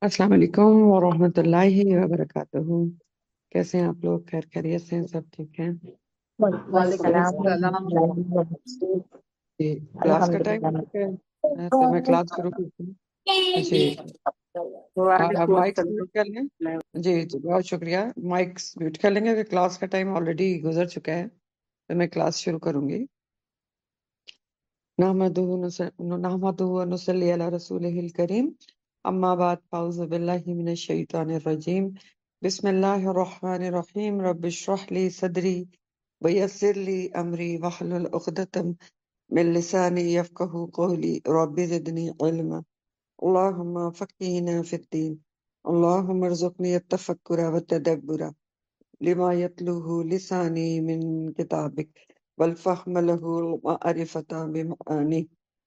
السلام علیکم ورحمۃ اللہ وبرکاتہ۔ کیسے ہیں آپ لوگ؟ خیر خیریت سے ہیں؟ سب ٹھیک ہیں؟ وعلیکم السلام جی، کلاس کا ٹائم ہو الحمدللہ چکا ہے تو میں کلاس شروع کرتی ہوں۔ جی، آپ وعلیکم مائکس السلام۔ میوٹ کر لیں۔ جی جی، بہت شکریہ۔ مائکس میوٹ کر لیں گے کہ کلاس کا ٹائم آلریڈی گزر چکا ہے تو میں کلاس شروع کروں گی۔ نحمدہ ونصلی علی رسولہ الکریم، اما بعد، فاعوذ باللہ من الشیطان الرجیم، بسم اللہ الرحمن الرحیم، رب اشرح لی صدری ویسر لی امری واحلل عقدۃ من لسانی یفقہوا قولی، رب زدنی علما، اللہم فقہنا فی الدین، اللہم ارزقنی التفکر والتدبر لما يتلوه لساني من كتابك والفهم له المعرفة بمعانيه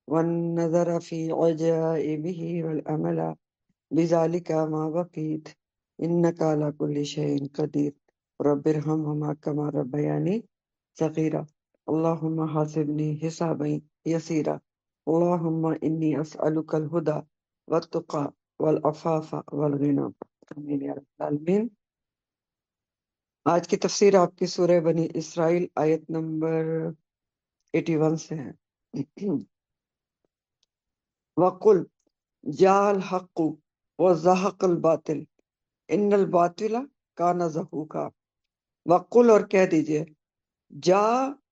والنظر في عجائبه والأمل بذلك ما بقيت إنك على كل شيء قدير رب ارحمهما كما ربياني صغيرا اللهم حاسبني حسابا يسيرا اللهم إني أسألك الهدى والتقى والعفاف والغنى آمين يا رب العالمين۔ آج کی تفسیر آپ کی سورہ بنی اسرائیل آیت نمبر 81 سے ہے۔ وَقُلْ جَاءَ الْحَقُّ وَزَهَقَ الْبَاطِلُ إِنَّ الْبَاطِلَ كَانَ زَهُوقًا۔ وَقُلْ، اور کہہ دیجئے، جا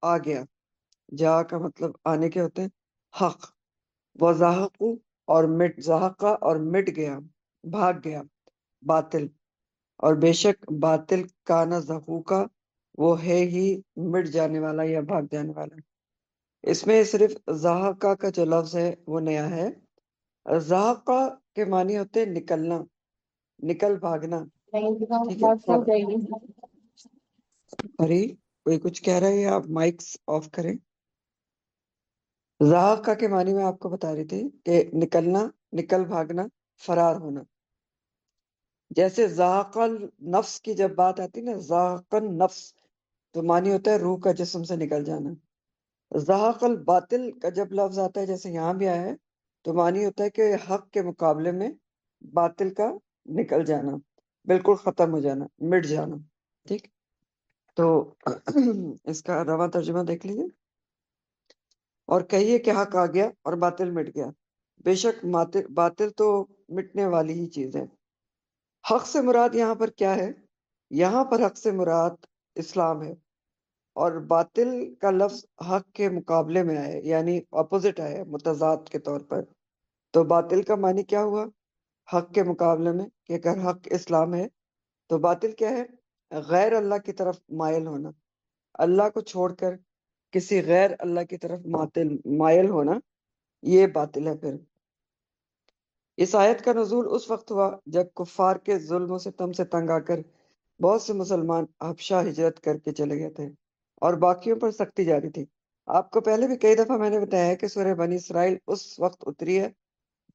آ گیا، جا کا مطلب آنے کے ہوتے ہیں، حق، وَزَهَقُ اور مٹ، زَهَقَ اور مٹ گیا، بھاگ گیا، باطل، اور بے شک باطل کانا زہوقا، وہ ہے ہی مٹ جانے والا یا بھاگ جانے والا۔ اس میں صرف زہقا کا جو لفظ ہے وہ نیا ہے۔ زہقا کے معنی ہوتے ہیں نکلنا، نکل بھاگنا، ٹھیک ہے۔ ارے کوئی کچھ کہہ رہا ہے، آپ مائکس آف کریں۔ زہقا کے معنی میں آپ کو بتا رہی تھی کہ نکلنا، نکل بھاگنا، فرار ہونا۔ جیسے زاق النفس کی جب بات آتی نا، زاق النفس تو معنی ہوتا ہے روح کا جسم سے نکل جانا۔ زاق الباطل کا جب لفظ آتا ہے جیسے یہاں بھی آیا ہے تو معنی ہوتا ہے کہ حق کے مقابلے میں باطل کا نکل جانا، بالکل ختم ہو جانا، مٹ جانا، ٹھیک۔ تو اس کا رواں ترجمہ دیکھ لیجیے۔ اور کہیے کہ حق آ گیا اور باطل مٹ گیا، بے شک باطل تو مٹنے والی ہی چیز ہے۔ حق سے مراد یہاں پر کیا ہے؟ یہاں پر حق سے مراد اسلام ہے، اور باطل کا لفظ حق کے مقابلے میں آئے، یعنی اپوزٹ آئے، متضاد کے طور پر۔ تو باطل کا معنی کیا ہوا حق کے مقابلے میں؟ کہ اگر حق اسلام ہے تو باطل کیا ہے؟ غیر اللہ کی طرف مائل ہونا، اللہ کو چھوڑ کر کسی غیر اللہ کی طرف مائل ہونا، یہ باطل ہے۔ پھر اس آیت کا نزول اس وقت ہوا جب کفار کے ظلم و ستم سے تنگ آ کر بہت سے مسلمان حبشہ ہجرت کر کے چلے گئے تھے اور باقیوں پر سختی جاری تھی۔ آپ کو پہلے بھی کئی دفعہ میں نے بتایا ہے کہ سورہ بنی اسرائیل اس وقت اتری ہے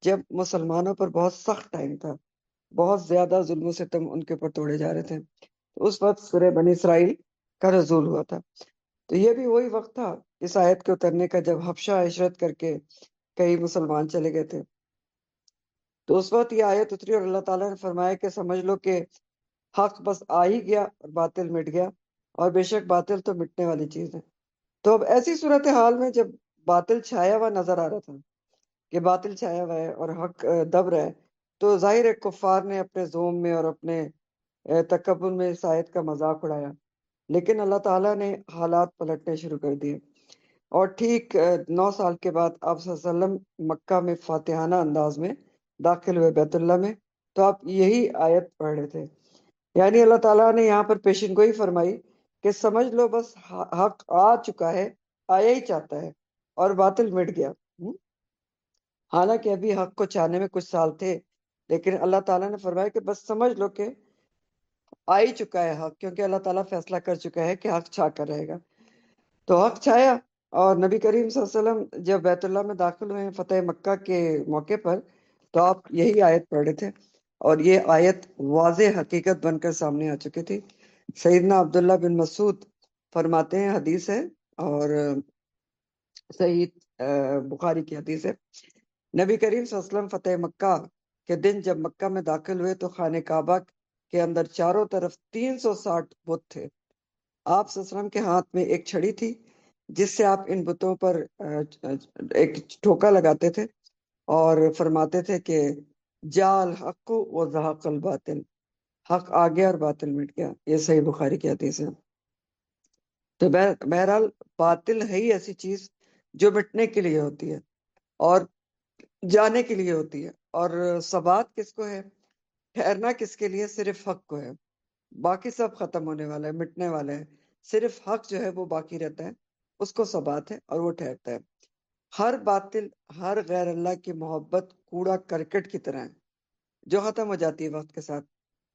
جب مسلمانوں پر بہت سخت ٹائم تھا، بہت زیادہ ظلم و ستم ان کے اوپر توڑے جا رہے تھے، تو اس وقت سورہ بنی اسرائیل کا نزول ہوا تھا۔ تو یہ بھی وہی وقت تھا اس آیت کے اترنے کا جب حبشہ ہجرت کر کے کئی مسلمان چلے گئے تھے۔ تو اس وقت یہ آیت اتری اور اللہ تعالیٰ نے فرمایا کہ سمجھ لو کہ حق بس آ ہی گیا اور باطل مٹ گیا، اور بے شک باطل تو مٹنے والی چیز ہے۔ تو اب ایسی صورتحال میں جب باطل چھایا ہوا نظر آ رہا تھا کہ باطل چھایا ہوا ہے اور حق دب رہا ہے، تو ظاہر ہے کفار نے اپنے زوم میں اور اپنے تکبر میں اس آیت کا مذاق اڑایا، لیکن اللہ تعالیٰ نے حالات پلٹنے شروع کر دیے، اور ٹھیک 9 سال کے بعد آپ صلی اللہ علیہ وسلم مکہ میں فاتحانہ انداز میں داخل ہوئے بیت اللہ میں، تو آپ یہی آیت پڑھ رہے تھے۔ یعنی اللہ تعالیٰ نے یہاں پر پیشن گوئی فرمائی کہ سمجھ لو بس حق آ چکا ہے، آیا ہی چاہتا ہے، اور باطل مٹ گیا۔ حالانکہ ابھی حق کو چاہنے میں کچھ سال تھے، لیکن اللہ تعالیٰ نے فرمایا کہ بس سمجھ لو کہ آ ہی چکا ہے حق، کیونکہ اللہ تعالیٰ فیصلہ کر چکا ہے کہ حق چھا کر رہے گا۔ تو حق چھایا، اور نبی کریم صلی اللہ علیہ وسلم جب بیت اللہ میں داخل ہوئے فتح مکہ کے موقع پر، تو آپ یہی آیت پڑھ رہے تھے، اور یہ آیت واضح حقیقت بن کر سامنے آ چکی تھی۔ سیدنا عبداللہ بن مسعود فرماتے ہیں، حدیث ہے اور صحیح بخاری کی حدیث ہے، نبی کریم صلی اللہ علیہ وسلم فتح مکہ کہ دن جب مکہ میں داخل ہوئے تو خانہ کعبہ کے اندر چاروں طرف 360 بت تھے۔ آپ صلی اللہ علیہ وسلم کے ہاتھ میں ایک چھڑی تھی جس سے آپ ان بتوں پر ایک ٹھوکا لگاتے تھے اور فرماتے تھے کہ جال حق و زہق الباطل، حق آ گیا اور باطل مٹ گیا۔ یہ صحیح بخاری کی حدیث ہے۔ تو بہرحال باطل ہے ہی ایسی چیز جو مٹنے کے لیے ہوتی ہے اور جانے کے لیے ہوتی ہے، اور ثبات کس کو ہے، ٹھہرنا کس کے لیے، صرف حق کو ہے۔ باقی سب ختم ہونے والا ہے، مٹنے والا ہے، صرف حق جو ہے وہ باقی رہتا ہے، اس کو ثبات ہے اور وہ ٹھہرتا ہے۔ ہر باطل، ہر غیر اللہ کی محبت کوڑا کرکٹ کی طرح ہے جو ختم ہو جاتی ہے وقت کے ساتھ۔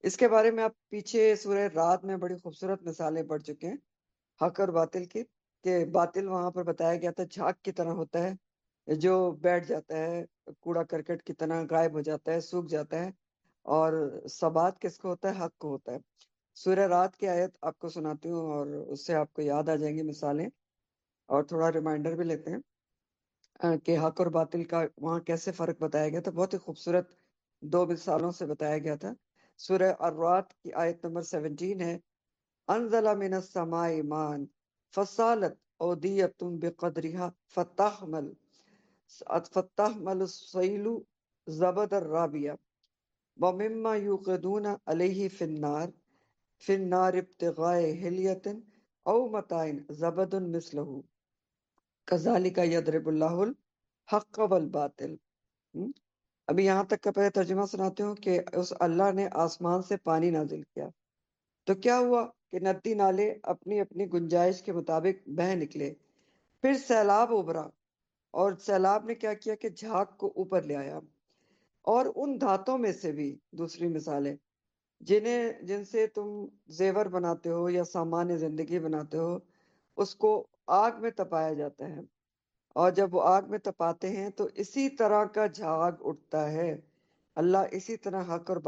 اس کے بارے میں آپ پیچھے سورہ رات میں بڑی خوبصورت مثالیں پڑھ چکے ہیں حق اور باطل کی، کہ باطل وہاں پر بتایا گیا تھا جھاگ کی طرح ہوتا ہے جو بیٹھ جاتا ہے، کوڑا کرکٹ کی طرح غائب ہو جاتا ہے، سوکھ جاتا ہے، اور ثبات کس کو ہوتا ہے، حق کو ہوتا ہے۔ سورہ رات کی آیت آپ کو سناتی ہوں اور اس سے آپ کو یاد آ جائیں گی مثالیں، اور تھوڑا ریمائنڈر بھی لیتے ہیں کہ حق اور باطل کا وہاں کیسے فرق بتایا گیا تھا۔ بہت ہی خوبصورت دو مثالوں سے بتایا گیا تھا۔ سورہ الرعد کی آیت نمبر 17 ہے، انزل من السماء ماء فصالت اودیۃ بقدرها فتحمل السیل زبد الرابیہ ومما یوقدون علیہ فی النار ابتغاء حلیۃ او متاع زبد مثلہ کذالک یضرب اللہ الحق والباطل۔ ابھی یہاں تک کا پہلے ترجمہ سناتے ہوں کہ اس اللہ نے آسمان سے پانی نازل کیا تو کیا ہوا کہ ندی نالے اپنی اپنی گنجائش کے مطابق بہہ نکلے، پھر سیلاب ابھرا اور سیلاب نے کیا کیا کہ جھاگ کو اوپر لے آیا، اور ان دھاتوں میں سے بھی دوسری مثالیں جن سے تم زیور بناتے ہو یا سامان زندگی بناتے ہو، اس کو آگ میں تپایا جاتا ہے، اور جب وہ آگ میں تپاتے ہیں تو اسی طرح کا جھاگ اٹھتا ہے۔ اللہ اسی طرح حق اور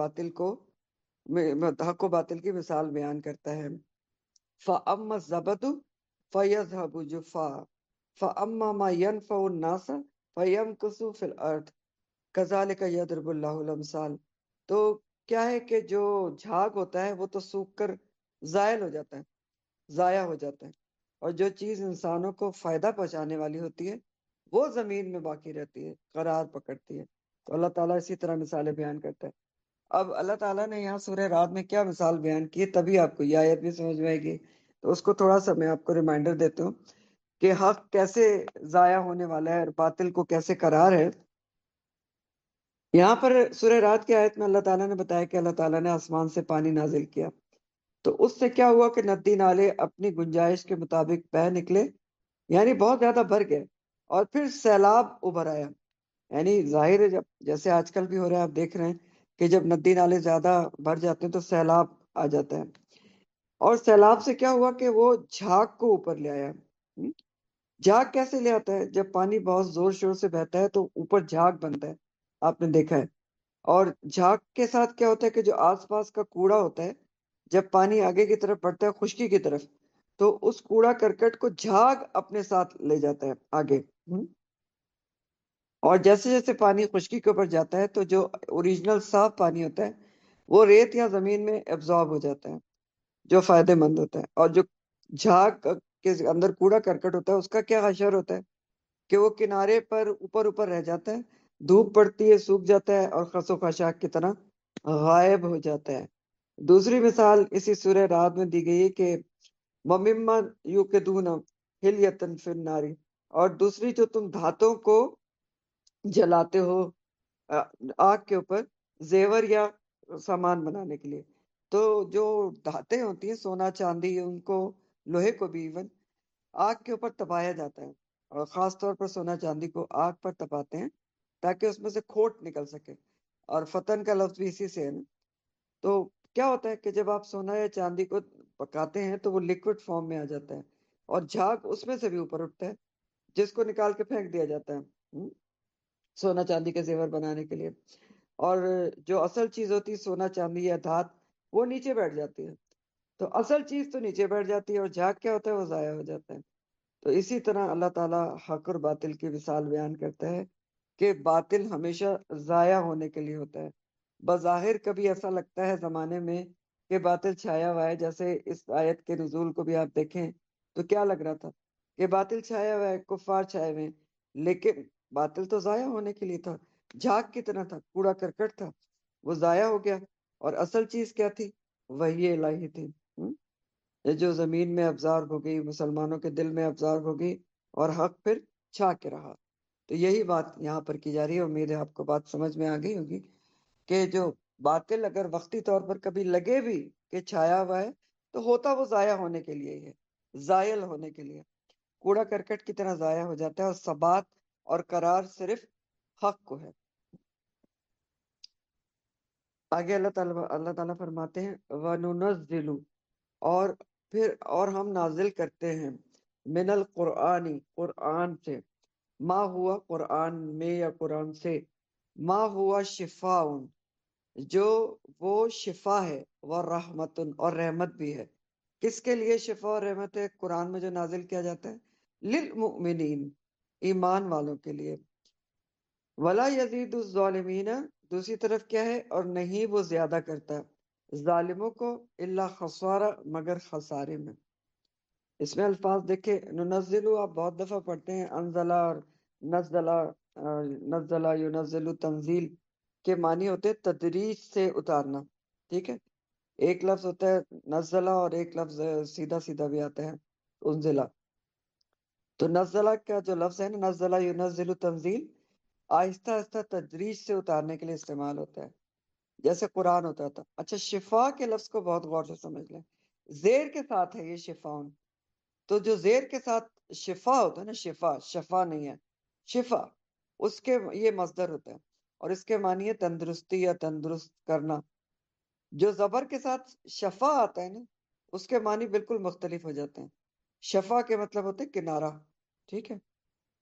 باطل کی مثال بیان کرتا ہے۔ فَأَمَّا الزَّبَدُ فَيَذْهَبُ جُفَّاءً فَأَمَّا مَا يَنفَعُ النَّاسَ فَيَمْكُثُ فِي الْأَرْضِ كَذَلِكَ يَضْرِبُ اللَّهُ الْأَمْثَالَ۔ تو کیا ہے کہ جو جھاگ ہوتا ہے وہ تو سوکھ کر زائل ہو جاتا ہے، ضائع ہو جاتا ہے، اور جو چیز انسانوں کو فائدہ پہنچانے والی ہوتی ہے وہ زمین میں باقی رہتی ہے، قرار پکڑتی ہے۔ تو اللہ تعالیٰ اسی طرح مثالیں بیان کرتا ہے۔ اب اللہ تعالیٰ نے یہاں سورہ رات میں کیا مثال بیان کی، تبھی آپ کو یہ آیت بھی سمجھ میں آئے گی، تو اس کو تھوڑا سا میں آپ کو ریمائنڈر دیتا ہوں کہ حق کیسے ضائع ہونے والا ہے اور باطل کو کیسے قرار ہے۔ یہاں پر سورہ رات کی آیت میں اللہ تعالیٰ نے بتایا کہ اللہ تعالیٰ نے آسمان سے پانی نازل کیا، تو اس سے کیا ہوا کہ ندی نالے اپنی گنجائش کے مطابق بہہ نکلے، یعنی بہت زیادہ بھر گئے، اور پھر سیلاب ابھر آیا۔ یعنی ظاہر ہے، جب جیسے آج کل بھی ہو رہا ہے، آپ دیکھ رہے ہیں کہ جب ندی نالے زیادہ بھر جاتے ہیں تو سیلاب آ جاتا ہے، اور سیلاب سے کیا ہوا کہ وہ جھاگ کو اوپر لے آیا۔ جھاگ کیسے لے آتا ہے؟ جب پانی بہت زور شور سے بہتا ہے تو اوپر جھاگ بنتا ہے، آپ نے دیکھا ہے، اور جھاگ کے ساتھ کیا ہوتا ہے کہ جو آس پاس کا کوڑا ہوتا ہے، جب پانی آگے کی طرف بڑھتا ہے خشکی کی طرف، تو اس کوڑا کرکٹ کو جھاگ اپنے ساتھ لے جاتا ہے آگے، اور جیسے جیسے پانی خشکی کے اوپر جاتا ہے تو جو اوریجنل صاف پانی ہوتا ہے وہ ریت یا زمین میں ایبزارب ہو جاتا ہے، جو فائدے مند ہوتا ہے، اور جو جھاگ کے اندر کوڑا کرکٹ ہوتا ہے اس کا کیا حشر ہوتا ہے کہ وہ کنارے پر اوپر رہ جاتا ہے، دھوپ پڑتی ہے سوکھ جاتا ہے اور خس و خاشاک کی طرح غائب ہو جاتا ہے۔ دوسری مثال اسی سورہ رات میں دی گئی ہے کہ وَمِمَّا يُوقِدُونَ حِلْيَةً فِي النَّارِ، اور دوسری جو تم دھاتوں کو جلاتے ہو آگ کے اوپر زیور یا سامان بنانے کے لیے، تو جو دھاتیں ہوتی ہیں سونا چاندی، ان کو، لوہے کو بھی ایون آگ کے اوپر تپایا جاتا ہے، اور خاص طور پر سونا چاندی کو آگ پر تپاتے ہیں تاکہ اس میں سے کھوٹ نکل سکے، اور فتن کا لفظ بھی اسی سے ہے نا۔ تو کیا ہوتا ہے کہ جب آپ سونا یا چاندی کو پکاتے ہیں تو وہ لکوڈ فارم میں آ جاتا ہے، اور جھاگ اس میں سے بھی اوپر اٹھتا ہے جس کو نکال کے پھینک دیا جاتا ہے سونا چاندی کے زیور بنانے کے لیے، اور جو اصل چیز ہوتی ہے سونا چاندی یا دھات وہ نیچے بیٹھ جاتی ہے، تو اصل چیز تو نیچے بیٹھ جاتی ہے اور جھاگ کیا ہوتا ہے وہ ضائع ہو جاتا ہے۔ تو اسی طرح اللہ تعالیٰ حق اور باطل کی مثال بیان کرتا ہے کہ باطل ہمیشہ ضائع ہونے کے لیے ہوتا ہے، بظاہر کبھی ایسا لگتا ہے زمانے میں کہ باطل چھایا ہوا ہے، جیسے اس آیت کے نزول کو بھی آپ دیکھیں تو کیا لگ رہا تھا کہ باطل چھایا ہوا ہے، کفار چھائے ہوئے ہیں، لیکن باطل تو ضائع ہونے کے لیے تھا، جھاگ کی طرح تھا، کوڑا کرکٹ تھا، وہ ضائع ہو گیا، اور اصل چیز کیا تھی؟ وحی الہی تھی۔ یہ جو زمین میں ابزار ہو گئی، مسلمانوں کے دل میں ابزار ہو گئی، اور حق پھر چھا کے رہا۔ تو یہی بات یہاں پر کی جا رہی ہے۔ امید ہے آپ کو بات سمجھ میں آ گئی ہوگی کہ جو باطل اگر وقتی طور پر کبھی لگے بھی کہ چھایا ہوا ہے، تو ہوتا وہ ضائع ہونے کے لیے ہی ہے، زائل ہونے کے لیے، کوڑا کرکٹ کی طرح ضائع ہو جاتا ہے، اور ثبات اور قرار صرف حق کو ہے۔ آگے اللہ تعالیٰ فرماتے ہیں وَنُنَزِّلُ، اور پھر اور ہم نازل کرتے ہیں، من القرآنی، قرآن سے، ما ہوا قرآن میں یا قرآن سے، ما ہوا شفاء، جو وہ شفا ہے، وہ رحمت اور رحمت بھی ہے۔ کس کے لیے شفا اور رحمت ہے قرآن میں جو نازل کیا جاتا ہے؟ للمؤمنین، ایمان والوں کے لیے۔ ولا یزید الظالمین، دوسری طرف کیا ہے؟ اور نہیں وہ زیادہ کرتا ظالموں کو الا خسارہ، مگر خسارے میں۔ اس میں الفاظ دیکھیں، ننزلو آپ بہت دفعہ پڑھتے ہیں، انزلہ اور نزلہ، نزلہ ینزل تنزیل کے معنی ہوتے ہیں تدریج سے اتارنا، ٹھیک ہے؟ ایک لفظ ہوتا ہے نزلہ، اور ایک لفظ سیدھا سیدھا بھی آتا ہے انزلہ۔ تو نزلہ کا جو لفظ ہے نا، نزلہ ینزل تنزیل، آہستہ آہستہ تدریج سے اتارنے کے لیے استعمال ہوتا ہے، جیسے قرآن ہوتا تھا۔ اچھا، شفا کے لفظ کو بہت غور سے سمجھ لیں، زیر کے ساتھ ہے یہ شفاؤن۔ تو جو زیر کے ساتھ شفا ہوتا ہے نا، شفا، شفا نہیں ہے، شفا، اس کے یہ مصدر ہوتا ہے، اور اس کے معنی ہے تندرستی یا تندرست کرنا۔ جو زبر کے ساتھ شفا آتا ہے نا، اس کے معنی بالکل مختلف ہو جاتے ہیں۔ شفا کے مطلب ہوتے ہیں کنارہ، ٹھیک ہے؟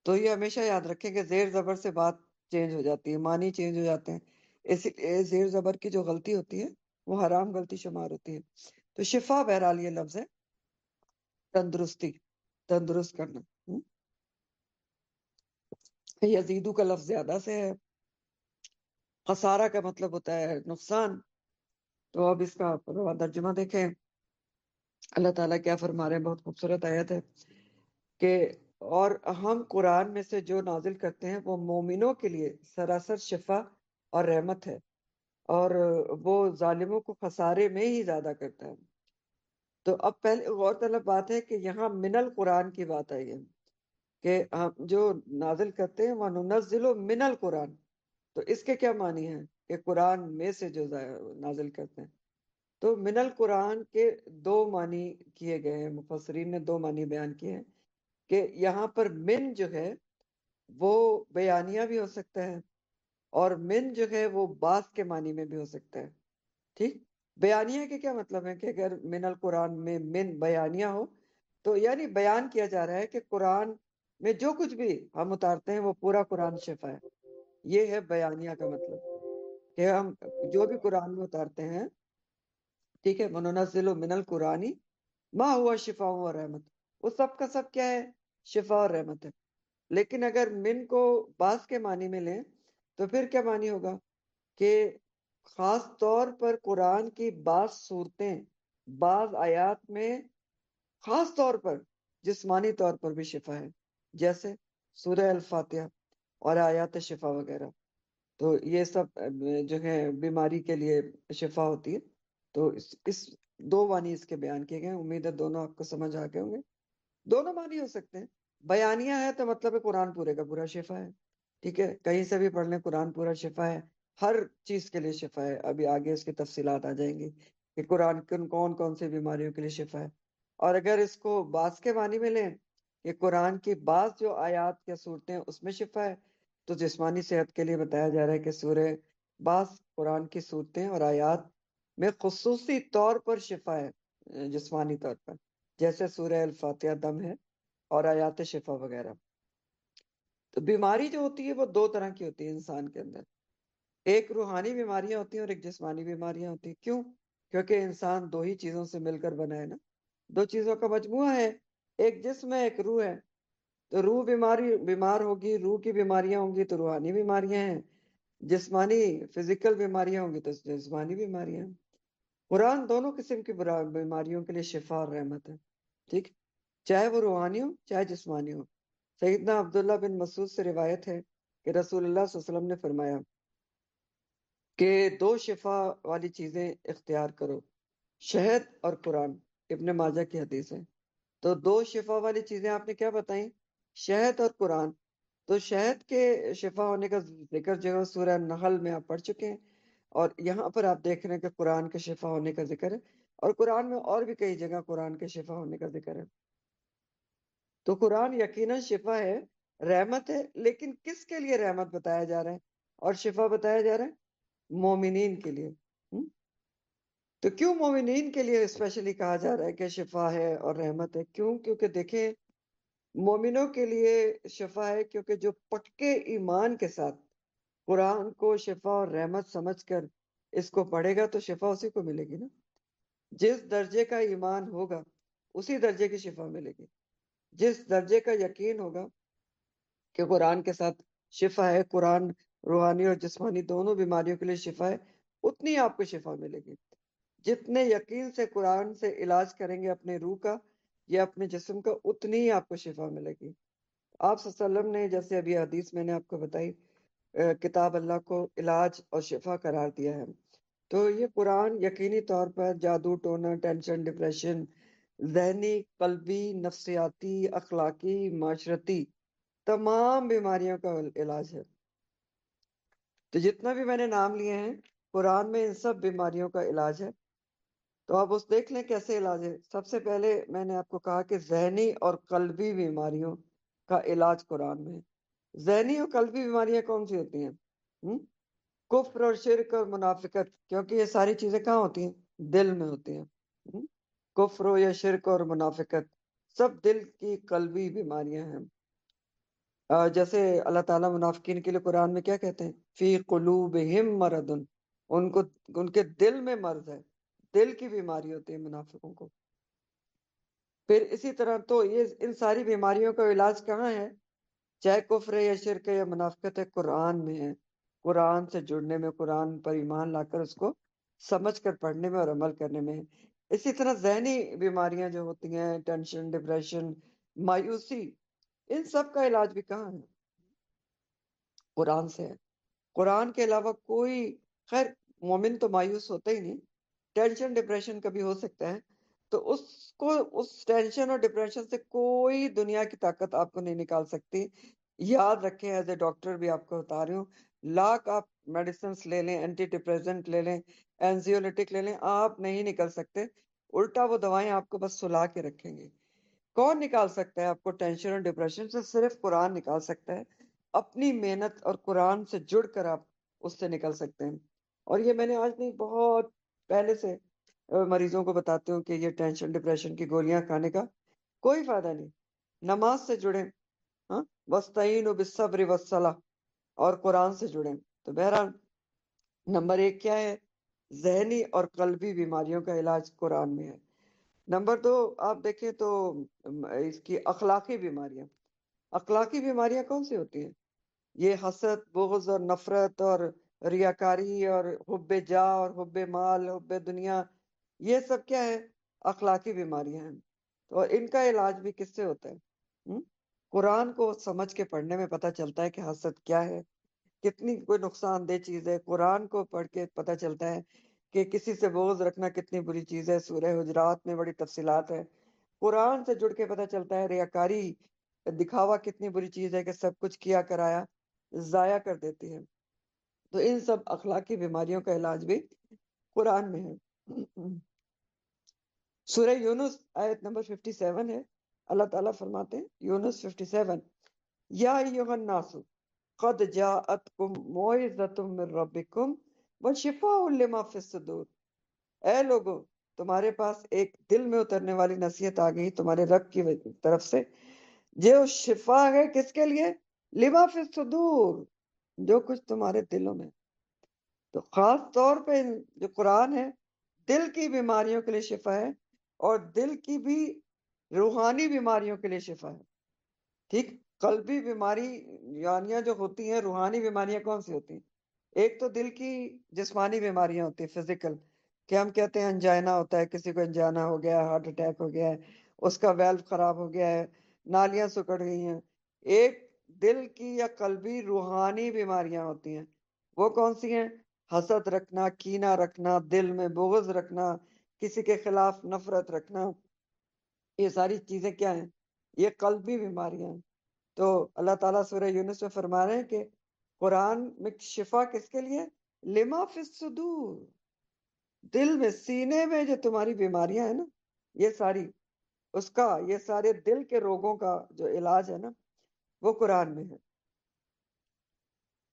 تو یہ ہمیشہ یاد رکھیں کہ زیر زبر سے بات چینج ہو جاتی ہے، معنی چینج ہو جاتے ہیں، اس لیے زیر زبر کی جو غلطی ہوتی ہے وہ حرام غلطی شمار ہوتی ہے۔ تو شفا بہرحال یہ لفظ ہے تندرستی، تندرست کرنا۔ یزیدو کا لفظ زیادہ سے ہے، خسارہ کا مطلب ہوتا ہے نقصان۔ تو اب اس کا ترجمہ دیکھیں، اللہ تعالیٰ کیا فرما رہے ہیں، بہت خوبصورت آیت ہے کہ اور ہم قرآن میں سے جو نازل کرتے ہیں وہ مومنوں کے لیے سراسر شفا اور رحمت ہے، اور وہ ظالموں کو خسارے میں ہی زیادہ کرتا ہے۔ تو اب پہلے غور طلب بات ہے کہ یہاں من القرآن کی بات آئی ہے کہ ہم جو نازل کرتے ہیں وَنُنَزِّلُ مِنَ القرآن، تو اس کے کیا معنی ہیں کہ قرآن میں سے جو نازل کرتے ہیں؟ تو من القرآن کے دو معنی کیے گئے ہیں، مفسرین نے دو معنی بیان کیے ہیں کہ یہاں پر من جو ہے وہ بیانیہ بھی ہو سکتا ہے، اور من جو ہے وہ باس کے معنی میں بھی ہو سکتا ہے، ٹھیک؟ بیانیہ کے کیا مطلب ہے کہ اگر من القرآن میں من بیانیہ ہو تو یعنی بیان کیا جا رہا ہے کہ قرآن میں جو کچھ بھی ہم اتارتے ہیں وہ پورا قرآن شفا ہے، یہ ہے بیانیہ کا مطلب، کہ ہم جو بھی قرآن میں اتارتے ہیں، ٹھیک ہے، وَنُنَزِّلُ مِنَ الْقُرْآنِ مَا هُوَ شِفَاءٌ وَرَحْمَةٌ، وہ سب کا سب کیا ہے؟ شفا اور رحمت ہے۔ لیکن اگر من کو بعض کے معنی میں لیں تو پھر کیا معنی ہوگا کہ خاص طور پر قرآن کی بعض صورتیں، بعض آیات میں خاص طور پر جسمانی طور پر بھی شفا ہے، جیسے سورہ الفاتحہ اور آیات شفا وغیرہ۔ تو یہ سب جو ہے بیماری کے لیے شفا ہوتی ہے۔ تو اس دو معنی اس کے بیان کیے گئے ہیں، امید ہے دونوں آپ کو سمجھ آ گئے ہوں گے۔ دونوں معنی ہو سکتے ہیں، بیانیہ ہے تو مطلب ہے قرآن پورے کا پورا شفا ہے، ٹھیک ہے؟ کہیں سے بھی پڑھ لیں قرآن پورا شفا ہے، ہر چیز کے لیے شفا ہے۔ ابھی آگے اس کی تفصیلات آ جائیں گی کہ قرآن کون کون سی بیماریوں کے لیے شفا ہے۔ اور اگر اس کو بعض کے معنی میں لیں کہ قرآن کی بعض جو آیات یا صورتیں اس میں شفا ہے، تو جسمانی صحت کے لیے بتایا جا رہا ہے کہ سورہ بعض قرآن کی صورتیں اور آیات میں خصوصی طور پر شفا ہے جسمانی طور پر، جیسے سورہ الفاتحہ دم ہے اور آیات شفا وغیرہ۔ تو بیماری جو ہوتی ہے وہ دو طرح کی ہوتی ہے انسان کے اندر، ایک روحانی بیماریاں ہوتی ہیں اور ایک جسمانی بیماریاں ہوتی ہیں۔ کیوں؟ کیونکہ انسان دو ہی چیزوں سے مل کر بنا ہے نا، دو چیزوں کا مجموعہ ہے، ایک جسم ہے ایک روح ہے۔ تو روح بیمار ہوگی، روح کی بیماریاں ہوں گی تو روحانی بیماریاں ہیں، جسمانی فزیکل بیماریاں ہوں گی تو جسمانی بیماریاں. قرآن دونوں قسم کی بیماریوں کے لیے شفا اور رحمت ہے. ٹھیک، چاہے وہ روحانی ہو چاہے جسمانی ہو. سیدنا عبداللہ بن مسعود سے روایت ہے کہ رسول اللہ صلی اللہ علیہ وسلم نے فرمایا کہ 2 شفا والی چیزیں اختیار کرو، شہد اور قرآن. ابن ماجہ کی حدیث ہے. تو 2 شفا والی چیزیں آپ نے کیا بتائیں؟ شہد اور قرآن. تو شہد کے شفا ہونے کا ذکر جو ہے سورہ نحل میں آپ پڑھ چکے ہیں، اور یہاں پر آپ دیکھ رہے ہیں کہ قرآن کے شفا ہونے کا ذکر ہے، اور قرآن میں اور بھی کئی جگہ قرآن کے شفا ہونے کا ذکر ہے. تو قرآن یقیناً شفا ہے، رحمت ہے، لیکن کس کے لیے رحمت بتایا جا رہا ہے اور شفا بتایا جا رہا ہے؟ مومنین کے لیے. تو کیوں مومنین کے لیے اسپیشلی کہا جا رہا ہے کہ شفا ہے اور رحمت ہے؟ کیوں؟ کیونکہ دیکھیں، مومنوں کے لیے شفا ہے کیونکہ جو پکے ایمان کے ساتھ قرآن کو شفا اور رحمت سمجھ کر اس کو پڑھے گا تو شفا اسی کو ملے گی نا. جس درجے کا ایمان ہوگا اسی درجے کی شفا ملے گی. جس درجے کا یقین ہوگا کہ قرآن کے ساتھ شفا ہے، قرآن روحانی اور جسمانی دونوں بیماریوں کے لیے شفا ہے، اتنی آپ کو شفا ملے گی. جتنے یقین سے قرآن سے علاج کریں گے اپنے روح کا یا اپنے جسم کا، اتنی ہی آپ کو شفا ملے گی. آپ صلی اللہ علیہ وسلم نے جیسے ابھی حدیث میں نے آپ کو بتائی، کتاب اللہ کو علاج اور شفا قرار دیا ہے. تو یہ قرآن یقینی طور پر جادو ٹونا، ٹینشن، ڈپریشن، ذہنی، قلبی، نفسیاتی، اخلاقی، معاشرتی تمام بیماریوں کا علاج ہے. تو جتنا بھی میں نے نام لیے ہیں قرآن میں ان سب بیماریوں کا علاج ہے. تو آپ اس دیکھ لیں کیسے علاج ہے. سب سے پہلے میں نے آپ کو کہا کہ ذہنی اور قلبی بیماریوں کا علاج قرآن میں ہے. ذہنی اور قلبی بیماریاں کون سی ہوتی ہیں؟ کفر اور شرک اور منافقت، کیونکہ یہ ساری چیزیں کہاں ہوتی ہیں؟ دل میں ہوتی ہیں. کفر ہو یا شرک اور منافقت، سب دل کی قلبی بیماریاں ہیں. جیسے اللہ تعالیٰ منافقین کے لیے قرآن میں کیا کہتے ہیں؟ فی قلوبہم مرض، ان کے دل میں مرض ہے، دل کی بیماری ہوتی ہے منافقوں کو. پھر اسی طرح تو یہ ان ساری بیماریوں کا علاج کہاں ہے؟ چاہے کفر ہے یا شرک ہے یا منافقت ہے، قرآن میں ہے. قرآن سے جڑنے میں، قرآن پر ایمان لا کر اس کو سمجھ کر پڑھنے میں اور عمل کرنے میں. اسی طرح ذہنی بیماریاں جو ہوتی ہیں، ٹینشن، ڈپریشن، مایوسی، ان سب کا علاج بھی کہاں ہے؟ قرآن سے ہے. قرآن کے علاوہ کوئی، خیر مومن تو مایوس ہوتا ہی نہیں، ٹینشن ڈپریشن کبھی ہو سکتا ہے، تو اس کو، اس ٹینشن اور ڈپریشن سے کوئی دنیا کی طاقت آپ کو نہیں نکال سکتی. یاد رکھیں، ایز اے ڈاکٹر بھی آپ کو بتا رہی ہوں، لاکھ آپ میڈیسنس لے لیں، اینٹی ڈپریسنٹ لے لیں، اینزیولٹک لے لیں، آپ نہیں نکل سکتے. الٹا وہ دوائیں آپ کو بس سلا کے رکھیں گے. کون نکال سکتا ہے آپ کو ٹینشن اور ڈپریشن سے؟ صرف قرآن نکال سکتا ہے. اپنی محنت اور قرآن سے جڑ کر آپ اس سے نکل سکتے ہیں. اور یہ میں نے آج نہیں، بہت پہلے سے مریضوں کو بتاتے ہوں کہ یہ ٹینشن ڈپریشن کی گولیاں کھانے کا کوئی فائدہ نہیں. نماز سے جڑیں، ہاں، وَاسْتَعِینُوا بِالصَّبْرِ وَالصَّلَاةِ، اور قرآن سے جڑیں. تو بہرحال نمبر 1 کیا ہے؟ ذہنی اور قلبی بیماریوں کا علاج قرآن میں ہے. نمبر 2 آپ دیکھیں تو اس کی اخلاقی بیماریاں. اخلاقی بیماریاں کون سی ہوتی ہیں؟ یہ حسد، بغض اور نفرت اور ریاکاری اور حب جاہ اور حب مال، حب دنیا، یہ سب کیا ہے؟ اخلاقی بیماریاں ہیں. تو ان کا علاج بھی کس سے ہوتا ہے؟ قرآن کو سمجھ کے پڑھنے میں پتہ چلتا ہے کہ حسد کیا ہے، کتنی کوئی نقصان دہ چیز ہے. قرآن کو پڑھ کے پتہ چلتا ہے کہ کسی سے بغض رکھنا کتنی بری چیز ہے. سورہ حجرات میں بڑی تفصیلات ہے. قرآن سے جڑ کے پتہ چلتا ہے ریاکاری، دکھاوا کتنی بری چیز ہے کہ سب کچھ کیا کرایا ضائع کر دیتی ہے. تو ان سب اخلاقی بیماریوں کا علاج بھی قرآن میں ہے. سورہ یونس آیت نمبر 57 ہے. اللہ تعالیٰ فرماتے ہیں، یونس 57، یا ایھا الناس قد جاءتکم موعظۃ من ربکم وشفاء لما فی الصدور. اے لوگو، تمہارے پاس ایک دل میں اترنے والی نصیحت آ گئی تمہارے رب کی طرف سے، جو شفا ہے کس کے لیے؟ لما فی الصدور، جو کچھ تمہارے دلوں میں. تو خاص طور پہ جو قرآن ہے دل کی بیماریوں کے لیے شفا ہے، اور دل کی بھی روحانی بیماریوں کے لیے شفا ہے. ٹھیک، قلبی بیماری یعنی جو ہوتی ہیں، روحانی بیماریاں کون سی ہوتی ہیں؟ ایک تو دل کی جسمانی بیماریاں ہوتی ہیں فزیکل، کہ ہم کہتے ہیں انجائنا ہوتا ہے، کسی کو انجائنا ہو گیا ہے، ہارٹ اٹیک ہو گیا ہے، اس کا ویلو خراب ہو گیا ہے، نالیاں سکڑ گئی ہیں۔ ایک دل کی یا قلبی روحانی بیماریاں ہوتی ہیں، وہ کون سی ہیں؟ حسد رکھنا، کینہ رکھنا، دل میں بغض رکھنا، کسی کے خلاف نفرت رکھنا، یہ ساری چیزیں کیا ہیں؟ یہ قلبی بیماریاں ہیں۔ تو اللہ تعالیٰ سورہ یونس میں فرما رہے ہیں کہ قرآن میں شفا کس کے لیے؟ لما فی الصدور، دل میں، سینے میں جو تمہاری بیماریاں ہیں نا، یہ ساری اس کا، یہ سارے دل کے روگوں کا جو علاج ہے نا، وہ قرآن میں ہے۔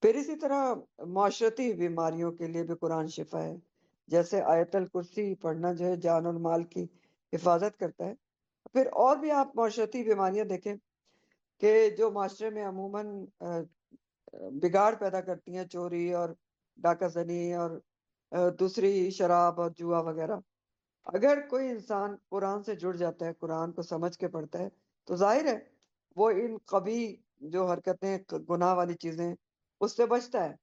پھر اسی طرح معاشرتی بیماریوں کے لیے بھی قرآن شفا ہے، جیسے آیت الکرسی پڑھنا جو ہے جان اور مال کی حفاظت کرتا ہے۔ پھر اور بھی آپ معاشرتی بیماریاں دیکھیں کہ جو معاشرے میں عموماً بگاڑ پیدا کرتی ہیں، چوری اور ڈاکہ زنی اور دوسری شراب اور جوا وغیرہ، اگر کوئی انسان قرآن سے جڑ جاتا ہے، قرآن کو سمجھ کے پڑھتا ہے، تو ظاہر ہے وہ ان قبیح جو حرکتیں، گناہ والی چیزیں، اس سے بچتا ہے،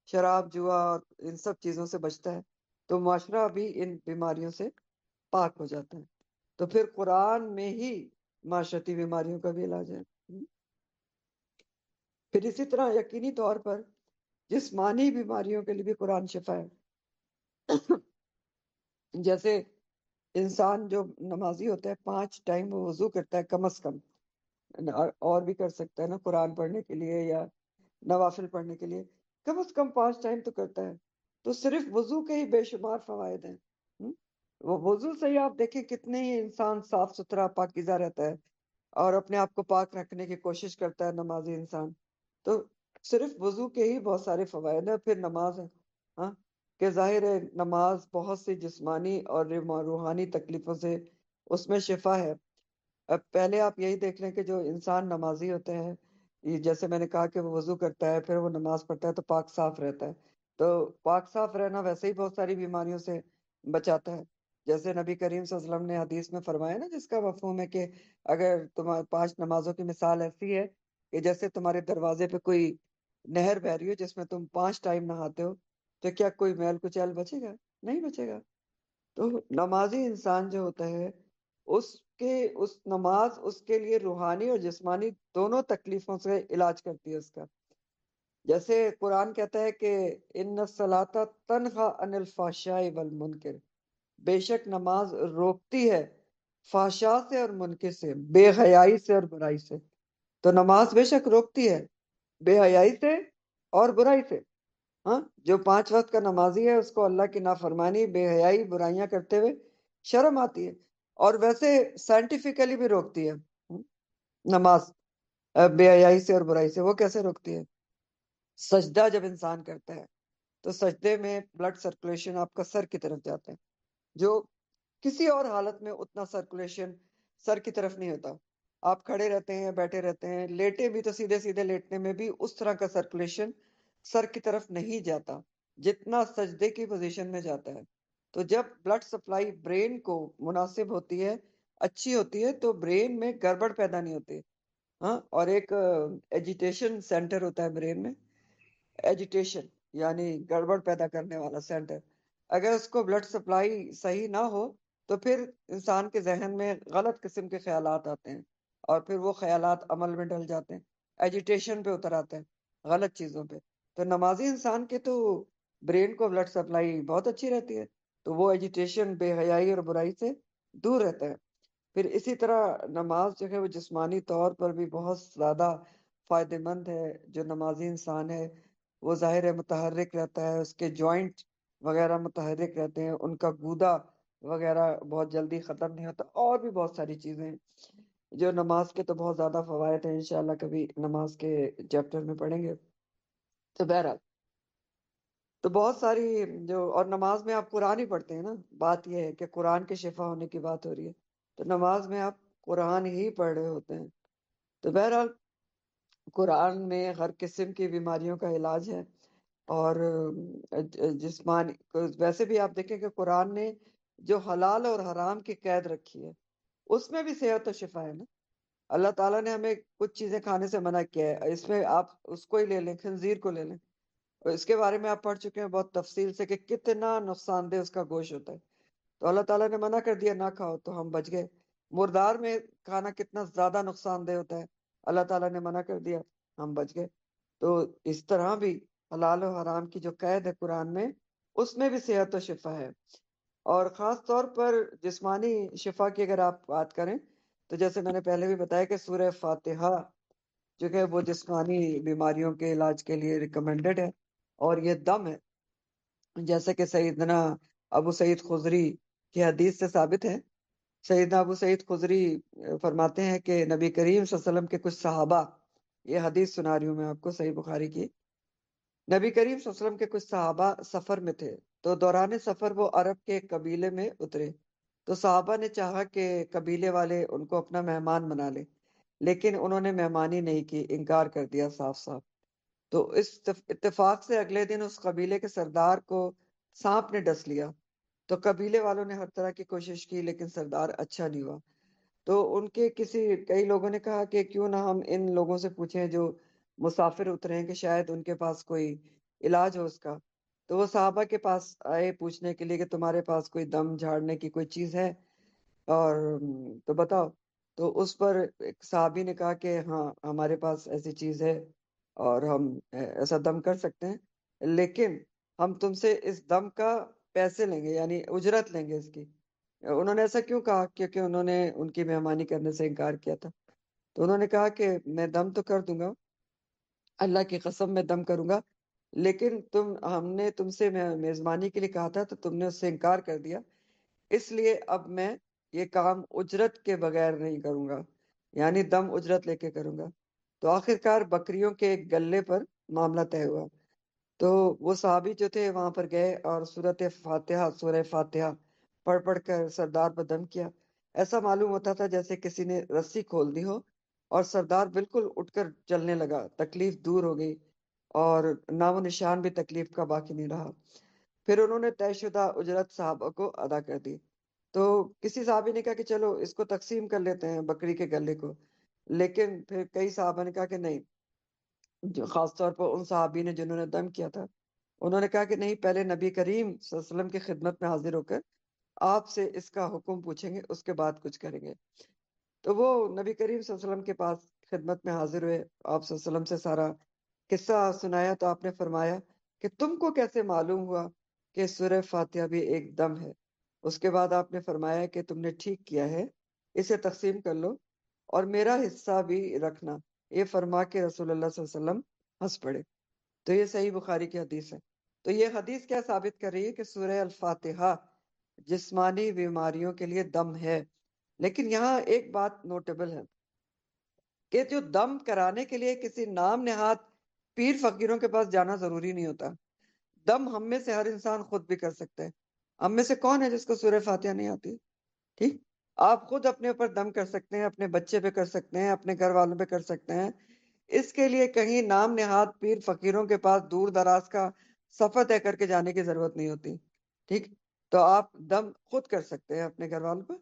شراب جوا اور ان سب چیزوں سے بچتا ہے، تو معاشرہ بھی ان بیماریوں سے پاک ہو جاتا ہے۔ تو پھر قرآن میں ہی معاشرتی بیماریوں کا بھی علاج ہے۔ پھر اسی طرح یقینی طور پر جسمانی بیماریوں کے لیے بھی قرآن شفا ہے۔ جیسے انسان جو نمازی ہوتا ہے 5 ٹائم وہ وضو کرتا ہے کم از کم، اور بھی کر سکتا ہے نا قرآن پڑھنے کے لیے یا نوافل پڑھنے کے لیے، کم از کم 5 ٹائم تو کرتا ہے، تو صرف وضو کے ہی بے شمار فوائد ہیں۔ وہ وضو سے ہی آپ دیکھیں کتنے ہی انسان صاف ستھرا پاکیزہ رہتا ہے اور اپنے آپ کو پاک رکھنے کی کوشش کرتا ہے نمازی انسان۔ تو صرف وضو کے ہی بہت سارے فوائد ہیں۔ پھر نماز ہے، ہاں، کہ ظاہر ہے نماز بہت سی جسمانی اور روحانی تکلیفوں سے اس میں شفا ہے۔ اب پہلے آپ یہی دیکھ لیں کہ جو انسان نمازی ہوتے ہیں، یہ جیسے میں نے کہا کہ وہ وضو کرتا ہے پھر وہ نماز پڑھتا ہے تو پاک صاف رہتا ہے، تو پاک صاف رہنا ویسے ہی بہت ساری بیماریوں سے بچاتا ہے۔ جیسے نبی کریم صلی اللہ علیہ وسلم نے حدیث میں فرمایا نا، جس کا مفہوم ہے کہ اگر تمہارے 5 نمازوں کی مثال ایسی ہے کہ جیسے تمہارے دروازے پہ کوئی نہر بہ رہی ہو جس میں تم 5 ٹائم نہاتے ہو، تو کیا کوئی میل کچیل بچے گا؟ نہیں بچے گا۔ تو نمازی انسان جو ہوتا ہے، اس نماز اس کے لیے روحانی اور جسمانی دونوں تکلیفوں سے علاج کرتی ہے اس کا۔ جیسے قرآن کہتا ہے کہ ان الصلاۃ تنہی عن الفحشاء والمنکر، بے شک نماز روکتی ہے فحشاء سے اور منکر سے، بے حیائی سے اور برائی سے۔ تو نماز بے شک روکتی ہے بے حیائی سے اور برائی سے۔ ہاں، جو 5 وقت کا نمازی ہے اس کو اللہ کی نافرمانی، بے حیائی، برائیاں کرتے ہوئے شرم آتی ہے، اور ویسے سائنٹیفکلی بھی روکتی ہے نماز بے حیائی سے اور برائی سے۔ وہ کیسے روکتی ہے؟ سجدہ جب انسان کرتا ہے تو سجدے میں بلڈ سرکولیشن آپ کا سر کی طرف جاتا ہے، جو کسی اور حالت میں اتنا سرکولیشن سر کی طرف نہیں ہوتا۔ آپ کھڑے رہتے ہیں، بیٹھے رہتے ہیں، لیٹے بھی تو سیدھے سیدھے لیٹنے میں بھی اس طرح کا سرکولیشن سر کی طرف نہیں جاتا جتنا سجدے کی پوزیشن میں جاتا ہے۔ تو جب بلڈ سپلائی برین کو مناسب ہوتی ہے، اچھی ہوتی ہے، تو برین میں گڑبڑ پیدا نہیں ہوتی۔ ہاں، اور ایک ایجیٹیشن سینٹر ہوتا ہے برین میں، ایجیٹیشن یعنی گڑبڑ پیدا کرنے والا سینٹر، اگر اس کو بلڈ سپلائی صحیح نہ ہو تو پھر انسان کے ذہن میں غلط قسم کے خیالات آتے ہیں، اور پھر وہ خیالات عمل میں ڈل جاتے ہیں، ایجیٹیشن پہ اتر آتے ہیں، غلط چیزوں پہ۔ تو نمازی انسان کے تو برین کو بلڈ سپلائی بہت اچھی رہتی ہے، تو وہ ایجیٹیشن، بے حیائی اور برائی سے دور رہتا ہے۔ پھر اسی طرح نماز جو ہے وہ جسمانی طور پر بھی بہت زیادہ فائدہ مند ہے۔ جو نمازی انسان ہے وہ ظاہر ہے متحرک رہتا ہے، اس کے جوائنٹ وغیرہ متحرک رہتے ہیں، ان کا گودا وغیرہ بہت جلدی ختم نہیں ہوتا، اور بھی بہت ساری چیزیں ہیں جو نماز کے تو بہت زیادہ فوائد ہیں، انشاءاللہ کبھی نماز کے چیپٹر میں پڑھیں گے۔ تو بہرحال، تو بہت ساری جو، اور نماز میں آپ قرآن ہی پڑھتے ہیں نا، بات یہ ہے کہ قرآن کے شفا ہونے کی بات ہو رہی ہے، تو نماز میں آپ قرآن ہی پڑھ رہے ہوتے ہیں۔ تو بہرحال قرآن میں ہر قسم کی بیماریوں کا علاج ہے، اور جسمانی، ویسے بھی آپ دیکھیں کہ قرآن نے جو حلال اور حرام کی قید رکھی ہے اس میں بھی صحت و شفا ہے نا۔ اللہ تعالیٰ نے ہمیں کچھ چیزیں کھانے سے منع کیا ہے، اس میں آپ اس کو ہی لے لیں، خنزیر کو لے لیں، اور اس کے بارے میں آپ پڑھ چکے ہیں بہت تفصیل سے کہ کتنا نقصان دہ اس کا گوشت ہوتا ہے. تو اللہ تعالیٰ نے منع کر دیا نہ کھاؤ تو ہم بچ گئے. مردار میں کھانا کتنا زیادہ نقصان دہ ہوتا ہے، اللہ تعالیٰ نے منع کر دیا، ہم بچ گئے. تو اس طرح بھی حلال و حرام کی جو قید ہے قرآن میں، اس میں بھی صحت و شفا ہے. اور خاص طور پر جسمانی شفا کی اگر آپ بات کریں تو جیسے میں نے پہلے بھی بتایا کہ سورہ فاتحہ جو کہ وہ جسمانی بیماریوں کے علاج کے لیے ریکمینڈڈ ہے. اور یہ دم ہے، جیسے کہ سیدنا ابو سعید خضری کی حدیث سے ثابت ہے. سیدنا ابو سعید خضری فرماتے ہیں کہ نبی کریم صلی اللہ علیہ وسلم کے کچھ صحابہ، یہ حدیث سنا رہی ہوں میں آپ کو صحیح بخاری کی، نبی کریم صلی اللہ علیہ وسلم کے کچھ صحابہ سفر میں تھے تو دوران سفر وہ عرب کے ایک قبیلے میں اترے. تو صحابہ نے چاہا کہ قبیلے والے ان کو اپنا مہمان بنا لے، لیکن انہوں نے مہمانی نہیں کی، انکار کر دیا صاف صاف. تو اس اتفاق سے اگلے دن اس قبیلے کے سردار کو سانپ نے ڈس لیا. تو قبیلے والوں نے ہر طرح کی کوشش کی لیکن سردار اچھا نہیں ہوا. تو ان کے کئی لوگوں نے کہا کہ کیوں نہ ہم ان لوگوں سے پوچھیں جو مسافر اترے ہیں کہ شاید ان کے پاس کوئی علاج ہو اس کا. تو وہ صحابہ کے پاس آئے پوچھنے کے لیے کہ تمہارے پاس کوئی دم جھاڑنے کی کوئی چیز ہے اور تو بتاؤ. تو اس پر ایک صحابی نے کہا کہ ہاں ہمارے پاس ایسی چیز ہے اور ہم ایسا دم کر سکتے ہیں، لیکن ہم تم سے اس دم کا پیسے لیں گے، یعنی اجرت لیں گے اس کی. انہوں نے ایسا کیوں کہا؟ کیونکہ انہوں نے ان کی مہمانی کرنے سے انکار کیا تھا. تو انہوں نے کہا کہ میں دم تو کر دوں گا، اللہ کی قسم میں دم کروں گا، لیکن ہم نے تم سے میزبانی کے لیے کہا تھا تو تم نے اس سے انکار کر دیا، اس لیے اب میں یہ کام اجرت کے بغیر نہیں کروں گا، یعنی دم اجرت لے کے کروں گا. تو آخرکار بکریوں کے ایک گلے پر معاملہ طے ہوا. تو وہ صحابی جو تھے وہاں پر گئے اور سورہ فاتحہ پڑھ پڑھ کر سردار پر دم کیا. ایسا معلوم ہوتا تھا جیسے کسی نے رسی کھول دی ہو، اور سردار بالکل اٹھ کر چلنے لگا، تکلیف دور ہو گئی اور نام و نشان بھی تکلیف کا باقی نہیں رہا. پھر انہوں نے طے شدہ اجرت صحابہ کو ادا کر دی. تو کسی صحابی نے کہا کہ چلو اس کو تقسیم کر لیتے ہیں بکری کے گلے کو، لیکن پھر کئی صحابہ نے کہا کہ نہیں. جو خاص طور پر ان صحابی نے جنہوں نے دم کیا تھا، انہوں نے کہا کہ نہیں، پہلے نبی کریم صلی اللہ علیہ وسلم کی خدمت میں حاضر ہو کر آپ سے اس کا حکم پوچھیں گے، اس کے بعد کچھ کریں گے. تو وہ نبی کریم صلی اللہ علیہ وسلم کے پاس خدمت میں حاضر ہوئے، آپ صلی اللہ علیہ وسلم سے سارا قصہ سنایا. تو آپ نے فرمایا کہ تم کو کیسے معلوم ہوا کہ سورہ فاتحہ بھی ایک دم ہے؟ اس کے بعد آپ نے فرمایا کہ تم نے ٹھیک کیا ہے، اسے تقسیم کر لو اور میرا حصہ بھی رکھنا. یہ فرما کے رسول اللہ صلی اللہ علیہ وسلم ہنس پڑے. تو یہ صحیح بخاری کی حدیث ہے. تو یہ حدیث کیا ثابت کر رہی ہے کہ سورہ الفاتحہ جسمانی بیماریوں کے لیے دم ہے. لیکن یہاں ایک بات نوٹیبل ہے کہ جو دم کرانے کے لیے کسی نام نہاد پیر فقیروں کے پاس جانا ضروری نہیں ہوتا. دم ہم میں سے ہر انسان خود بھی کر سکتا ہے. ہم میں سے کون ہے جس کو سورہ فاتحہ نہیں آتی؟ ٹھیک، آپ خود اپنے اوپر دم کر سکتے ہیں، اپنے بچے پہ کر سکتے ہیں، اپنے گھر والوں پہ کر سکتے ہیں. اس کے لیے کہیں نام نہاد پیر فقیروں کے پاس دور دراز کا سفر طے کر کے جانے کی ضرورت نہیں ہوتی. ٹھیک، تو آپ دم خود کر سکتے ہیں اپنے گھر والوں پہ.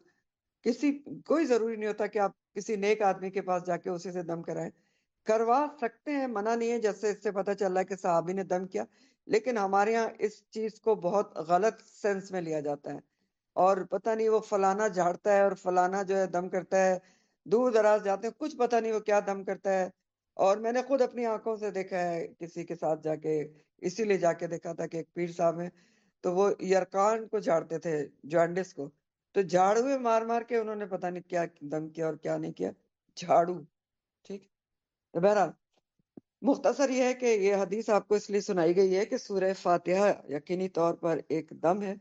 کوئی ضروری نہیں ہوتا کہ آپ کسی نیک آدمی کے پاس جا کے اسی سے دم کرائیں. کروا سکتے ہیں، منع نہیں ہے، جیسے اس سے پتہ چل رہا ہے کہ صحابی نے دم کیا. لیکن ہمارے ہاں اس چیز کو بہت غلط سینس میں لیا جاتا ہے، اور پتہ نہیں وہ فلانا جھاڑتا ہے اور فلانا جو ہے دم کرتا ہے، دور دراز جاتے ہیں، کچھ پتہ نہیں وہ کیا دم کرتا ہے. اور میں نے خود اپنی آنکھوں سے دیکھا ہے کسی کے ساتھ جا کے، اسی لیے جا کے دیکھا تھا کہ ایک پیر صاحب ہیں تو وہ یرکان کو جھاڑتے تھے، جوانڈس کو. تو جھاڑو مار مار کے انہوں نے پتہ نہیں کیا دم کیا اور کیا نہیں کیا، جھاڑو. ٹھیک، تو بہرحال مختصر یہ ہے کہ یہ حدیث آپ کو اس لیے سنائی گئی ہے کہ سورہ فاتحہ یقینی طور پر ایک دم ہے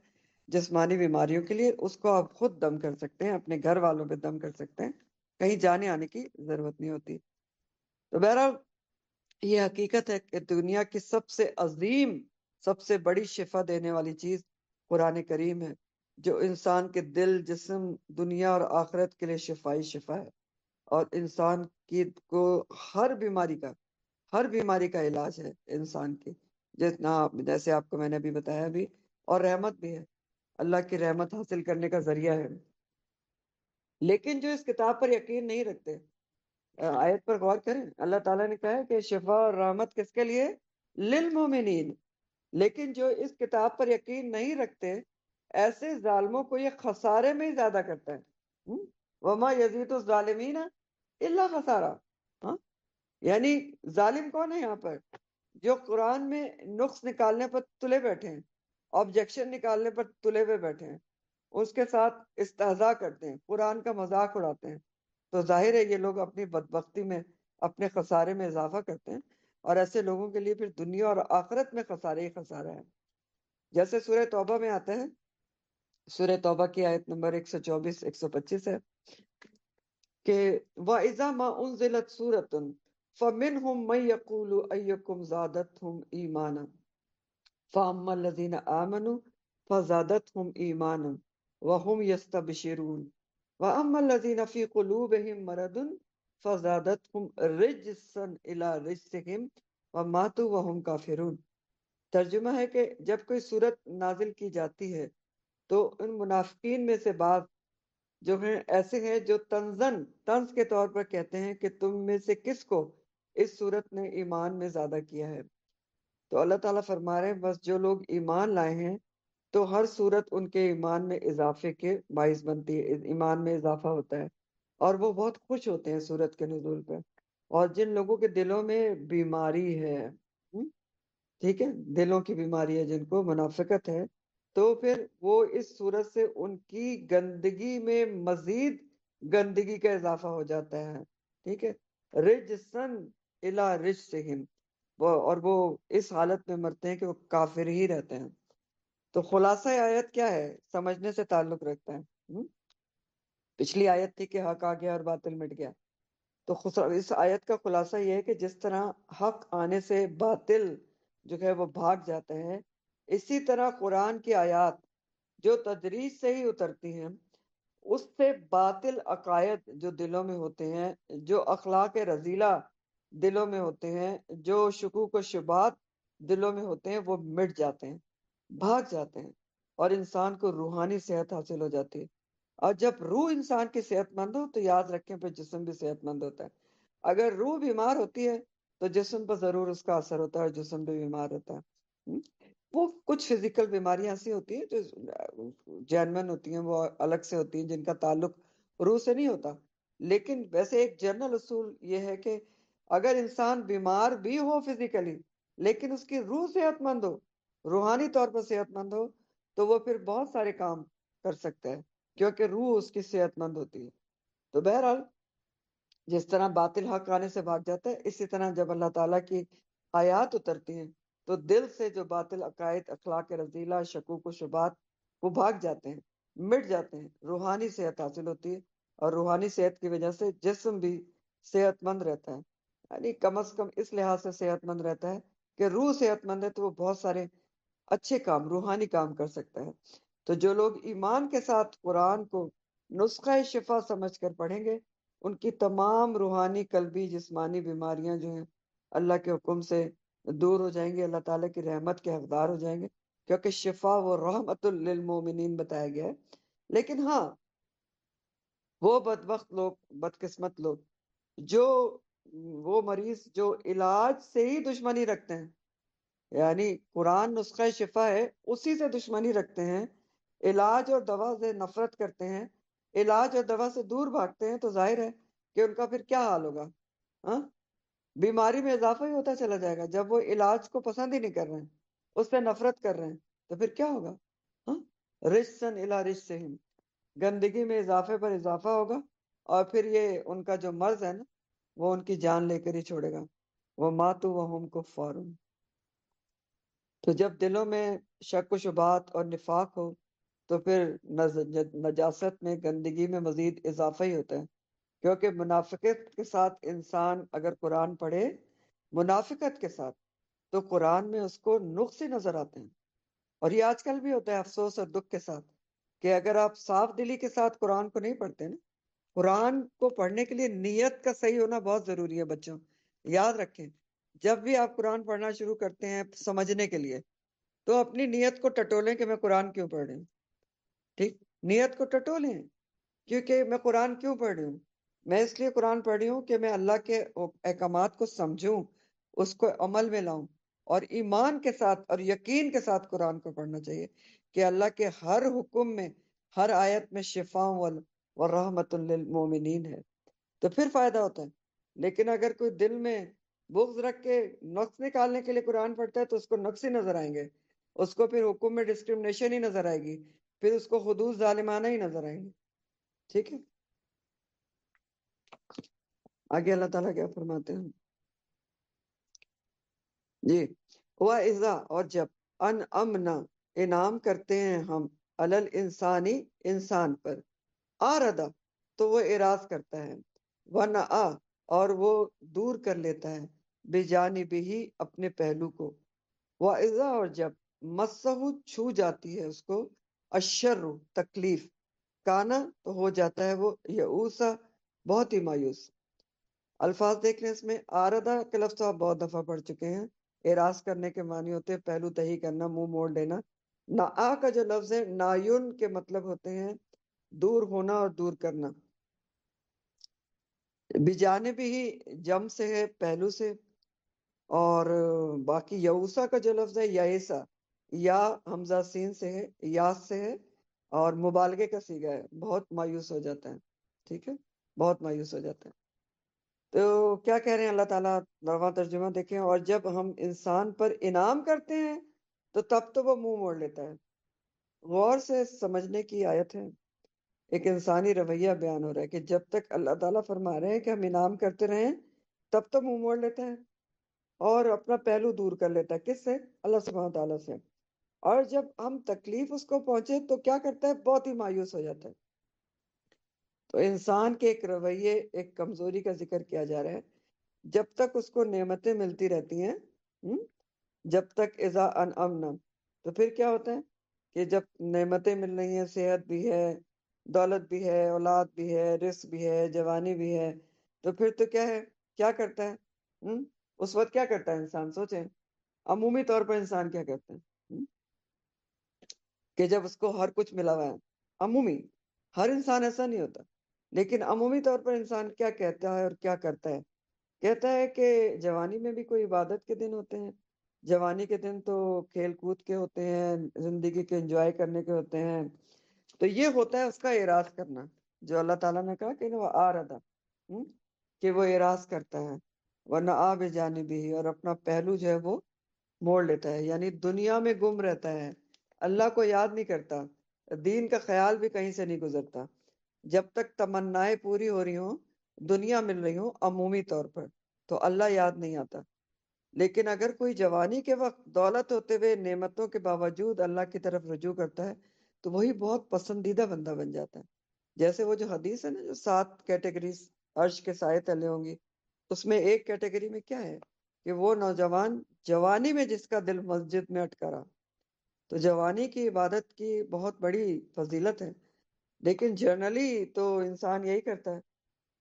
جسمانی بیماریوں کے لیے. اس کو آپ خود دم کر سکتے ہیں، اپنے گھر والوں پہ دم کر سکتے ہیں، کہیں جانے آنے کی ضرورت نہیں ہوتی. تو بہرحال یہ حقیقت ہے کہ دنیا کی سب سے عظیم، سب سے بڑی شفا دینے والی چیز قرآن کریم ہے، جو انسان کے دل، جسم، دنیا اور آخرت کے لیے شفائی شفا ہے، اور انسان کی کو ہر بیماری کا علاج ہے انسان کی. جیسے آپ کو میں نے ابھی بتایا بھی، اور رحمت بھی ہے، اللہ کی رحمت حاصل کرنے کا ذریعہ ہے. لیکن جو اس کتاب پر یقین نہیں رکھتے، آیت پر غور کریں، اللہ تعالیٰ نے کہا ہے کہ شفا اور رحمت کس کے لیے؟ للمومنین، لیکن جو اس کتاب پر یقین نہیں رکھتے ایسے ظالموں کو یہ خسارے میں ہی زیادہ کرتا ہے۔ وما یزید الظالمین الا خسارہ۔ ہاں، یعنی ظالم کون ہے یہاں پر؟ جو قرآن میں نقص نکالنے پر تلے بیٹھے ہیں، آبجیکشن نکالنے پر تلے ہوئے بیٹھے ہیں، اس کے ساتھ استہزاء کرتے ہیں، قرآن کا مذاق اڑاتے ہیں، تو ظاہر ہے یہ لوگ اپنی بدبختی میں، اپنے خسارے میں اضافہ کرتے ہیں، اور ایسے لوگوں کے لیے پھر دنیا اور آخرت میں خسارے ہی خسارہ ہے۔ جیسے سورہ توبہ میں آتا ہے، سورہ توبہ کی آیت نمبر 124 125 ہے کہ وَإِذَا مَا أُنزِلَتْ سُورَةٌ فَمِنْهُمْ مَن يَقُولُ أَيُّكُمْ زَادَتْهُمْ إِيمَانًا فَأَمَّا الَّذِينَ آمَنُوا فَزَادَتْهُمْ إِيمَانًا وَهُمْ يَسْتَبْشِرُونَ وَأَمَّا الَّذِينَ فِي قُلُوبِهِم مَرَضٌ فَزَادَتْهُمْ رِجْسًا إِلَى رِجْسِهِمْ وَمَاتُوا وَهُمْ كَافِرُونَ۔ ترجمہ ہے کہ جب کوئی صورت نازل کی جاتی ہے تو ان منافقین میں سے بعض جو ہیں ایسے ہیں جو طنز کے طور پر کہتے ہیں کہ تم میں سے کس کو اس صورت نے ایمان میں زیادہ کیا ہے۔ تو اللہ تعالیٰ فرما رہے ہیں بس جو لوگ ایمان لائے ہیں تو ہر صورت ان کے ایمان میں اضافے کے باعث بنتی ہے، ایمان میں اضافہ ہوتا ہے، اور وہ بہت خوش ہوتے ہیں صورت کے نزول پہ۔ اور جن لوگوں کے دلوں میں بیماری ہے، ٹھیک ہے، دلوں کی بیماری ہے، جن کو منافقت ہے، تو پھر وہ اس صورت سے ان کی گندگی میں مزید گندگی کا اضافہ ہو جاتا ہے، ٹھیک ہے، رجسن الی رجسہم، اور وہ اس حالت میں مرتے ہیں کہ وہ کافر ہی رہتے ہیں۔ تو خلاصہ آیت کیا ہے، سمجھنے سے تعلق رکھتا ہے۔ پچھلی آیت تھی کہ حق آ گیا اور باطل مٹ گیا، تو اس آیت کا خلاصہ یہ ہے کہ جس طرح حق آنے سے باطل جو ہے وہ بھاگ جاتا ہے، اسی طرح قرآن کی آیات جو تدریج سے ہی اترتی ہیں، اس سے باطل عقائد جو دلوں میں ہوتے ہیں، جو اخلاق رذیلہ دلوں میں ہوتے ہیں، جو شکوک و شبہات دلوں میں ہوتے ہیں، وہ مٹ جاتے ہیں، بھاگ جاتے ہیں، اور انسان کو روحانی صحت حاصل ہو جاتی ہے۔ اور جب روح انسان کی صحت مند ہو تو یاد رکھیں پھر جسم بھی صحت مند ہوتا ہے۔ اگر روح بیمار ہوتی ہے تو جسم پر ضرور اس کا اثر ہوتا ہے اور جسم بھی بیمار ہوتا ہے۔ وہ کچھ فزیکل بیماریاں ایسی ہوتی ہیں جو جینون ہوتی ہیں، وہ الگ سے ہوتی ہیں، جن کا تعلق روح سے نہیں ہوتا، لیکن ویسے ایک جنرل اصول یہ ہے کہ اگر انسان بیمار بھی ہو فزیکلی لیکن اس کی روح صحت مند ہو، روحانی طور پر صحت مند ہو، تو وہ پھر بہت سارے کام کر سکتا ہے کیونکہ روح اس کی صحت مند ہوتی ہے۔ تو بہرحال جس طرح باطل حق آنے سے بھاگ جاتا ہے، اسی طرح جب اللہ تعالیٰ کی آیات اترتی ہیں تو دل سے جو باطل عقائد، اخلاق رذیلہ، شکوک و شبہات، وہ بھاگ جاتے ہیں، مٹ جاتے ہیں، روحانی صحت حاصل ہوتی ہے، اور روحانی صحت کی وجہ سے جسم بھی صحت مند رہتا ہے، یعنی کم از کم اس لحاظ سے صحت مند رہتا ہے کہ روح صحت مند ہے تو وہ بہت سارے اچھے کام، روحانی کام کر سکتا ہے۔ تو جو لوگ ایمان کے ساتھ قرآن کو نسخہ شفا سمجھ کر پڑھیں گے، ان کی تمام روحانی، قلبی، جسمانی بیماریاں جو ہیں اللہ کے حکم سے دور ہو جائیں گے، اللہ تعالیٰ کی رحمت کے حقدار ہو جائیں گے، کیونکہ شفا و رحمت للمومنین بتایا گیا ہے۔ لیکن ہاں، وہ بدبخت لوگ، بدقسمت لوگ، جو وہ مریض جو علاج سے ہی دشمنی رکھتے ہیں، یعنی قرآن نسخہ شفا ہے اسی سے دشمنی رکھتے ہیں، علاج اور دوا سے نفرت کرتے ہیں، علاج اور دوا سے دور بھاگتے ہیں، تو ظاہر ہے کہ ان کا پھر کیا حال ہوگا؟ ہاں، بیماری میں اضافہ ہی ہوتا چلا جائے گا۔ جب وہ علاج کو پسند ہی نہیں کر رہے ہیں، اس سے نفرت کر رہے ہیں، تو پھر کیا ہوگا؟ ہاں، رجسن الی رجسہم، گندگی میں اضافے پر اضافہ ہوگا، اور پھر یہ ان کا جو مرض ہے نا، وہ ان کی جان لے کر ہی چھوڑے گا۔ وہ ماتوا وہم کفار۔ تو جب دلوں میں شک و شبہات اور نفاق ہو تو پھر نجاست میں، گندگی میں مزید اضافہ ہی ہوتا ہے، کیونکہ منافقت کے ساتھ انسان اگر قرآن پڑھے، منافقت کے ساتھ، تو قرآن میں اس کو نقص نظر آتے ہیں۔ اور یہ آج کل بھی ہوتا ہے افسوس اور دکھ کے ساتھ کہ اگر آپ صاف دلی کے ساتھ قرآن کو نہیں پڑھتے نا، قرآن کو پڑھنے کے لیے نیت کا صحیح ہونا بہت ضروری ہے بچوں، یاد رکھیں۔ جب بھی آپ قرآن پڑھنا شروع کرتے ہیں سمجھنے کے لیے، تو اپنی نیت کو ٹٹولیں کہ میں قرآن کیوں پڑھ رہی ہوں، ٹھیک، نیت کو ٹٹولیں، کیونکہ میں قرآن کیوں پڑھ رہی ہوں؟ میں اس لیے قرآن پڑھ رہی ہوں کہ میں اللہ کے احکامات کو سمجھوں، اس کو عمل میں لاؤں، اور ایمان کے ساتھ اور یقین کے ساتھ قرآن کو پڑھنا چاہیے کہ اللہ کے ہر حکم میں، ہر آیت میں شفاء و رحمت للمومنین ہے، تو پھر فائدہ ہوتا ہے۔ لیکن اگر کوئی دل میں بغض رکھ کے نقص نکالنے کے لیے قرآن پڑھتا ہے تو اس کو نقص ہی نظر آئیں گے، اس کو پھر حکم میں ڈسکرمنیشن ہی نظر آئے گی، پھر اس کو حدود ظالمانہ ہی نظر آئیں گے۔ ٹھیک ہے، آگے اللہ تعالیٰ کیا فرماتے ہیں جی؟ وَإِذَا، اور جب انعمنا، انعام کرتے ہیں ہم، علل انسانی، انسان پر، آردا، تو وہ اعراض کرتا ہے، ونأ، اور وہ دور کر لیتا ہے، بجانبہ، اپنے پہلو کو، وَإِذَا، اور جب مسہ، چھو جاتی ہے اس کو، الشر، تکلیف، کانا، تو ہو جاتا ہے وہ یئوسا، بہت ہی مایوس۔ الفاظ دیکھ لیں، اس میں آردہ کے لفظ تو آپ بہت دفعہ پڑھ چکے ہیں۔ اعراض کرنے کے معنی ہوتے ہیں پہلو تہی کرنا، منہ موڑ لینا۔ نآ کا جو لفظ ہے، نایون کے مطلب ہوتے ہیں دور ہونا اور دور کرنا۔ بجانب ہی جم سے ہے، پہلو سے، اور باقی یوسا کا جو لفظ ہے، یائسا، یا حمزہ سین سے ہے، یاس سے ہے، اور مبالغے کا صیغہ ہے، بہت مایوس ہو جاتا ہے۔ ٹھیک ہے، بہت مایوس ہو جاتا ہے۔ تو کیا کہہ رہے ہیں اللہ تعالیٰ؟ نرواں ترجمہ دیکھیں، اور جب ہم انسان پر انعام کرتے ہیں تو تب تو وہ منہ موڑ لیتا ہے۔ غور سے سمجھنے کی آیت ہے، ایک انسانی رویہ بیان ہو رہا ہے کہ جب تک اللہ تعالیٰ فرما رہے ہیں کہ ہم انعام کرتے رہیں، تب تو منہ موڑ لیتا ہے اور اپنا پہلو دور کر لیتا ہے۔ کس سے؟ اللہ سبحانہ تعالیٰ سے۔ اور جب ہم تکلیف اس کو پہنچے تو کیا کرتا ہے؟ بہت ہی مایوس ہو جاتا ہے۔ تو انسان کے ایک رویے، ایک کمزوری کا ذکر کیا جا رہا ہے۔ جب تک اس کو نعمتیں ملتی رہتی ہیں، جب تک اذا انعمنا، تو پھر کیا ہوتا ہے کہ جب نعمتیں مل رہی ہیں، صحت بھی ہے، دولت بھی ہے، اولاد بھی ہے، رزق بھی ہے، جوانی بھی ہے، تو پھر تو کیا ہے، کیا کرتا ہے؟ اس وقت کیا کرتا ہے انسان؟ سوچیں، عمومی طور پر انسان کیا کرتا ہے کہ جب اس کو ہر کچھ ملا ہوا ہے، عمومی، ہر انسان ایسا نہیں ہوتا، لیکن عمومی طور پر انسان کیا کہتا ہے اور کیا کرتا ہے؟ کہتا ہے کہ جوانی میں بھی کوئی عبادت کے دن ہوتے ہیں، جوانی کے دن تو کھیل کود کے ہوتے ہیں، زندگی کے انجوائے کرنے کے ہوتے ہیں۔ تو یہ ہوتا ہے اس کا اعراض کرنا، جو اللہ تعالیٰ نے کہا کہ وہ آردا، کہ وہ اعراض کرتا ہے، ورنہ آ بجانبہ، اور اپنا پہلو جو ہے وہ موڑ لیتا ہے، یعنی دنیا میں گم رہتا ہے، اللہ کو یاد نہیں کرتا، دین کا خیال بھی کہیں سے نہیں گزرتا۔ جب تک تمنائیں پوری ہو رہی ہوں، دنیا مل رہی ہوں عمومی طور پر، تو اللہ یاد نہیں آتا۔ لیکن اگر کوئی جوانی کے وقت دولت ہوتے ہوئے نعمتوں کے باوجود اللہ کی طرف رجوع کرتا ہے تو وہی بہت پسندیدہ بندہ بن جاتا ہے۔ جیسے وہ جو حدیث ہے نا، جو 7 کیٹیگریز عرش کے سائے تلے ہوں گی، اس میں ایک کیٹیگری میں کیا ہے کہ وہ نوجوان جوانی میں جس کا دل مسجد میں اٹکا رہا۔ تو جوانی کی عبادت کی بہت بڑی فضیلت ہے، لیکن جنرلی تو انسان یہی کرتا ہے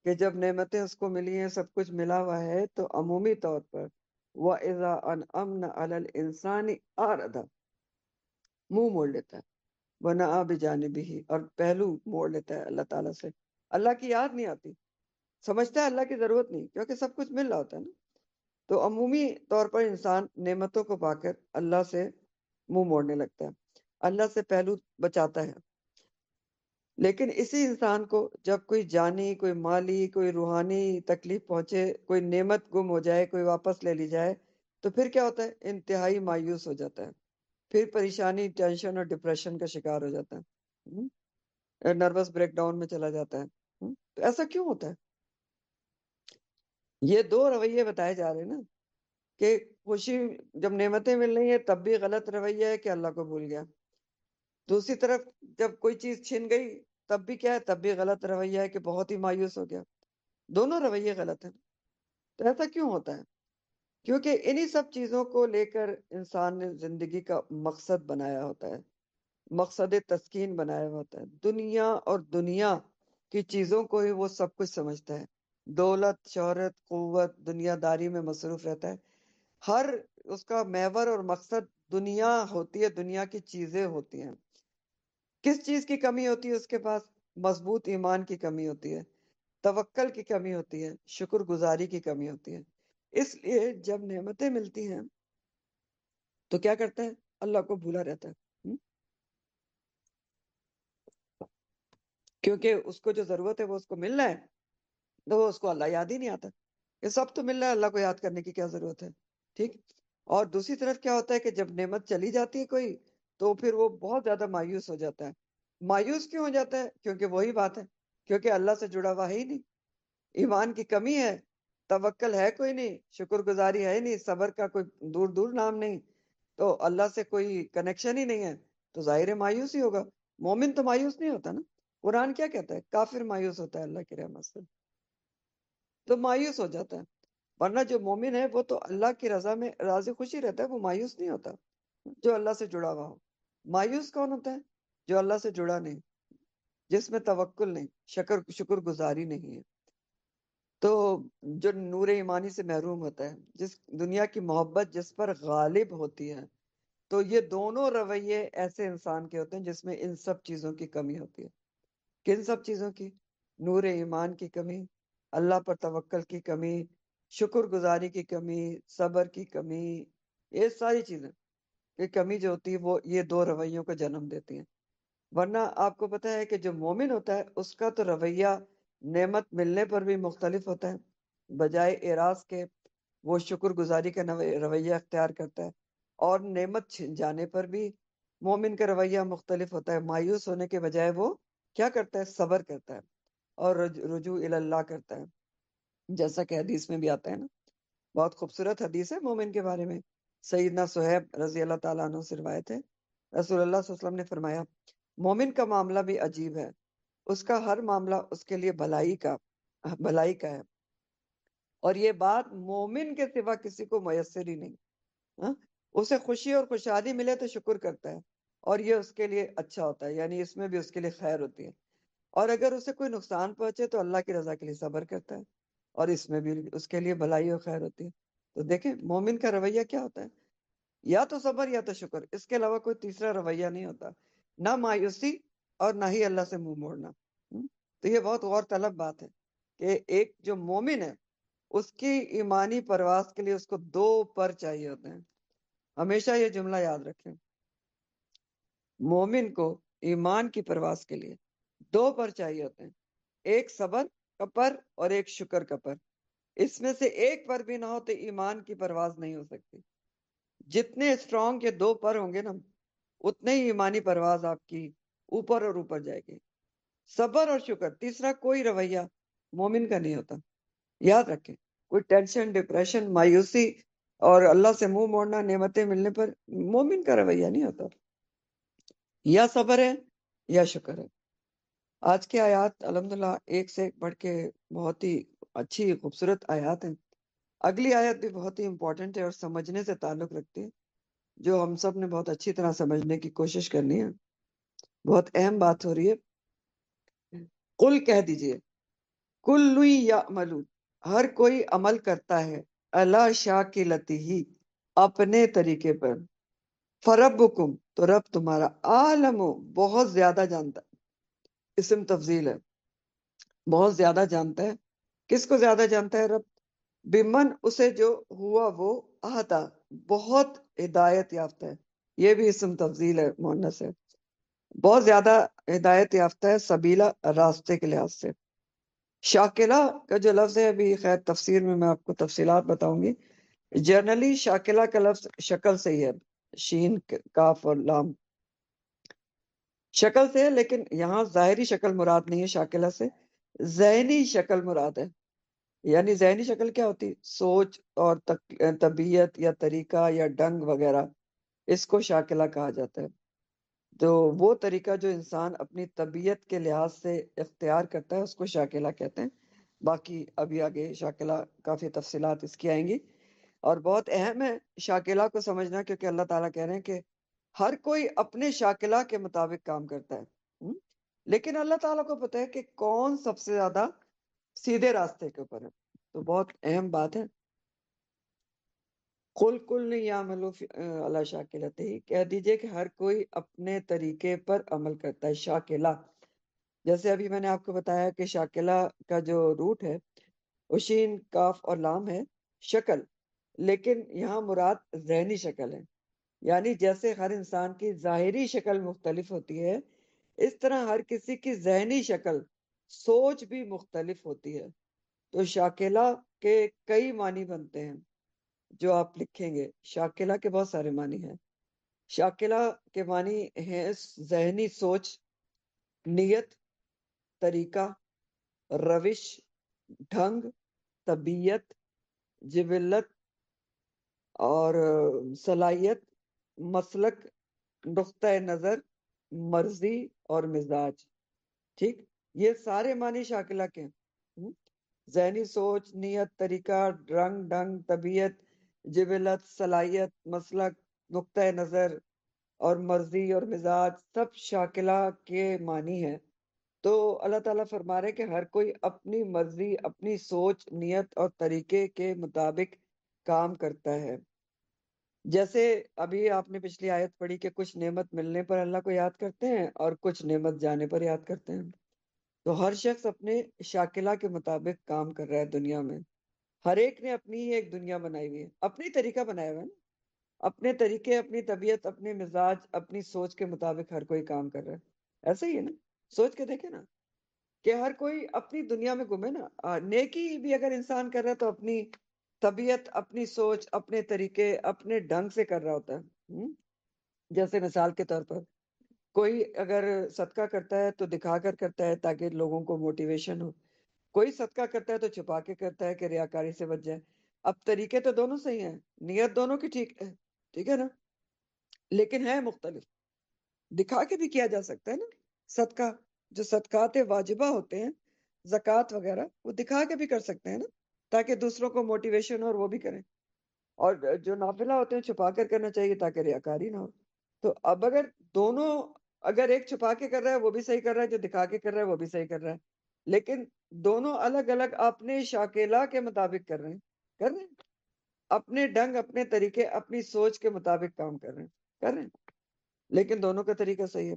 کہ جب نعمتیں اس کو ملی ہیں، سب کچھ ملا ہوا ہے، تو عمومی طور پر وَإِذَا أَنْعَمْنَا عَلَى الْإِنسَانِ أَعْرَضَ، منہ موڑ لیتا ہے، وَنَأَى بِجَانِبِهِ، اور پہلو موڑ لیتا ہے اللہ تعالیٰ سے۔ اللہ کی یاد نہیں آتی، سمجھتا ہے اللہ کی ضرورت نہیں، کیونکہ سب کچھ مل رہا ہوتا ہے نا۔ تو عمومی طور پر انسان نعمتوں کو پا کر اللہ سے منہ موڑنے لگتا ہے، اللہ سے پہلو بچاتا ہے۔ لیکن اسی انسان کو جب کوئی جانی، کوئی مالی، کوئی روحانی تکلیف پہنچے، کوئی نعمت گم ہو جائے، کوئی واپس لے لی جائے، تو پھر کیا ہوتا ہے؟ انتہائی مایوس ہو جاتا ہے، پھر پریشانی، ٹینشن اور ڈپریشن کا شکار ہو جاتا ہے، نروس بریک ڈاؤن میں چلا جاتا ہے۔ تو ایسا کیوں ہوتا ہے؟ یہ 2 رویے بتائے جا رہے ہیں نا، کہ خوشی جب نعمتیں مل رہی ہیں تب بھی غلط رویہ ہے کہ اللہ کو بھول گیا، دوسری طرف جب کوئی چیز چھن گئی تب بھی کیا ہے؟ تب بھی غلط رویہ ہے کہ بہت ہی مایوس ہو گیا۔ دونوں رویے غلط ہیں۔ تو ایسا کیوں ہوتا ہے؟ کیونکہ انہی سب چیزوں کو لے کر انسان نے زندگی کا مقصد بنایا ہوتا ہے، مقصد تسکین بنایا ہوا ہوتا ہے۔ دنیا اور دنیا کی چیزوں کو ہی وہ سب کچھ سمجھتا ہے، دولت، شہرت، قوت، دنیا داری میں مصروف رہتا ہے۔ ہر اس کا محور اور مقصد دنیا ہوتی ہے، دنیا کی چیزیں ہوتی ہیں۔ کس چیز کی کمی ہوتی ہے اس کے پاس؟ مضبوط ایمان کی کمی ہوتی ہے، توکل کی کمی ہوتی ہے، شکر گزاری کی کمی ہوتی ہے۔ اس لیے جب نعمتیں ملتی ہیں تو کیا کرتا ہے؟ اللہ کو بھولا رہتا ہے، کیونکہ اس کو جو ضرورت ہے وہ اس کو مل رہا ہے، تو وہ اس کو اللہ یاد ہی نہیں آتا. یہ سب تو مل رہا ہے، اللہ کو یاد کرنے کی کیا ضرورت ہے؟ ٹھیک. اور دوسری طرف کیا ہوتا ہے کہ جب نعمت چلی جاتی ہے کوئی، تو پھر وہ بہت زیادہ مایوس ہو جاتا ہے. مایوس کیوں ہو جاتا ہے؟ کیونکہ وہی بات ہے، کیونکہ اللہ سے جڑا ہوا ہے ہی نہیں، ایمان کی کمی ہے، توکل ہے کوئی نہیں، شکر گزاری ہے نہیں، صبر کا کوئی دور دور نام نہیں، تو اللہ سے کوئی کنیکشن ہی نہیں ہے، تو ظاہر ہے مایوس ہی ہوگا. مومن تو مایوس نہیں ہوتا نا. قرآن کیا کہتا ہے؟ کافر مایوس ہوتا ہے اللہ کی رحمت سے، تو مایوس ہو جاتا ہے. ورنہ جو مومن ہے وہ تو اللہ کی رضا میں راضی خوشی رہتا ہے، وہ مایوس نہیں ہوتا جو اللہ سے جڑا ہوا ہو. مایوس کون ہوتا ہے؟ جو اللہ سے جڑا نہیں، جس میں توکل نہیں، شکر گزاری نہیں ہے، تو جو نور ایمانی سے محروم ہوتا ہے، جس دنیا کی محبت جس پر غالب ہوتی ہے. تو یہ دونوں رویے ایسے انسان کے ہوتے ہیں جس میں ان سب چیزوں کی کمی ہوتی ہے. کن سب چیزوں کی؟ نور ایمان کی کمی، اللہ پر توکل کی کمی، شکر گزاری کی کمی، صبر کی کمی، یہ ساری چیزیں کی کمی جو ہوتی ہے وہ یہ دو رویوں کو جنم دیتی ہیں. ورنہ آپ کو پتہ ہے کہ جو مومن ہوتا ہے اس کا تو رویہ نعمت ملنے پر بھی مختلف ہوتا ہے، بجائے اعراض کے وہ شکر گزاری کا رویہ اختیار کرتا ہے. اور نعمت چھن جانے پر بھی مومن کا رویہ مختلف ہوتا ہے، مایوس ہونے کے بجائے وہ کیا کرتا ہے؟ صبر کرتا ہے اور رجوع اللہ کرتا ہے، جیسا کہ حدیث میں بھی آتا ہے نا. بہت خوبصورت حدیث ہے مومن کے بارے میں. سیدنا صہیب رضی اللہ تعالیٰ عنہ سے روایت ہے، رسول اللہ صلی اللہ علیہ وسلم نے فرمایا، مومن کا معاملہ بھی عجیب ہے، اس کا ہر معاملہ اس کے لیے بھلائی کا ہے، اور یہ بات مومن کے سوا کسی کو میسر ہی نہیں. ہاں؟ اسے خوشی اور خوشحالی ملے تو شکر کرتا ہے، اور یہ اس کے لیے اچھا ہوتا ہے، یعنی اس میں بھی اس کے لیے خیر ہوتی ہے. اور اگر اسے کوئی نقصان پہنچے تو اللہ کی رضا کے لیے صبر کرتا ہے، اور اس میں بھی اس کے لیے بھلائی اور خیر ہوتی ہے. تو دیکھیں مومن کا رویہ کیا ہوتا ہے؟ یا تو صبر یا تو شکر، اس کے علاوہ کوئی تیسرا رویہ نہیں ہوتا، نہ مایوسی اور نہ ہی اللہ سے منہ موڑنا. تو یہ بہت غور طلب بات ہے کہ ایک جو مومن ہے اس کی ایمانی پرواز کے لیے اس کو دو پر چاہیے ہوتے ہیں. ہمیشہ یہ جملہ یاد رکھیں، مومن کو ایمان کی پرواز کے لیے دو پر چاہیے ہوتے ہیں، ایک صبر کا پر اور ایک شکر کا پر. اس میں سے ایک پر بھی نہ ہو تو ایمان کی پرواز نہیں ہو سکتی. جتنے اسٹرانگ کے دو پر ہوں گے نا، اتنے ہی ایمانی پرواز آپ کی اوپر اور اوپر جائے گی. صبر اور شکر، تیسرا کوئی رویہ مومن کا نہیں ہوتا. یاد رکھیں، کوئی ٹینشن، ڈپریشن، مایوسی اور اللہ سے منہ موڑنا نعمتیں ملنے پر مومن کا رویہ نہیں ہوتا. یا صبر ہے یا شکر ہے. آج کے آیات الحمدللہ ایک سے ایک بڑھ کے بہت ہی اچھی خوبصورت آیات ہیں. اگلی آیت بھی بہت ہی امپورٹنٹ ہے اور سمجھنے سے تعلق رکھتی ہے، جو ہم سب نے بہت اچھی طرح سمجھنے کی کوشش کرنی ہے. بہت اہم بات ہو رہی ہے. قل کہہ دیجئے، کل یعمل، ہر کوئی عمل کرتا ہے، اللہ شاکلتہ، اپنے طریقے پر، فربکم، تو رب تمہارا، عالم، بہت زیادہ جانتا ہے. اسم تفضیل ہے، بہت زیادہ جانتا ہے. کس کو زیادہ جانتا ہے رب؟ بمن، اسے جو ہوا وہ احاطہ، بہت ہدایت یافتہ ہے. یہ بھی اسم تفضیل ہے، مؤنث ہے، بہت زیادہ ہدایت یافتہ ہے، سبیلا، راستے کے لحاظ سے. شاکلہ کا جو لفظ ہے، ابھی خیر تفسیر میں آپ کو تفصیلات بتاؤں گی. جنرلی شاکلہ کا لفظ شکل سے ہی ہے، شین، کاف اور لام، شکل سے ہے، لیکن یہاں ظاہری شکل مراد نہیں ہے شاکلہ سے، ذہنی شکل مراد ہے. یعنی ذہنی شکل کیا ہوتی؟ سوچ اور طبیعت یا طریقہ یا ڈنگ وغیرہ، اس کو شاکلہ کہا جاتا ہے. تو وہ طریقہ جو انسان اپنی طبیعت کے لحاظ سے اختیار کرتا ہے اس کو شاکلہ کہتے ہیں. باقی ابھی آگے شاکلہ کافی تفصیلات اس کی آئیں گی، اور بہت اہم ہے شاکلہ کو سمجھنا، کیونکہ اللہ تعالیٰ کہہ رہے ہیں کہ ہر کوئی اپنے شاکلہ کے مطابق کام کرتا ہے. لیکن اللہ تعالیٰ کو پتہ ہے کہ کون سب سے زیادہ سیدھے راستے کے اوپر ہے. تو بہت اہم بات ہے. قل کل یعمل علی شاکلتہ، کہہ دیجئے کہ ہر کوئی اپنے طریقے پر عمل کرتا ہے. شاکلہ، جیسے ابھی میں نے آپ کو بتایا کہ شاکلہ کا جو روٹ ہے وہ شین، کاف اور لام ہے، شکل، لیکن یہاں مراد ذہنی شکل ہے. یعنی جیسے ہر انسان کی ظاہری شکل مختلف ہوتی ہے، اس طرح ہر کسی کی ذہنی شکل، سوچ بھی مختلف ہوتی ہے۔ تو شاکلہ کے کئی معنی بنتے ہیں جو آپ لکھیں گے۔ شاکلہ کے بہت سارے معنی ہیں۔ شاکلہ کے معنی ہیں ذہنی سوچ، نیت، طریقہ، روش، ڈھنگ، طبیعت، جبلت اور صلاحیت، مسلک، نقطۂ نظر، مرضی اور مزاج۔ ٹھیک، یہ سارے معنی شاکلہ کے ہیں۔ ذہنی سوچ، نیت، طریقہ، رنگ، ڈھنگ، طبیعت، جبلت، صلاحیت، مسلک، نقطۂ نظر اور مرضی اور مزاج سب شاکلہ کے معنی ہیں۔ تو اللہ تعالیٰ فرما رہے کہ ہر کوئی اپنی مرضی، اپنی سوچ، نیت اور طریقے کے مطابق کام کرتا ہے۔ جیسے ابھی آپ نے پچھلی آیت پڑھی کہ کچھ نعمت ملنے پر اللہ کو یاد کرتے ہیں اور کچھ نعمت جانے پر یاد کرتے ہیں۔ تو ہر شخص اپنے شاکلہ کے مطابق کام کر رہا ہے دنیا میں۔ ہر ایک نے اپنی ہی ایک دنیا بنائی ہوئی ہے، اپنی طریقہ بنایا ہوا ہے نا، اپنے طریقے، اپنی طبیعت، اپنے مزاج، اپنی سوچ کے مطابق ہر کوئی کام کر رہا ہے۔ ایسا ہی ہے نا، سوچ کے دیکھیں نا کہ ہر کوئی اپنی دنیا میں گم ہے نا۔ نیکی بھی اگر انسان کر رہا ہے تو اپنی طبیعت، اپنی سوچ، اپنے طریقے، اپنے ڈھنگ سے کر رہا ہوتا ہے۔ جیسے مثال کے طور پر کوئی اگر صدقہ کرتا ہے تو دکھا کر کرتا ہے تاکہ لوگوں کو موٹیویشن ہو، کوئی صدقہ کرتا ہے تو چھپا کے کرتا ہے کہ ریاکاری سے بچ جائے۔ اب طریقے تو دونوں صحیح ہیں، نیت دونوں کی ٹھیک ہے، ٹھیک ہے نا، لیکن ہے مختلف۔ دکھا کے بھی کیا جا سکتا ہے نا صدقہ، جو صدقات واجبہ ہوتے ہیں، زکوٰۃ وغیرہ، وہ دکھا کے بھی کر سکتے ہیں نا تاکہ دوسروں کو موٹیویشن ہو اور وہ بھی کریں۔ اور جو نافلہ ہوتے ہیں چھپا کر کرنا چاہیے تاکہ ریاکاری نہ ہو۔ تو اب اگر دونوں، اگر ایک چھپا کے کر رہا ہے وہ بھی صحیح کر رہا ہے، جو دکھا کے کر رہا ہے وہ بھی صحیح کر رہا ہے، لیکن دونوں الگ الگ اپنے شاکلہ کے مطابق کر رہے ہیں، کر رہے ہیں اپنے ڈھنگ، اپنے طریقے، اپنی سوچ کے مطابق کام کر رہے ہیں، کر رہے ہیں، لیکن دونوں کا طریقہ صحیح ہے۔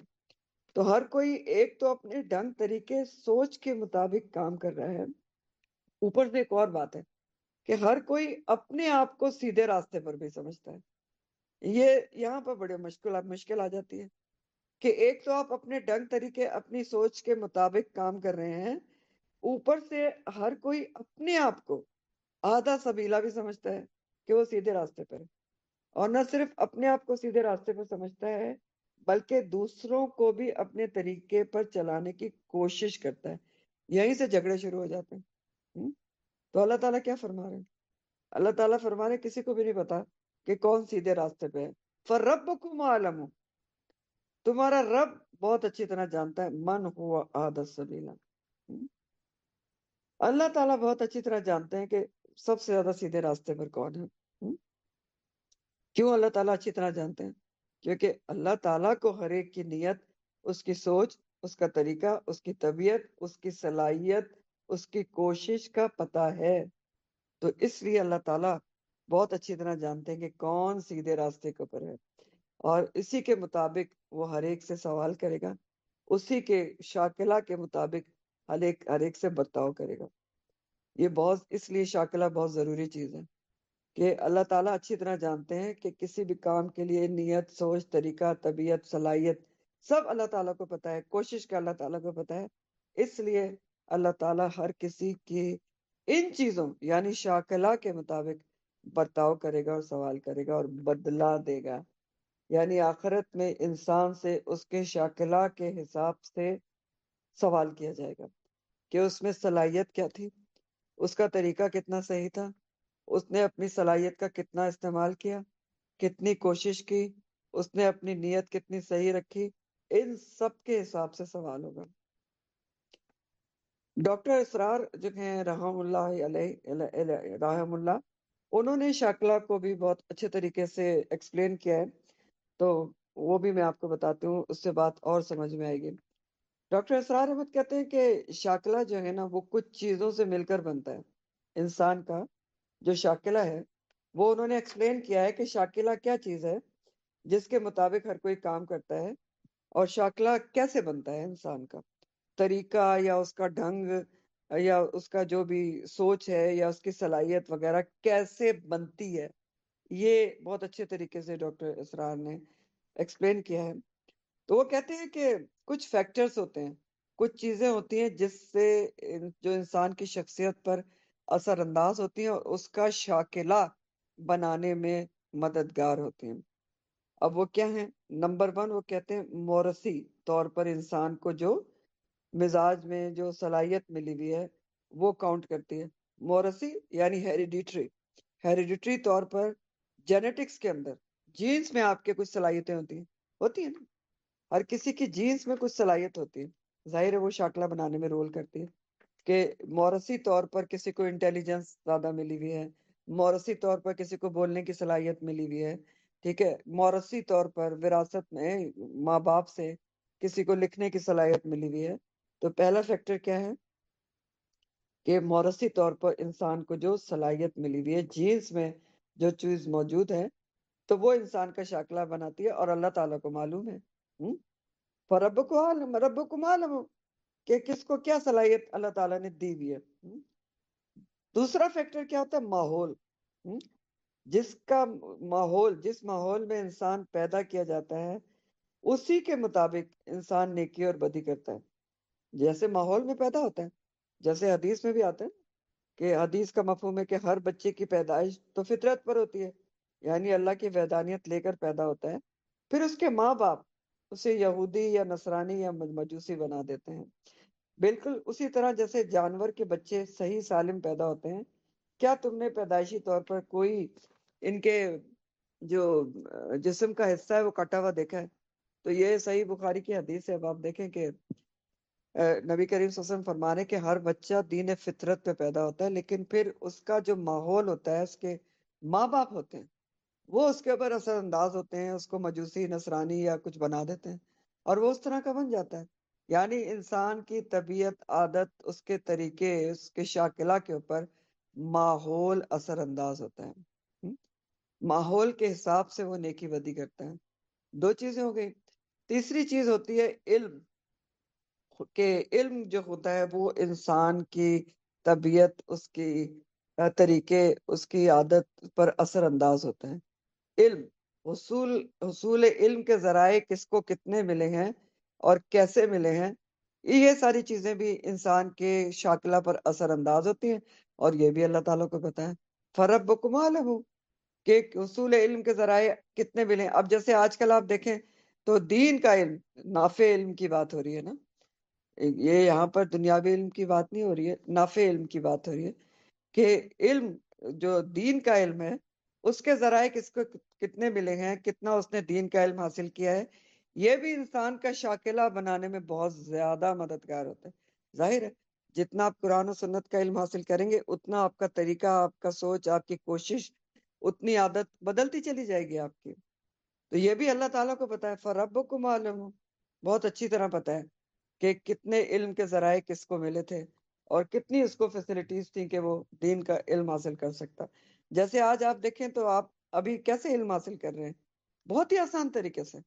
تو ہر کوئی ایک تو اپنے ڈھنگ، طریقے، سوچ کے مطابق کام کر رہا ہے۔ اوپر سے ایک اور بات ہے کہ ہر کوئی اپنے آپ کو سیدھے راستے پر بھی سمجھتا ہے۔ یہ یہاں پر بڑے مشکل آ جاتی ہے کہ ایک تو آپ اپنے ڈھنگ، طریقے، اپنی سوچ کے مطابق کام کر رہے ہیں، اوپر سے ہر کوئی اپنے آپ کو آدھا سبیلا بھی سمجھتا ہے کہ وہ سیدھے راستے پر ہے، اور نہ صرف اپنے آپ کو سیدھے راستے پر سمجھتا ہے بلکہ دوسروں کو بھی اپنے طریقے پر چلانے کی کوشش کرتا ہے۔ یہیں سے جھگڑے شروع ہو جاتے ہیں۔ تو اللہ تعالیٰ کیا فرما رہے ہیں؟ اللہ تعالیٰ فرما رہے ہیں کسی کو بھی نہیں پتا کہ کون سیدھے راستے پہ ہے۔ فَرَبُّكُمْ أَعْلَمُ، تمہارا رب بہت اچھی طرح جانتا ہے، من هو أهدى السبيل، اللہ تعالیٰ بہت اچھی طرح جانتے ہیں کہ سب سے زیادہ سیدھے راستے پر کون ہے۔ کیوں اللہ تعالیٰ اچھی طرح جانتے ہیں؟ کیونکہ اللہ تعالیٰ کو ہر ایک کی نیت، اس کی سوچ، اس کا طریقہ، اس کی طبیعت، اس کی صلاحیت، اس کی کوشش کا پتہ ہے۔ تو اس لیے اللہ تعالیٰ بہت اچھی طرح جانتے ہیں کہ کون سیدھے راستے کے اوپر ہے، اور اسی کے مطابق وہ ہر ایک سے سوال کرے گا، اسی کے شاکلہ کے مطابق ہر ایک سے برتاؤ کرے گا۔ یہ بہت، اس لیے شاکلہ بہت ضروری چیز ہے کہ اللہ تعالیٰ اچھی طرح جانتے ہیں کہ کسی بھی کام کے لیے نیت، سوچ، طریقہ، طبیعت، صلاحیت سب اللہ تعالیٰ کو پتہ ہے، کوشش کا اللہ تعالیٰ کو پتہ ہے۔ اس لیے اللہ تعالیٰ ہر کسی کی ان چیزوں یعنی شاکلہ کے مطابق برتاؤ کرے گا اور سوال کرے گا اور بدلہ دے گا۔ یعنی آخرت میں انسان سے اس کے شاکلہ کے حساب سے سوال کیا جائے گا کہ اس میں صلاحیت کیا تھی، اس کا طریقہ کتنا صحیح تھا، اس نے اپنی صلاحیت کا کتنا استعمال کیا، کتنی کوشش کی، اس نے اپنی نیت کتنی صحیح رکھی، ان سب کے حساب سے سوال ہوگا۔ ڈاکٹر اسرار جو ہیں رحم اللہ علیہ، رحم اللہ، انہوں نے شاکلہ کو بھی بہت اچھے طریقے سے ایکسپلین کیا ہے، تو وہ بھی میں آپ کو بتاتی ہوں، اس سے بات اور سمجھ میں آئے گی۔ ڈاکٹر اسرار احمد کہتے ہیں کہ شاکلہ جو ہے نا وہ کچھ چیزوں سے مل کر بنتا ہے۔ انسان کا جو شاکلہ ہے وہ انہوں نے ایکسپلین کیا ہے کہ شاکلہ کیا چیز ہے جس کے مطابق ہر کوئی کام کرتا ہے، اور شاکلہ کیسے بنتا ہے انسان کا طریقہ یا اس کا ڈھنگ یا اس کا جو بھی سوچ ہے یا اس کی صلاحیت وغیرہ کیسے بنتی ہے، یہ بہت اچھے طریقے سے ڈاکٹر اسرار نے ایکسپلین کیا ہے. تو وہ کہتے ہیں کہ کچھ فیکٹرز ہوتے ہیں، کچھ چیزیں ہوتی ہیں جس سے جو انسان کی شخصیت پر اثر انداز ہوتی ہیں اور اس کا شاکلہ بنانے میں مددگار ہوتی ہیں. اب وہ کیا ہیں؟ نمبر 1 وہ کہتے ہیں موروثی طور پر انسان کو جو مزاج میں جو صلاحیت ملی ہوئی ہے وہ کاؤنٹ کرتی ہے. موروثی یعنی ہیریڈیٹری طور پر جینیٹکس کے اندر جینز میں آپ کے کچھ صلاحیتیں ہوتی ہیں نا. ہر کسی کی جینز میں کچھ صلاحیت ہوتی ہے، ظاہر ہے وہ شاکلہ بنانے میں رول کرتی ہے. کہ موروثی طور پر کسی کو انٹیلیجنس زیادہ ملی ہوئی ہے، موروثی طور پر کسی کو بولنے کی صلاحیت ملی ہوئی ہے، ٹھیک ہے، موروثی طور پر وراثت میں ماں باپ سے کسی کو لکھنے کی صلاحیت ملی ہوئی ہے. تو پہلا فیکٹر کیا ہے کہ موروثی طور پر انسان کو جو صلاحیت ملی ہوئی ہے، جینز میں جو چیز موجود ہے تو وہ انسان کا شاکلہ بناتی ہے، اور اللہ تعالیٰ کو معلوم ہے. ربکم عالم کہ کس کو کیا صلاحیت اللہ تعالیٰ نے دی ہوئی ہے. دوسرا فیکٹر کیا ہوتا ہے؟ ماحول. جس ماحول میں انسان پیدا کیا جاتا ہے اسی کے مطابق انسان نیکی اور بدی کرتا ہے. جیسے ماحول میں پیدا ہوتا ہے، جیسے حدیث میں بھی آتا ہے کہ حدیث کا مفہوم ہے کہ ہر بچے کی پیدائش تو فطرت پر ہوتی ہے، یعنی اللہ کی وحدانیت لے کر پیدا ہوتا ہے، پھر اس کے ماں باپ اسے یہودی یا نصرانی یا مجوسی بنا دیتے ہیں. بالکل اسی طرح جیسے جانور کے بچے صحیح سالم پیدا ہوتے ہیں، کیا تم نے پیدائشی طور پر کوئی ان کے جو جسم کا حصہ ہے وہ کٹا ہوا دیکھا ہے؟ تو یہ صحیح بخاری کی حدیث ہے. اب آپ دیکھیں کہ نبی کریم صلی اللہ علیہ وسلم فرما رہے کہ ہر بچہ دین فطرت پہ پیدا ہوتا ہے، لیکن پھر اس کا جو ماحول ہوتا ہے، اس کے ماں باپ ہوتے ہیں، وہ اس کے اوپر اثر انداز ہوتے ہیں، اس کو مجوسی نصرانی یا کچھ بنا دیتے ہیں اور وہ اس طرح کا بن جاتا ہے. یعنی انسان کی طبیعت، عادت، اس کے طریقے، اس کے شاکلہ کے اوپر ماحول اثر انداز ہوتا ہے. ماحول کے حساب سے وہ نیکی بدی کرتا ہے. 2 چیزیں ہو گئی. تیسری چیز ہوتی ہے علم. کہ علم جو ہوتا ہے وہ انسان کی طبیعت، اس کی طریقے، اس کی عادت پر اثر انداز ہوتا ہے. علم، حصول علم کے ذرائع کس کو کتنے ملے ہیں اور کیسے ملے ہیں، یہ ساری چیزیں بھی انسان کے شاکلہ پر اثر انداز ہوتی ہیں، اور یہ بھی اللہ تعالیٰ کو پتا ہے. فربکم عالم کہ حصول علم کے ذرائع کتنے ملے ہیں. اب جیسے آج کل آپ دیکھیں تو دین کا علم، نافع علم کی بات ہو رہی ہے نا. یہ یہاں پر دنیاوی علم کی بات نہیں ہو رہی ہے، نافع علم کی بات ہو رہی ہے. کہ علم جو دین کا علم ہے اس کے ذرائع کس کو کتنے ملے ہیں، کتنا اس نے دین کا علم حاصل کیا ہے، یہ بھی انسان کا شاکلہ بنانے میں بہت زیادہ مددگار ہوتا ہے. ظاہر ہے جتنا آپ قرآن و سنت کا علم حاصل کریں گے اتنا آپ کا طریقہ، آپ کا سوچ، آپ کی کوشش، اتنی عادت بدلتی چلی جائے گی آپ کی. تو یہ بھی اللہ تعالیٰ کو پتا ہے. فربکم عالم، بہت اچھی طرح پتا ہے کہ کتنے علم کے ذرائع کس کو ملے تھے اور کتنی اس کو فیسلٹیز تھیں کہ وہ دین کا علم حاصل کر سکتا. جیسے آج آپ دیکھیں تو آپ ابھی کیسے علم حاصل کر رہے ہیں؟ بہت ہی آسان طریقے سے،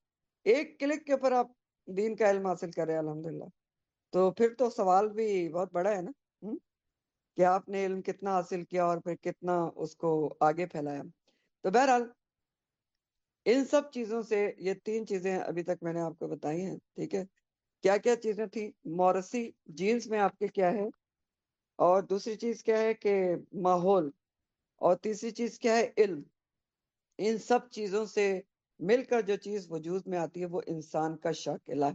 ایک کلک کے اوپر آپ دین کا علم حاصل کر رہے ہیں الحمدللہ. تو پھر تو سوال بھی بہت بڑا ہے نا، کہ آپ نے علم کتنا حاصل کیا اور پھر کتنا اس کو آگے پھیلایا. تو بہرحال ان سب چیزوں سے، یہ 3 چیزیں ابھی تک میں نے آپ کو بتائی ہیں، ٹھیک ہے. کیا کیا چیزیں تھیں؟ موروثی، جینز میں آپ کے کیا ہے، اور دوسری چیز کیا ہے کہ ماحول، اور تیسری چیز کیا ہے؟ علم. ان سب چیزوں سے مل کر جو چیز وجود میں آتی ہے وہ انسان کا شاکلہ ہے،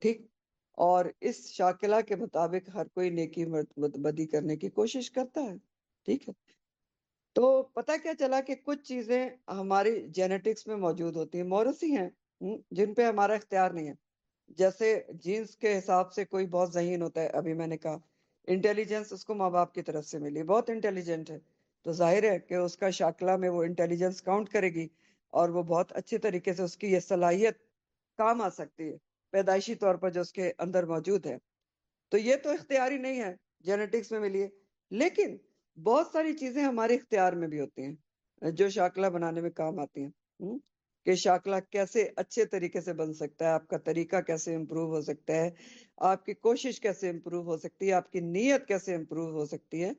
ٹھیک. اور اس شاکلہ کے مطابق ہر کوئی نیکی بدی کرنے کی کوشش کرتا ہے، ٹھیک ہے. تو پتہ کیا چلا کہ کچھ چیزیں ہماری جینیٹکس میں موجود ہوتی ہیں، موروثی ہیں، جن پہ ہمارا اختیار نہیں ہے. جیسے جینز کے حساب سے کوئی بہت ذہین ہوتا ہے، ابھی میں نے کہا انٹیلیجنس اس کو ماں باپ کی طرف سے ملی، بہت انٹیلیجنٹ ہے، تو ظاہر ہے کہ اس کا شاکلہ میں وہ انٹیلیجنس کاؤنٹ کرے گی اور وہ بہت اچھے طریقے سے اس کی یہ صلاحیت کام آ سکتی ہے پیدائشی طور پر جو اس کے اندر موجود ہے. تو یہ تو اختیاری نہیں ہے، جینیٹکس میں ملی ہے. لیکن بہت ساری چیزیں ہمارے اختیار میں بھی ہوتی ہیں جو شاکلہ بنانے میں کام آتی ہیں. کہ شاکلہ کیسے اچھے طریقے سے بن سکتا ہے، آپ کا طریقہ کیسے امپروو ہو سکتا ہے، آپ کی کوشش کیسے امپروو ہو سکتی ہے، آپ کی نیت کیسے امپروو ہو سکتی ہے.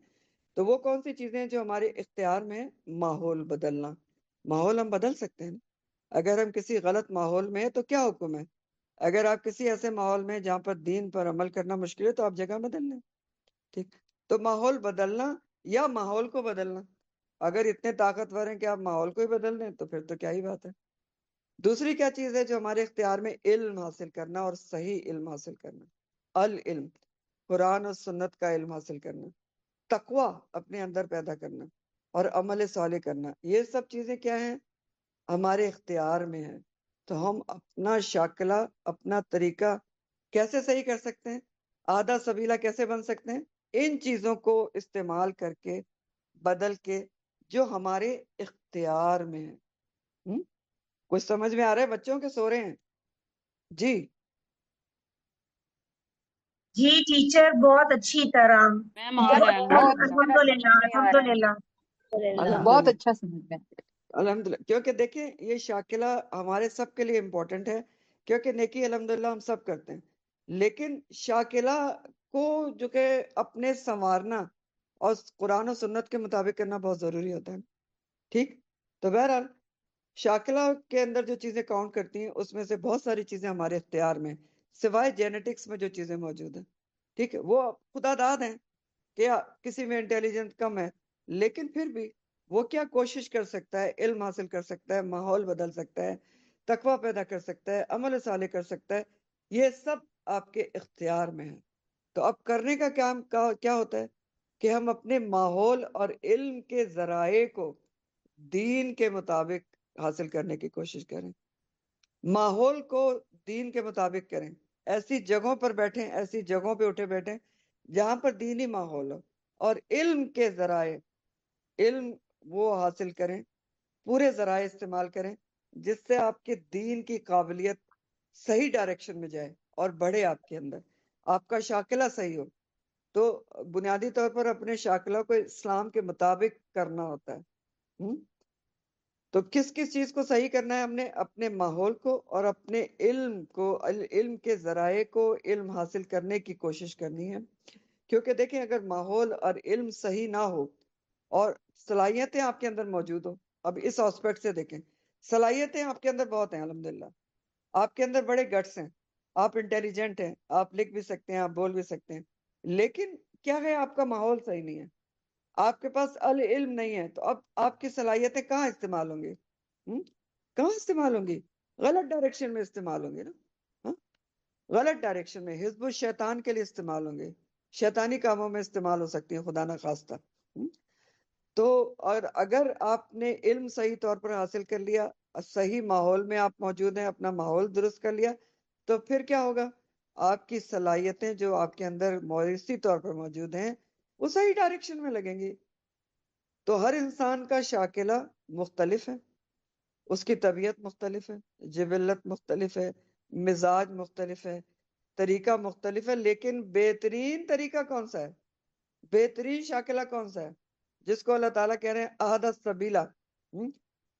تو وہ کون سی چیزیں ہیں جو ہمارے اختیار میں ہیں؟ ماحول بدلنا، ماحول ہم بدل سکتے ہیں نا۔ اگر ہم کسی غلط ماحول میں ہیں تو کیا حکم ہے؟ اگر آپ کسی ایسے ماحول میں جہاں پر دین پر عمل کرنا مشکل ہے تو آپ جگہ بدل لیں، ٹھیک؟ تو ماحول بدلنا یا ماحول کو بدلنا، اگر اتنے طاقتور ہیں کہ آپ ماحول کو ہی بدل دیں تو پھر تو کیا ہی بات ہے۔ دوسری کیا چیز ہے جو ہمارے اختیار میں؟ علم حاصل کرنا، اور صحیح علم حاصل کرنا، العلم، قرآن اور سنت کا علم حاصل کرنا، تقوی اپنے اندر پیدا کرنا، اور عمل صالح کرنا۔ یہ سب چیزیں کیا ہیں؟ ہمارے اختیار میں ہیں۔ تو ہم اپنا شاکلہ، اپنا طریقہ کیسے صحیح کر سکتے ہیں؟ آدھا سبیلہ کیسے بن سکتے ہیں؟ ان چیزوں کو استعمال کر کے، بدل کے، جو ہمارے اختیار میں ہے۔ کچھ سمجھ میں آ رہا ہے بچوں کے؟ سو رہے ہیں؟ جی جی ٹیچر بہت اچھی طرح، میم آ رہا ہے الحمدللہ الحمدللہ۔ بہت اچھا سمجھ میں۔ الحمدللہ، کیونکہ دیکھیں یہ شاکلہ ہمارے سب کے لیے امپورٹنٹ ہے، کیونکہ نیکی الحمدللہ ہم سب کرتے ہیں، لیکن شاکلہ کو جو کہ اپنے سنوارنا اور قرآن و سنت کے مطابق کرنا بہت ضروری ہوتا ہے، ٹھیک؟ تو بہرحال شاکلہ کے اندر جو چیزیں کاؤنٹ کرتی ہیں اس میں سے بہت ساری چیزیں ہمارے اختیار میں، سوائے جینیٹکس میں جو چیزیں موجود ہیں، ٹھیک ہے، وہ خدا داد ہیں کہ کسی میں انٹیلیجنس کم ہے، لیکن پھر بھی وہ کیا کوشش کر سکتا ہے؟ علم حاصل کر سکتا ہے، ماحول بدل سکتا ہے، تقوی پیدا کر سکتا ہے، عمل صالح کر سکتا ہے۔ یہ سب آپ کے اختیار میں ہے۔ تو اب کرنے کا کام کیا ہوتا ہے کہ ہم اپنے ماحول اور علم کے ذرائع کو دین کے مطابق حاصل کرنے کی کوشش کریں، ماحول کو دین کے مطابق کریں، ایسی جگہوں پر بیٹھیں، ایسی جگہوں پہ اٹھے بیٹھیں جہاں پر دینی ماحول ہو، اور علم کے ذرائع، علم وہ حاصل کریں، پورے ذرائع استعمال کریں جس سے آپ کے دین کی قابلیت صحیح ڈائریکشن میں جائے اور بڑھے آپ کے اندر، آپ کا شاکلہ صحیح ہو۔ تو بنیادی طور پر اپنے شاکلہ کو اسلام کے مطابق کرنا ہوتا ہے۔ تو کس کس چیز کو صحیح کرنا ہے؟ ہم نے اپنے ماحول کو اور اپنے علم کو، علم کے ذرائع کو، علم حاصل کرنے کی کوشش کرنی ہے، کیونکہ دیکھیں اگر ماحول اور علم صحیح نہ ہو اور صلاحیتیں آپ کے اندر موجود ہو، اب اس آسپیکٹ سے دیکھیں، صلاحیتیں آپ کے اندر بہت ہیں الحمدللہ، آپ کے اندر بڑے گٹس ہیں، آپ انٹیلیجنٹ ہیں، آپ لکھ بھی سکتے ہیں، آپ بول بھی سکتے ہیں، لیکن کیا ہے؟ آپ کا ماحول صحیح نہیں ہے، آپ کے پاس العلم نہیں ہے، تو اب آپ کی صلاحیتیں کہاں استعمال ہوں گی؟ کہاں استعمال ہوں گی؟ غلط ڈائریکشن میں استعمال ہوں گے نا، ہاں؟ غلط ڈائریکشن میں، حزب الشیطان کے لیے استعمال ہوں گے، شیطانی کاموں میں استعمال ہو سکتی ہیں، خدا نہ خواستہ۔ تو اور اگر آپ نے علم صحیح طور پر حاصل کر لیا، صحیح ماحول میں آپ موجود ہیں، اپنا ماحول درست کر لیا، تو پھر کیا ہوگا؟ آپ کی صلاحیتیں جو آپ کے اندر موروثی طور پر موجود ہیں وہ صحیح ڈائریکشن میں لگیں گی۔ تو ہر انسان کا شاکلہ مختلف ہے، اس کی طبیعت مختلف ہے، جبلت مختلف ہے، مزاج مختلف ہے، طریقہ مختلف ہے، لیکن بہترین طریقہ کون سا ہے؟ بہترین شاکلہ کون سا ہے؟ جس کو اللہ تعالیٰ کہہ رہے ہیں اہدی السبیلہ،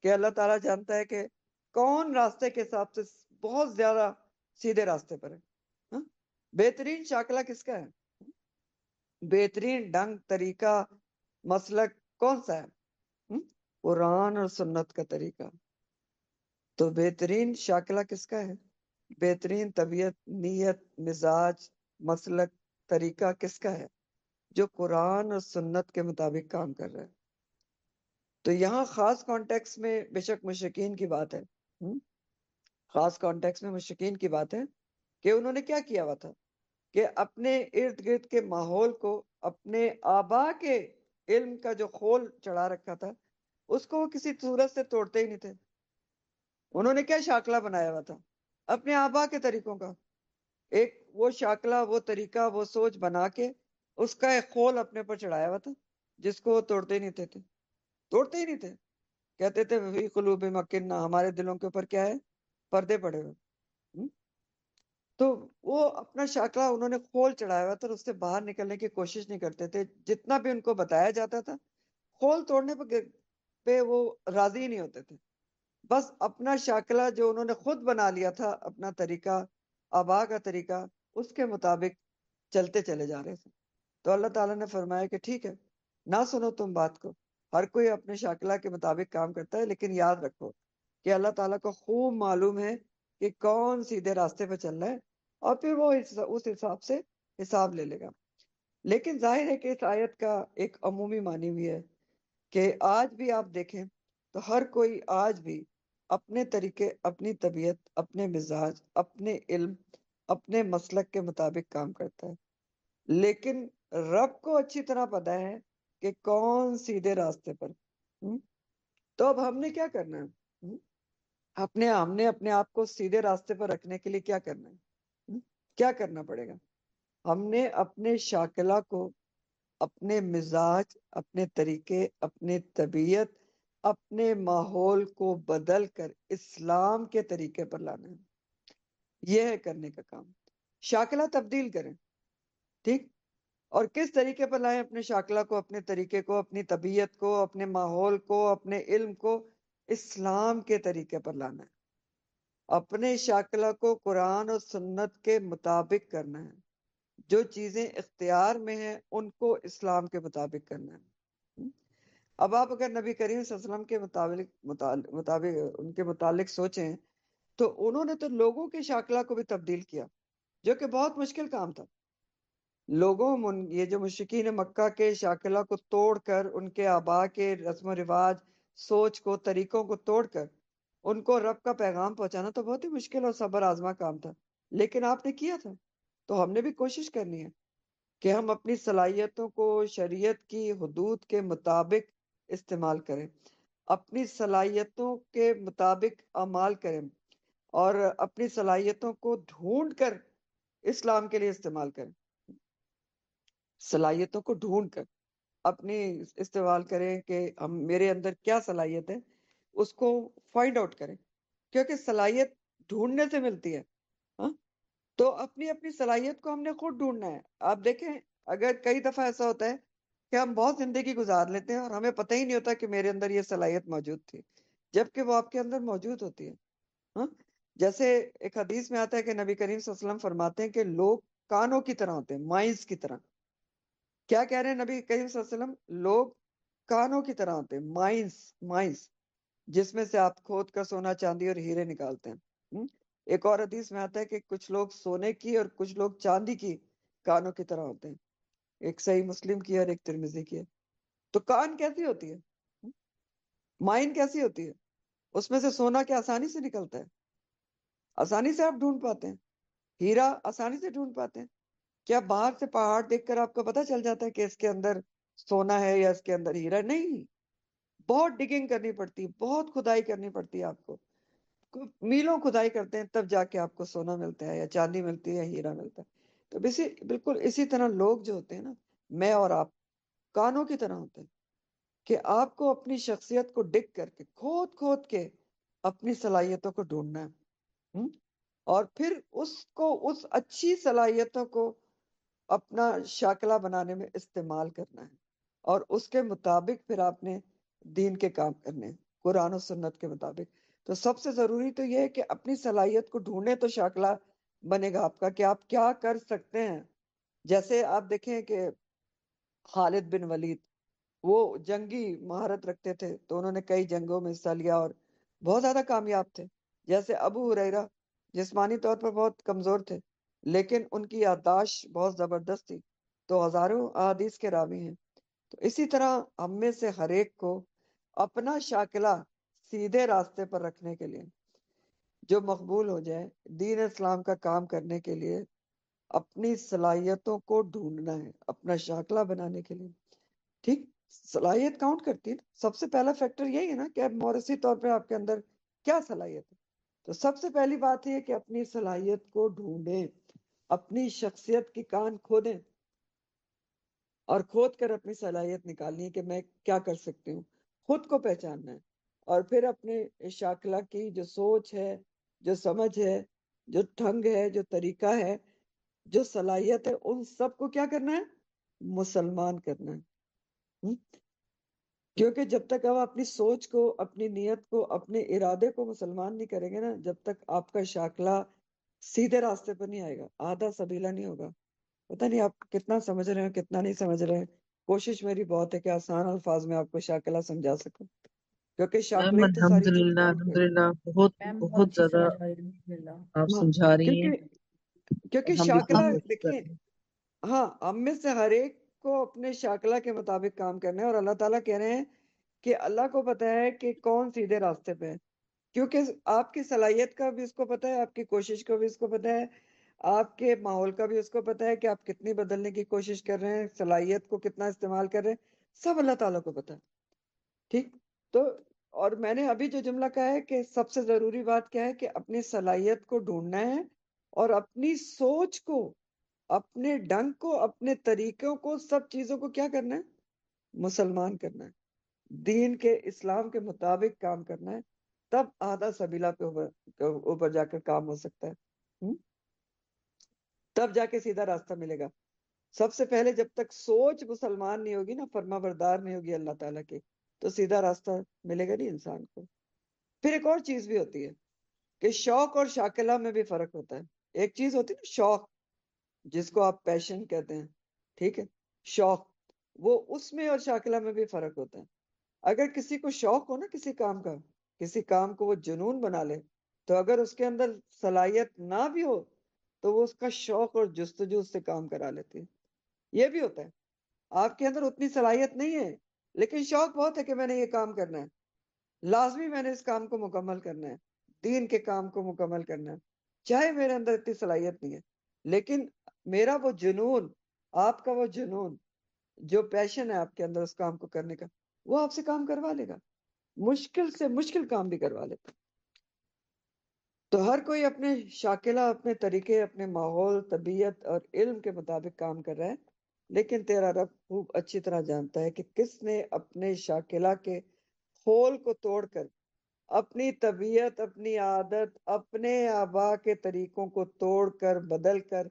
کہ اللہ تعالیٰ جانتا ہے کہ کون راستے کے حساب سے بہت زیادہ سیدھے راستے پر ہے۔ ہاں؟ بہترین شاکلہ کس کا ہے؟ بہترین ڈھنگ، طریقہ، مسلک کون سا ہے؟ قرآن اور سنت کا طریقہ۔ تو بہترین شاکلہ کس کا ہے؟ بہترین طبیعت، نیت، مزاج، مسلک، طریقہ کس کا ہے؟ جو قرآن اور سنت کے مطابق کام کر رہا ہے۔ تو یہاں خاص کانٹیکس میں بے شک مشرکین کی بات ہے، خاص کانٹیکس میں مشرکین کی بات ہے کہ انہوں نے کیا کیا ہوا تھا کہ اپنے ارد گرد کے ماحول کو، اپنے آبا کے علم کا جو خول چڑھا رکھا تھا اس کو وہ کسی صورت سے توڑتے ہی نہیں تھے۔ انہوں نے کیا شاکلہ بنایا ہوا تھا؟ اپنے آبا کے طریقوں کا ایک وہ شاکلہ، وہ طریقہ، وہ سوچ بنا کے اس کا ایک خول اپنے پر چڑھایا ہوا تھا جس کو وہ توڑتے ہی نہیں تھے، توڑتے ہی نہیں تھے۔ کہتے تھے فی قلوبہم اکنہ، ہمارے دلوں کے اوپر کیا ہے؟ پردے پڑے ہوئے۔ تو وہ اپنا شاکلہ انہوں نے خول چڑھایا ہوا تھا اور اس سے باہر نکلنے کی کوشش نہیں کرتے تھے، جتنا بھی ان کو بتایا جاتا تھا خول توڑنے پہ وہ راضی ہی نہیں ہوتے تھے، بس اپنا شاکلہ جو انہوں نے خود بنا لیا تھا، اپنا طریقہ، آبا کا طریقہ، اس کے مطابق چلتے چلے جا رہے تھے۔ تو اللہ تعالیٰ نے فرمایا کہ ٹھیک ہے، نہ سنو تم بات کو، ہر کوئی اپنے شاکلہ کے مطابق کام کرتا ہے، لیکن یاد رکھو کہ اللہ تعالیٰ کو خوب معلوم ہے کہ کون سیدھے راستے پہ چل رہا ہے، اور پھر وہ اس حساب سے حساب لے لے گا۔ لیکن ظاہر ہے کہ اس آیت کا ایک عمومی معنی بھی ہے کہ آج بھی آپ دیکھیں تو ہر کوئی آج بھی اپنے طریقے، اپنی طبیعت، اپنے مزاج، اپنے علم، اپنے مسلک کے مطابق کام کرتا ہے، لیکن رب کو اچھی طرح پتہ ہے کہ کون سیدھے راستے پر۔ تو اب ہم نے کیا کرنا ہے؟ ہم نے اپنے آپ کو سیدھے راستے پر رکھنے کے لیے کیا کرنا ہے؟ کیا کرنا پڑے گا؟ ہم نے اپنے شاکلہ کو، اپنے مزاج، اپنے طریقے، اپنے طبیعت، اپنے ماحول کو بدل کر اسلام کے طریقے پر لانا ہے۔ یہ ہے کرنے کا کام، شاکلہ تبدیل کریں، ٹھیک؟ اور کس طریقے پر لائیں اپنے شاکلہ کو، اپنے طریقے کو، اپنی طبیعت کو، اپنے ماحول کو، اپنے علم کو؟ اسلام کے طریقے پر لانا ہے، اپنے شاکلہ کو قرآن اور سنت کے مطابق کرنا ہے، جو چیزیں اختیار میں ہیں ان کو اسلام کے مطابق کرنا ہے۔ اب آپ اگر نبی کریم صلی اللہ علیہ وسلم کے مطابق ان کے متعلق سوچیں تو انہوں نے تو لوگوں کے شاکلہ کو بھی تبدیل کیا، جو کہ بہت مشکل کام تھا۔ یہ جو مشرکین مکہ کے شاکلہ کو توڑ کر، ان کے آبا کے رسم و رواج، سوچ کو، طریقوں کو توڑ کر ان کو رب کا پیغام پہنچانا تو بہت ہی مشکل اور صبر آزما کام تھا، لیکن آپ نے کیا تھا۔ تو ہم نے بھی کوشش کرنی ہے کہ ہم اپنی صلاحیتوں کو شریعت کی حدود کے مطابق استعمال کریں، اپنی صلاحیتوں کے مطابق اعمال کریں، اور اپنی صلاحیتوں کو ڈھونڈ کر اسلام کے لیے استعمال کریں۔ صلاحیتوں کو ڈھونڈ کر اپنی استعمال کریں کہ میرے اندر کیا صلاحیت ہے، اس کو فائنڈ آؤٹ کریں، کیونکہ صلاحیت ڈھونڈنے سے ملتی ہے۔ ہاں، تو اپنی اپنی صلاحیت کو ہم نے خود ڈھونڈنا ہے۔ آپ دیکھیں، اگر کئی دفعہ ایسا ہوتا ہے کہ ہم بہت زندگی گزار لیتے ہیں اور ہمیں پتہ ہی نہیں ہوتا کہ میرے اندر یہ صلاحیت موجود تھی، جبکہ وہ آپ کے اندر موجود ہوتی ہے۔ ہاں، جیسے ایک حدیث میں آتا ہے کہ نبی کریم صلی اللہ علیہ وسلم فرماتے ہیں کہ لوگ کانوں کی طرح ہوتے ہیں، مائنز کی طرح۔ کیا کہہ رہے ہیں نبی کریم صلی اللہ علیہ وسلم؟ لوگ کانوں کی طرح ہوتے ہیں، مائنز، جس میں سے آپ کھود کر سونا، چاندی اور ہیرے نکالتے ہیں۔ ایک اور حدیث میں آتا ہے کہ کچھ لوگ سونے کی اور کچھ لوگ چاندی کی کانوں کی طرح ہوتے ہیں، ایک صحیح مسلم کی اور ایک ترمذی کی ہے۔ تو کان کیسی ہوتی ہے؟ مائن کیسی ہوتی ہے؟ اس میں سے سونا کیا آسانی سے نکلتا ہے؟ آسانی سے آپ ڈھونڈ پاتے ہیں؟ ہیرا آسانی سے ڈھونڈ پاتے ہیں؟ کیا باہر سے پہاڑ دیکھ کر آپ کو پتہ چل جاتا ہے کہ اس کے اندر سونا ہے یا اس کے اندر ہیرا؟ نہیں، بہت ڈگنگ کرنی پڑتی، بہت کھدائی کرنی پڑتی ہے آپ کو، میلوں کھدائی کرتے ہیں تب جا کے آپ کو سونا ملتا ہے یا چاندی ملتی ہے یا ہیرا ملتا ہے۔ تو بالکل اسی طرح لوگ جو ہوتے ہیں نا، میں اور آپ کانوں کی طرح ہوتے ہیں، کہ آپ کو اپنی شخصیت کو ڈگ کر کے، کھود کے اپنی صلاحیتوں کو ڈھونڈنا ہے، اور پھر اس اچھی صلاحیتوں کو اپنا شاکلہ بنانے میں استعمال کرنا ہے، اور اس کے مطابق پھر آپ نے دین کے کام کرنے ہیں، قرآن و سنت کے مطابق۔ تو سب سے ضروری تو یہ ہے کہ اپنی صلاحیت کو ڈھونڈیں تو شاکلہ بنے گا آپ کا کہ آپ کیا کر سکتے ہیں۔ جیسے آپ دیکھیں کہ خالد بن ولید، وہ جنگی مہارت رکھتے تھے، تو انہوں نے کئی جنگوں میں حصہ لیا اور بہت زیادہ کامیاب تھے۔ جیسے ابو ہریرہ جسمانی طور پر بہت کمزور تھے، لیکن ان کی یادداشت بہت زبردست تھی، تو ہزاروں احادیث کے راوی ہیں۔ تو اسی طرح ہم میں سے ہر ایک کو اپنا شاکلہ سیدھے راستے پر رکھنے کے لیے، جو مقبول ہو جائے دین اسلام کا کام کرنے کے لیے، اپنی صلاحیتوں کو ڈھونڈنا ہے اپنا شاکلہ بنانے کے لیے۔ ٹھیک، صلاحیت کاؤنٹ کرتی ہے، سب سے پہلا فیکٹر یہی ہے نا کہ اب موروثی طور پہ آپ کے اندر کیا صلاحیت ہے۔ تو سب سے پہلی بات یہ کہ اپنی صلاحیت کو ڈھونڈیں، اپنی شخصیت کی کان کھودیں اور کھود کر اپنی صلاحیت نکالنی ہے کہ میں کیا کر سکتی ہوں، خود کو پہچاننا ہے، اور پھر اپنے شاکلہ کی جو سوچ ہے، جو سمجھ ہے، جو ڈھنگ ہے، جو طریقہ ہے، جو صلاحیت ہے، ان سب کو کیا کرنا ہے؟ مسلمان کرنا ہے۔ کیونکہ جب تک آپ اپنی سوچ کو، اپنی نیت کو، اپنے ارادے کو مسلمان نہیں کریں گے نا، جب تک آپ کا شاکلہ سیدھے راستے پر نہیں آئے گا، آدھا سبیلا نہیں ہوگا۔ پتہ نہیں آپ کتنا سمجھ رہے ہیں، کتنا نہیں سمجھ رہے ہیں، کوشش میری بہت ہے کہ آسان الفاظ میں آپ کو شاکلہ سمجھا سکوں، کیونکہ میم شاکلہ ہی تو ساری چیز الحمدللہ کام کرے. الحمدللہ بہت میم بہت اچھی زیادہ سمجھ آئی الحمدللہ. آپ ہاں، سمجھا رہی ہیں، کیونکہ ہم بھی شاکلہ پوری کوشش کر دیکھیں، رہے ہیں. ہاں، ہم میں سے ہر ایک کو اپنے شاکلہ کے مطابق کام کرنا ہے، اور اللہ تعالیٰ کہہ رہے ہیں کہ اللہ کو پتا ہے کہ کون سیدھے راستے پہ ہے، کیونکہ آپ کی صلاحیت کا بھی اس کو پتا ہے، آپ کی کوشش کا بھی اس کو پتا ہے، آپ کے ماحول کا بھی اس کو پتا ہے کہ آپ کتنی بدلنے کی کوشش کر رہے ہیں، صلاحیت کو کتنا استعمال کر رہے ہیں، سب اللہ تعالیٰ کو پتا ہے. ٹھیک. تو اور میں نے ابھی جو جملہ کہا ہے کہ سب سے ضروری بات کیا ہے کہ اپنی صلاحیت کو ڈھونڈنا ہے، اور اپنی سوچ کو، اپنے ڈنگ کو، اپنے طریقوں کو، سب چیزوں کو کیا کرنا ہے؟ مسلمان کرنا ہے، دین کے، اسلام کے مطابق کام کرنا ہے. تب آدھا سبیلہ پہ اوپر جا کر کام ہو سکتا ہے. تب جا کے سیدھا راستہ ملے گا. سب سے پہلے جب تک سوچ مسلمان نہیں ہوگی نا، فرما بردار نہیں ہوگی اللہ تعالیٰ کی، تو سیدھا راستہ ملے گا نہیں انسان کو. پھر ایک اور چیز بھی ہوتی ہے کہ شوق اور شاکلہ میں بھی فرق ہوتا ہے. ایک چیز ہوتی ہے نا شوق، جس کو آپ پیشن کہتے ہیں، ٹھیک ہے، شوق، وہ اس میں اور شاکلہ میں بھی فرق ہوتا ہے. اگر کسی کو شوق ہو نا کسی کام کا، کسی کام کو وہ جنون بنا لے، تو اگر اس کے اندر صلاحیت نہ بھی ہو تو وہ اس کا شوق اور جستجو سے کام کرا لیتی ہے. یہ بھی ہوتا ہے، آپ کے اندر اتنی صلاحیت نہیں ہے لیکن شوق بہت ہے کہ میں نے یہ کام کرنا ہے، لازمی میں نے اس کام کو مکمل کرنا ہے، دین کے کام کو مکمل کرنا ہے، چاہے میرے اندر اتنی صلاحیت نہیں ہے، لیکن میرا وہ جنون، آپ کا وہ جنون، جو پیشن ہے آپ کے اندر اس کام کو کرنے کا، وہ آپ سے کام کروا لے گا، مشکل سے مشکل کام بھی کروا لیتا. تو ہر کوئی اپنے شاکلہ، اپنے طریقے، اپنے ماحول، طبیعت اور علم کے مطابق کام کر رہا ہے، لیکن تیرا رب خوب اچھی طرح جانتا ہے کہ کس نے اپنے شاکلہ کے خول کو توڑ کر، اپنی طبیعت، اپنی عادت، اپنے آبا کے طریقوں کو توڑ کر، بدل کر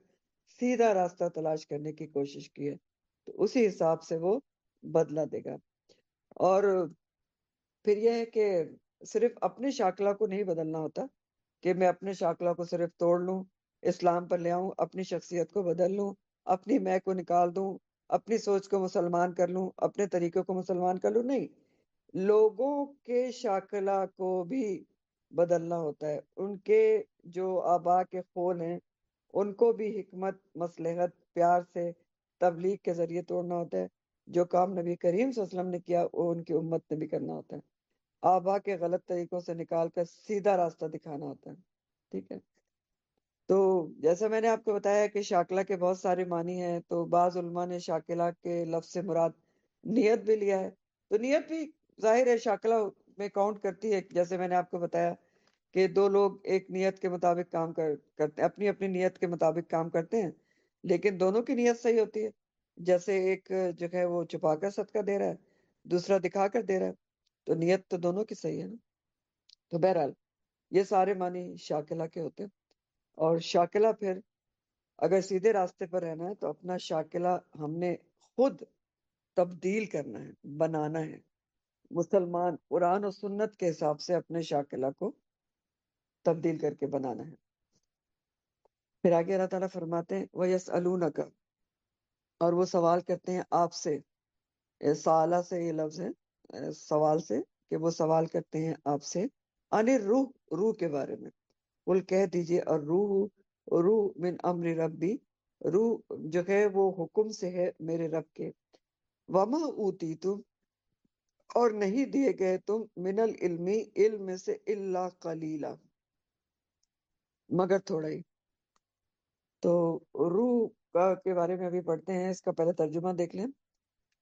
سیدھا راستہ تلاش کرنے کی کوشش کی ہے، تو اسی حساب سے وہ بدلہ دے گا. اور پھر یہ ہے کہ صرف اپنے شاکلہ کو نہیں بدلنا ہوتا کہ میں اپنے شاکلہ کو صرف توڑ لوں، اسلام پر لے آؤں، اپنی شخصیت کو بدل لوں، اپنی میں کو نکال دوں، اپنی سوچ کو مسلمان کر لوں، اپنے طریقوں کو مسلمان کر لوں. نہیں، لوگوں کے شاکلہ کو بھی بدلنا ہوتا ہے، ان کے جو آبا کے خول ہیں ان کو بھی حکمت، مصلحت، پیار سے، تبلیغ کے ذریعے توڑنا ہوتا ہے. جو کام نبی کریم صلی اللہ علیہ وسلم نے کیا وہ ان کی امت نے بھی کرنا ہوتا ہے. آبا کے غلط طریقوں سے نکال کر سیدھا راستہ دکھانا ہوتا ہے. ٹھیک ہے. تو جیسا میں نے آپ کو بتایا کہ شاکلہ کے بہت سارے معنی ہیں، تو بعض علماء نے شاکلہ کے لفظ سے مراد نیت بھی لیا ہے. تو نیت بھی ظاہر ہے شاکلہ میں کاؤنٹ کرتی ہے، جیسے میں نے آپ کو بتایا کہ دو لوگ ایک نیت کے مطابق کام کرتے ہیں، اپنی اپنی نیت کے مطابق کام کرتے ہیں، لیکن دونوں کی نیت صحیح ہوتی ہے. جیسے ایک جو ہے وہ چھپا کر صدقہ دے رہا ہے، دوسرا دکھا کر دے رہا ہے، تو نیت تو دونوں کی صحیح ہے نا. تو بہرحال یہ سارے معنی شاکلہ کے ہوتے ہیں. اور شاکلہ پھر اگر سیدھے راستے پر رہنا ہے تو اپنا شاکلہ ہم نے خود تبدیل کرنا ہے، بنانا ہے. مسلمان قرآن و سنت کے حساب سے اپنے شاکلہ کو تبدیل کر کے بنانا ہے. پھر آگے اللہ تعالیٰ فرماتے ہیں وَيَسْأَلُونَكَ، اور وہ سوال کرتے ہیں آپ سے. سالہ سے یہ لفظ ہے، سوال سے، کہ وہ سوال کرتے ہیں آپ سے ان روح، روح کے بارے میں. قل کہہ دیجئے اور روح من امر ربی، روح جو ہے وہ حکم سے ہے میرے رب کے. وما اوتیتم، اور نہیں دیے گئے تم، من العلم، علم میں سے، الا قلیلا، مگر تھوڑا ہی. تو روح کے بارے میں ابھی پڑھتے ہیں، اس کا پہلے ترجمہ دیکھ لیں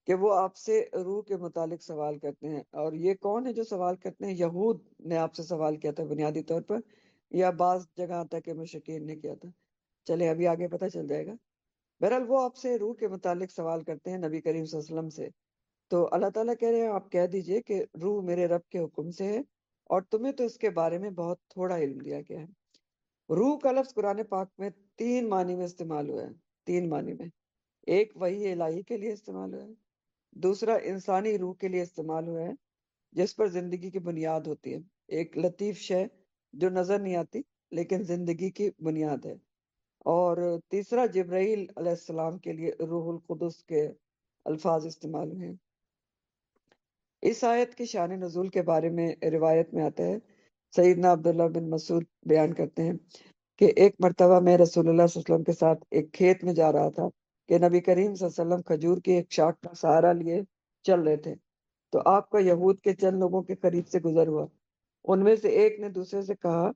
کہ وہ آپ سے روح کے متعلق سوال کرتے ہیں. اور یہ کون ہے جو سوال کرتے ہیں؟ یہود نے آپ سے سوال کیا تھا بنیادی طور پر، یا بعض جگہ آتا ہے کہ مشرکین نے کیا تھا. چلے ابھی آگے پتہ چل جائے گا. بہرحال وہ آپ سے روح کے متعلق سوال کرتے ہیں نبی کریم صلی اللہ علیہ وسلم سے. تو اللہ تعالیٰ کہہ رہے ہیں آپ کہہ دیجئے کہ روح میرے رب کے حکم سے ہے، اور تمہیں تو اس کے بارے میں بہت تھوڑا علم دیا گیا ہے. روح کا لفظ قرآن پاک میں 3 معنی میں استعمال ہوا ہے. 3 معنی میں. ایک وحی الہی کے لیے استعمال ہوا ہے، دوسرا انسانی روح کے لیے استعمال ہوا ہے جس پر زندگی کی بنیاد ہوتی ہے، ایک لطیف شے جو نظر نہیں آتی لیکن زندگی کی بنیاد ہے، اور تیسرا جبرائیل علیہ السلام کے لیے روح القدس کے الفاظ استعمال ہوئے ہیں۔ اس آیت کی شان نزول کے بارے میں روایت میں آتا ہے، سیدنا عبداللہ بن مسعود بیان کرتے ہیں کہ ایک مرتبہ میں رسول اللہ صلی اللہ علیہ وسلم کے ساتھ ایک کھیت میں جا رہا تھا کہ نبی کریم صلی اللہ علیہ وسلم کھجور کی ایک شاخ کا سہارا لیے چل رہے تھے، تو آپ کا یہود کے چند لوگوں کے قریب سے گزر ہوا۔ ان میں سے ایک نے دوسرے سے کہا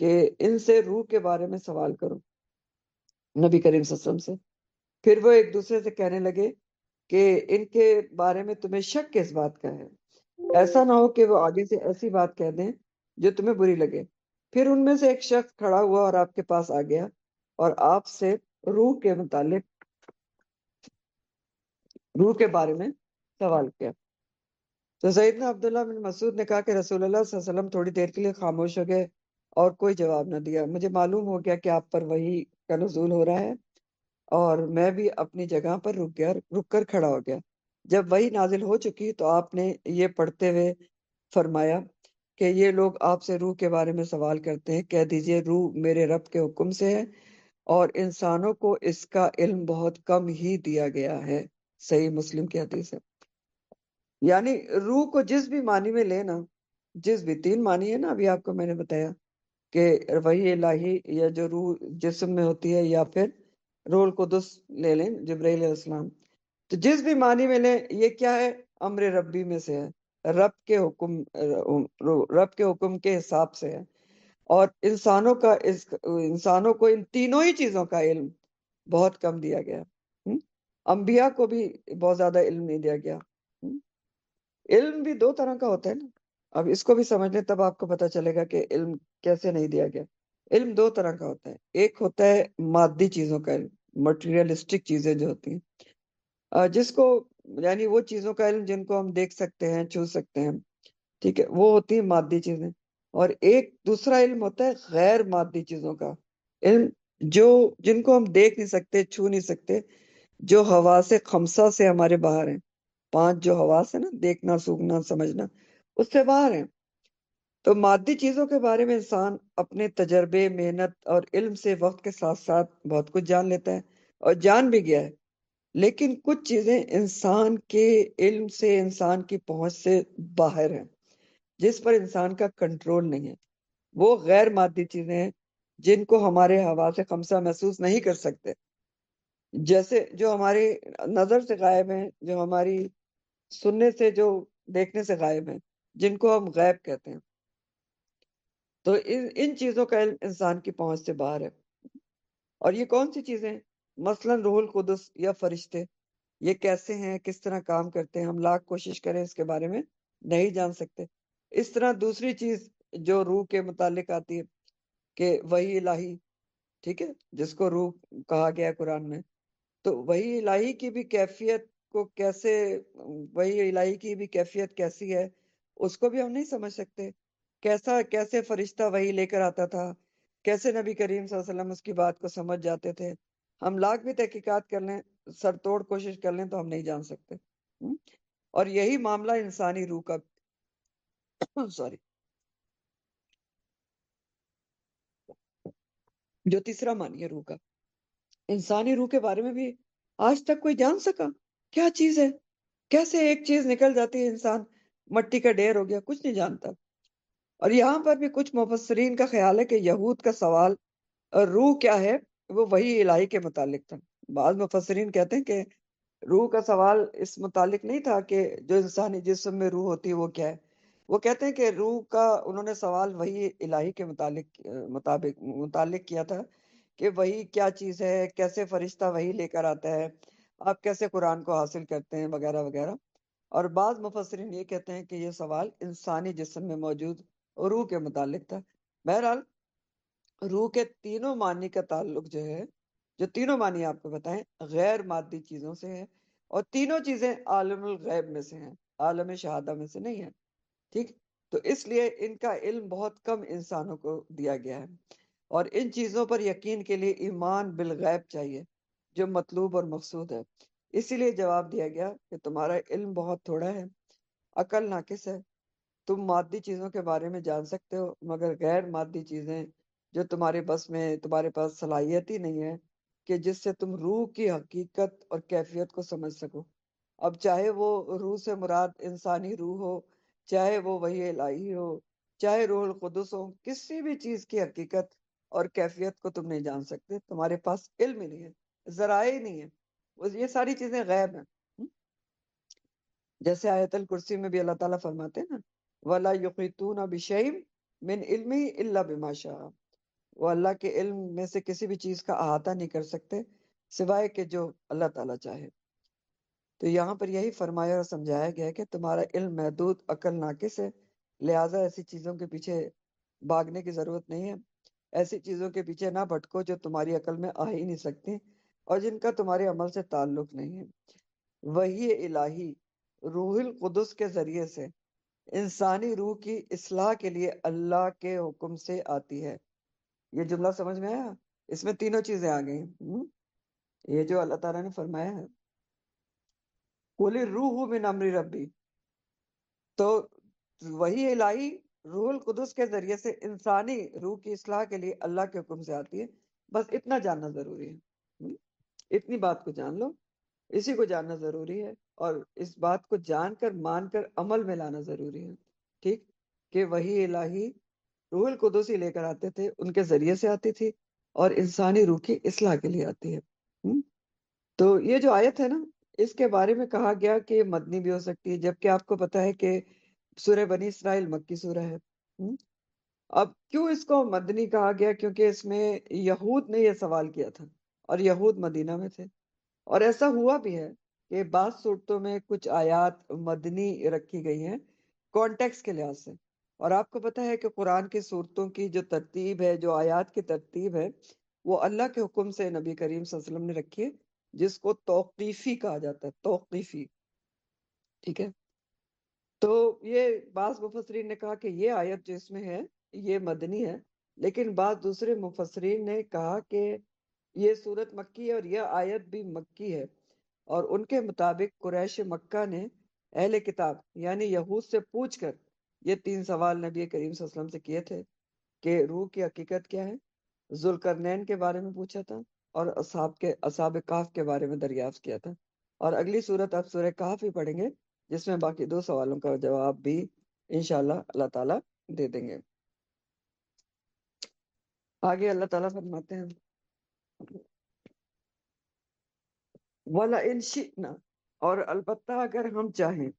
کہ ان سے روح کے بارے میں سوال کرو، نبی کریم صلی اللہ علیہ وسلم سے۔ پھر وہ ایک دوسرے سے کہنے لگے کہ ان کے بارے میں تمہیں شک کس بات کا ہے؟ ایسا نہ ہو کہ وہ آگے سے ایسی بات کہہ دیں جو تمہیں بری لگے۔ پھر ان میں سے ایک شخص کھڑا ہوا اور آپ کے پاس آ گیا اور آپ سے روح کے متعلق روح کے بارے میں سوال کیا۔ تو سیدنا عبداللہ بن مسعود نے کہا کہ رسول اللہ صلی اللہ علیہ وسلم تھوڑی دیر کے لیے خاموش ہو گئے اور کوئی جواب نہ دیا۔ مجھے معلوم ہو گیا کہ آپ پر وحی کا نزول ہو رہا ہے، اور میں بھی اپنی جگہ پر رک کر کھڑا ہو گیا۔ جب وحی نازل ہو چکی تو آپ نے یہ پڑھتے ہوئے فرمایا کہ یہ لوگ آپ سے روح کے بارے میں سوال کرتے ہیں، کہہ دیجئے روح میرے رب کے حکم سے ہے، اور انسانوں کو اس کا علم بہت کم ہی دیا گیا ہے۔ صحیح مسلم کی حدیث ہے۔ یعنی روح کو جس بھی معنی میں لینا، جس بھی تین معنی ہے نا، ابھی آپ کو میں نے بتایا کہ وحی الہی یا جو روح جسم میں ہوتی ہے، یا پھر روح القدس لے لیں جبرائیل علیہ السلام، تو جس بھی معنی میں لیں یہ کیا ہے؟ امر ربی میں سے ہے، رب کے حکم کے حساب سے ہے۔ اور انسانوں کو ان تینوں ہی چیزوں کا علم بہت کم دیا گیا۔ انبیاء کو بھی بہت زیادہ علم نہیں دیا گیا۔ علم بھی دو طرح کا ہوتا ہے نا، اب اس کو بھی سمجھ لیں تب آپ کو پتہ چلے گا کہ علم کیسے نہیں دیا گیا۔ علم دو طرح کا ہوتا ہے، ایک ہوتا ہے مادی چیزوں کا علم، مٹیریلسٹک چیزیں جو ہوتی ہیں، جس کو یعنی وہ چیزوں کا علم جن کو ہم دیکھ سکتے ہیں، چھو سکتے ہیں، ٹھیک ہے، وہ ہوتی ہیں مادی چیزیں۔ اور ایک دوسرا علم ہوتا ہے غیر مادی چیزوں کا علم، جن کو ہم دیکھ نہیں سکتے، چھو نہیں سکتے، جو حواس خمسہ سے ہمارے باہر ہیں۔ پانچ جو حواس ہیں نا، دیکھنا، سونگھنا، سمجھنا، اس سے باہر ہیں۔ تو مادی چیزوں کے بارے میں انسان اپنے تجربے، محنت اور علم سے وقت کے ساتھ ساتھ بہت کچھ جان لیتا ہے، اور جان بھی گیا ہے۔ لیکن کچھ چیزیں انسان کے علم سے، انسان کی پہنچ سے باہر ہیں، جس پر انسان کا کنٹرول نہیں ہے۔ وہ غیر مادی چیزیں ہیں جن کو ہمارے حواس خمسہ محسوس نہیں کر سکتے، جیسے جو ہماری نظر سے غائب ہیں، جو ہماری سننے سے، جو دیکھنے سے غائب ہیں، جن کو ہم غیب کہتے ہیں۔ تو ان چیزوں کا علم انسان کی پہنچ سے باہر ہے۔ اور یہ کون سی چیزیں؟ مثلا روح القدس یا فرشتے، یہ کیسے ہیں، کس طرح کام کرتے ہیں، ہم لاکھ کوشش کریں اس کے بارے میں نہیں جان سکتے۔ اس طرح دوسری چیز جو روح کے متعلق آتی ہے کہ وحی الہی، ٹھیک ہے، جس کو روح کہا گیا ہے قرآن میں، تو وحی الہی کی بھی کیفیت کو کیسے، وحی الہی کی بھی کیفیت کیسی ہے، اس کو بھی ہم نہیں سمجھ سکتے۔ کیسے فرشتہ وحی لے کر آتا تھا، کیسے نبی کریم صلی اللہ علیہ وسلم اس کی بات کو سمجھ جاتے تھے، ہم لاکھ بھی تحقیقات کر لیں، سر توڑ کوشش کر لیں، تو ہم نہیں جان سکتے۔ اور یہی معاملہ انسانی روح کا سوری جو تیسرا معنی ہے روح کا، انسانی روح کے بارے میں بھی آج تک کوئی جان سکا کیا چیز ہے؟ کیسے ایک چیز نکل جاتی ہے، انسان مٹی کا ڈھیر ہو گیا، کچھ نہیں جانتا۔ اور یہاں پر بھی کچھ مفسرین کا خیال ہے کہ یہود کا سوال روح کیا ہے، وہ وحی الہی کے متعلق تھا۔ بعض مفسرین کہتے ہیں کہ روح کا سوال اس متعلق نہیں تھا کہ جو انسانی جسم میں روح ہوتی ہے وہ کیا ہے، وہ کہتے ہیں کہ روح کا انہوں نے سوال وحی الہی کے متعلق کیا تھا کہ وحی کیا چیز ہے، کیسے فرشتہ وحی لے کر آتا ہے، آپ کیسے قرآن کو حاصل کرتے ہیں، وغیرہ وغیرہ۔ اور بعض مفسرین یہ کہتے ہیں کہ یہ سوال انسانی جسم میں موجود روح کے متعلق تھا۔ بہرحال روح کے تینوں معنی کا تعلق جو ہے، جو تینوں معنی آپ کو بتائیں، غیر مادی چیزوں سے ہے، اور تینوں چیزیں عالم الغیب میں سے ہیں، عالم شہادہ میں سے نہیں ہیں، ٹھیک۔ تو اس لیے ان کا علم بہت کم انسانوں کو دیا گیا ہے، اور ان چیزوں پر یقین کے لیے ایمان بالغیب چاہیے، جو مطلوب اور مقصود ہے۔ اسی لیے جواب دیا گیا کہ تمہارا علم بہت تھوڑا ہے، عقل ناقص ہے، تم مادی چیزوں کے بارے میں جان سکتے ہو، مگر غیر مادی چیزیں جو تمہارے بس میں، تمہارے پاس صلاحیت ہی نہیں ہے کہ جس سے تم روح کی حقیقت اور کیفیت کو سمجھ سکو۔ اب چاہے وہ روح سے مراد انسانی روح ہو، چاہے وہ وحی الہی ہو، چاہے روح القدس ہو، کسی بھی چیز کی حقیقت اور کیفیت کو تم نہیں جان سکتے، تمہارے پاس علم ہی نہیں ہے، ذرائع ہی نہیں ہے، یہ ساری چیزیں غیب ہیں۔ جیسے آیت الکرسی میں بھی اللہ تعالیٰ فرماتے ہیں نا وَلَا يُحِيطُونَ بِشَيْءٍ مِّنْ عِلْمِهِ إِلَّا بِمَا شَاءَ، وہ اللہ کے علم میں سے کسی بھی چیز کا احاطہ نہیں کر سکتے سوائے کہ جو اللہ تعالیٰ چاہے۔ تو یہاں پر یہی فرمایا اور سمجھایا گیا ہے کہ تمہارا علم محدود، عقل ناقص ہے، لہٰذا ایسی چیزوں کے پیچھے بھاگنے کی ضرورت نہیں ہے، ایسی چیزوں کے پیچھے نہ بھٹکو جو تمہاری عقل میں آ ہی نہیں سکتی اور جن کا تمہارے عمل سے تعلق نہیں ہے۔ وحی الہی روح القدس کے ذریعے سے انسانی روح کی اصلاح کے لیے اللہ کے حکم سے آتی ہے۔ یہ جملہ سمجھ میں آیا؟ اس میں تینوں چیزیں آ گئی ہیں۔ یہ جو اللہ تعالیٰ نے فرمایا ہے قُلِ الرُّوحُ مِنْ أَمْرِ رَبِّی، تو وحی الہی روح القدس کے ذریعے سے انسانی روح کی اصلاح کے لیے اللہ کے حکم سے آتی ہے، بس اتنا جاننا ضروری ہے۔ اتنی بات کو جان لو، اسی کو جاننا ضروری ہے، اور اس بات کو جان کر مان کر عمل میں لانا ضروری ہے، ٹھیک؟ کہ وحی الہی روح القدس ہی لے کر آتے تھے، ان کے ذریعے سے آتی تھی اور انسانی روح کی اصلاح کے لیے آتی ہے۔ تو یہ جو آیت ہے نا، اس کے بارے میں کہا گیا کہ یہ مدنی بھی ہو سکتی ہے، جبکہ آپ کو پتا ہے کہ سورہ بنی اسرائیل مکی سورہ ہے۔ اب کیوں اس کو مدنی کہا گیا؟ کیونکہ اس میں یہود نے یہ سوال کیا تھا اور یہود مدینہ میں تھے، اور ایسا ہوا بھی ہے کہ بعض صورتوں میں کچھ آیات مدنی رکھی گئی ہیں کانٹیکس کے لحاظ سے، اور آپ کو پتا ہے کہ قرآن کی صورتوں کی جو ترتیب ہے، جو آیات کی ترتیب ہے، وہ اللہ کے حکم سے نبی کریم صلی اللہ علیہ وسلم نے رکھی ہے، جس کو توقیفی کہا جاتا ہے، توقیفی، ٹھیک ہے؟ تو یہ بعض مفسرین نے کہا کہ یہ آیت جو اس میں ہے یہ مدنی ہے، لیکن بعض دوسرے مفسرین نے کہا کہ یہ سورت مکی ہے اور یہ آیت بھی مکی ہے، اور ان کے مطابق قریش مکہ نے اہل کتاب یعنی یہود سے پوچھ کر یہ 3 سوال نبی کریم صلی اللہ علیہ وسلم سے کیے تھے کہ روح کی حقیقت کیا ہے، ذوالقرنین کے بارے میں پوچھا تھا، اور اصحاب کہف کے بارے میں دریافت کیا تھا، اور اگلی صورت آپ سورہ کہف ہی پڑھیں گے جس میں باقی 2 سوالوں کا جواب بھی انشاءاللہ اللہ تعالیٰ دے دیں گے۔ آگے اللہ تعالیٰ فرماتے ہیں وَلَئِنْ شِئْنَا، اور البتہ اگر ہم چاہیں،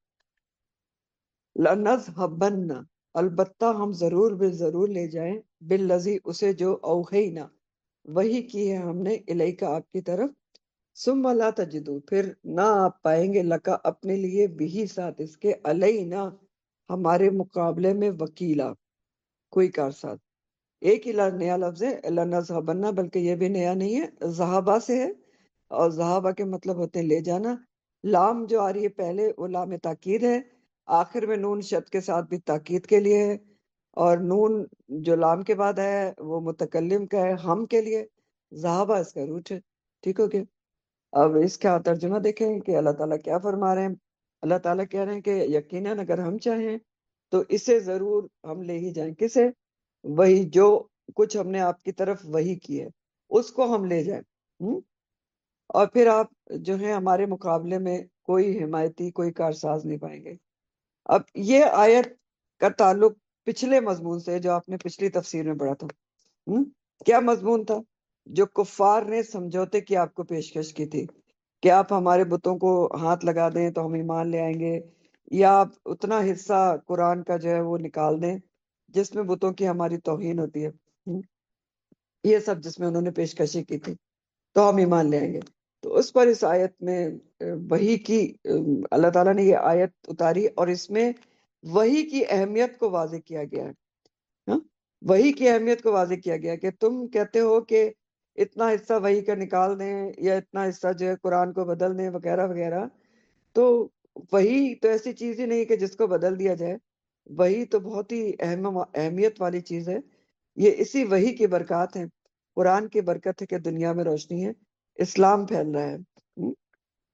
لَنَذْهَبَنَّ، البتہ ہم ضرور بے ضرور لے جائیں، بالذی اسے جو اوحینا وہی کی ہے ہم نے الیک آپ کی طرف، ثم لا تجدو پھر نہ آپ پائیں گے لکا اپنے لیے بھی ساتھ اس کے، علینا ہمارے مقابلے میں، وکیلا کوئی کارساز۔ ایک ہی نیا لفظ ہے لَنَذْهَبَنَّ، بلکہ یہ بھی نیا نہیں ہے، ذہابہ سے ہے، اور ذہابہ کے مطلب ہوتے ہیں لے جانا۔ لام جو آ رہی ہے پہلے وہ لام تاکید ہے، آخر میں نون شد کے ساتھ بھی تاکید کے لیے ہے، اور نون جو لام کے بعد ہے وہ متکلم کا ہے، ہم کے لیے، ذہابہ اس کا روٹ ہے، ٹھیک ہو گیا؟ اب اس کا ترجمہ دیکھیں کہ اللہ تعالیٰ کیا فرما رہے ہیں۔ اللہ تعالیٰ کہہ رہے ہیں کہ یقیناً اگر ہم چاہیں تو اسے ضرور ہم لے ہی جائیں۔ کسے؟ وہی جو کچھ ہم نے آپ کی طرف وہی کی ہے، اس کو ہم لے جائیں، اور پھر آپ جو ہیں ہمارے مقابلے میں کوئی حمایتی، کوئی کارساز نہیں پائیں گے۔ اب یہ آیت کا تعلق پچھلے مضمون سے جو آپ نے پچھلی تفسیر میں پڑھا تھا۔ کیا مضمون تھا؟ جو کفار نے سمجھوتے کی آپ کو پیشکش کی تھی کہ آپ ہمارے بتوں کو ہاتھ لگا دیں تو ہم ایمان لے آئیں گے، یا آپ اتنا حصہ قرآن کا جو ہے وہ نکال دیں جس میں بتوں کی ہماری توہین ہوتی ہے، یہ سب جس میں انہوں نے پیشکشی کی تھی، تو ہم ایمان لے آئیں گے۔ تو اس پر اس آیت میں وحی کی اللہ تعالیٰ نے یہ آیت اتاری، اور اس میں وحی کی اہمیت کو واضح کیا گیا ہے۔ وحی کی اہمیت کو واضح کیا گیا کہ تم کہتے ہو کہ اتنا حصہ وحی کا نکال دیں یا اتنا حصہ جو ہے قرآن کو بدل دیں وغیرہ وغیرہ، تو وحی تو ایسی چیز ہی نہیں کہ جس کو بدل دیا جائے، وحی تو بہت ہی اہمیت والی چیز ہے۔ یہ اسی وحی کی برکات ہیں، قرآن کی برکت ہے کہ دنیا میں روشنی ہے، اسلام پھیل رہا ہے،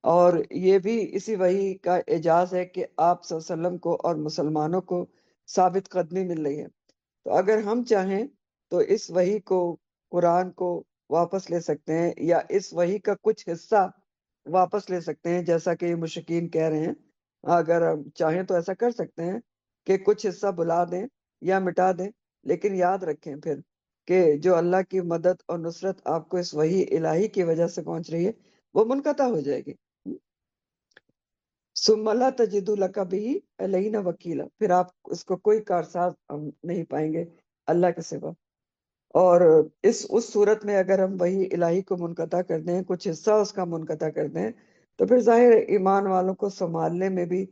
اور یہ بھی اسی وحی کا اعجاز ہے کہ آپ صلی اللہ علیہ وسلم کو اور مسلمانوں کو ثابت قدمی مل رہی ہے۔ تو اگر ہم چاہیں تو اس وحی کو، قرآن کو واپس لے سکتے ہیں، یا اس وحی کا کچھ حصہ واپس لے سکتے ہیں، جیسا کہ یہ مشرکین کہہ رہے ہیں. اگر ہم چاہیں تو ایسا کر سکتے ہیں کہ کچھ حصہ بلا دیں یا مٹا دیں، لیکن یاد رکھیں پھر کہ جو اللہ کی مدد اور نصرت آپ کو اس وحی الہی کی وجہ سے پہنچ رہی ہے وہ منقطع ہو جائے گی. ثم لا تجد لک به علینا وکیلا، پھر آپ اس کو کوئی کارساز ہم نہیں پائیں گے اللہ کے سوا. اور اس صورت میں اگر ہم وہی الہی کو منقطع کر دیں، کچھ حصہ اس کا منقطع کر دیں، تو پھر ظاہر ہے ایمان والوں کو سنبھالنے میں بھی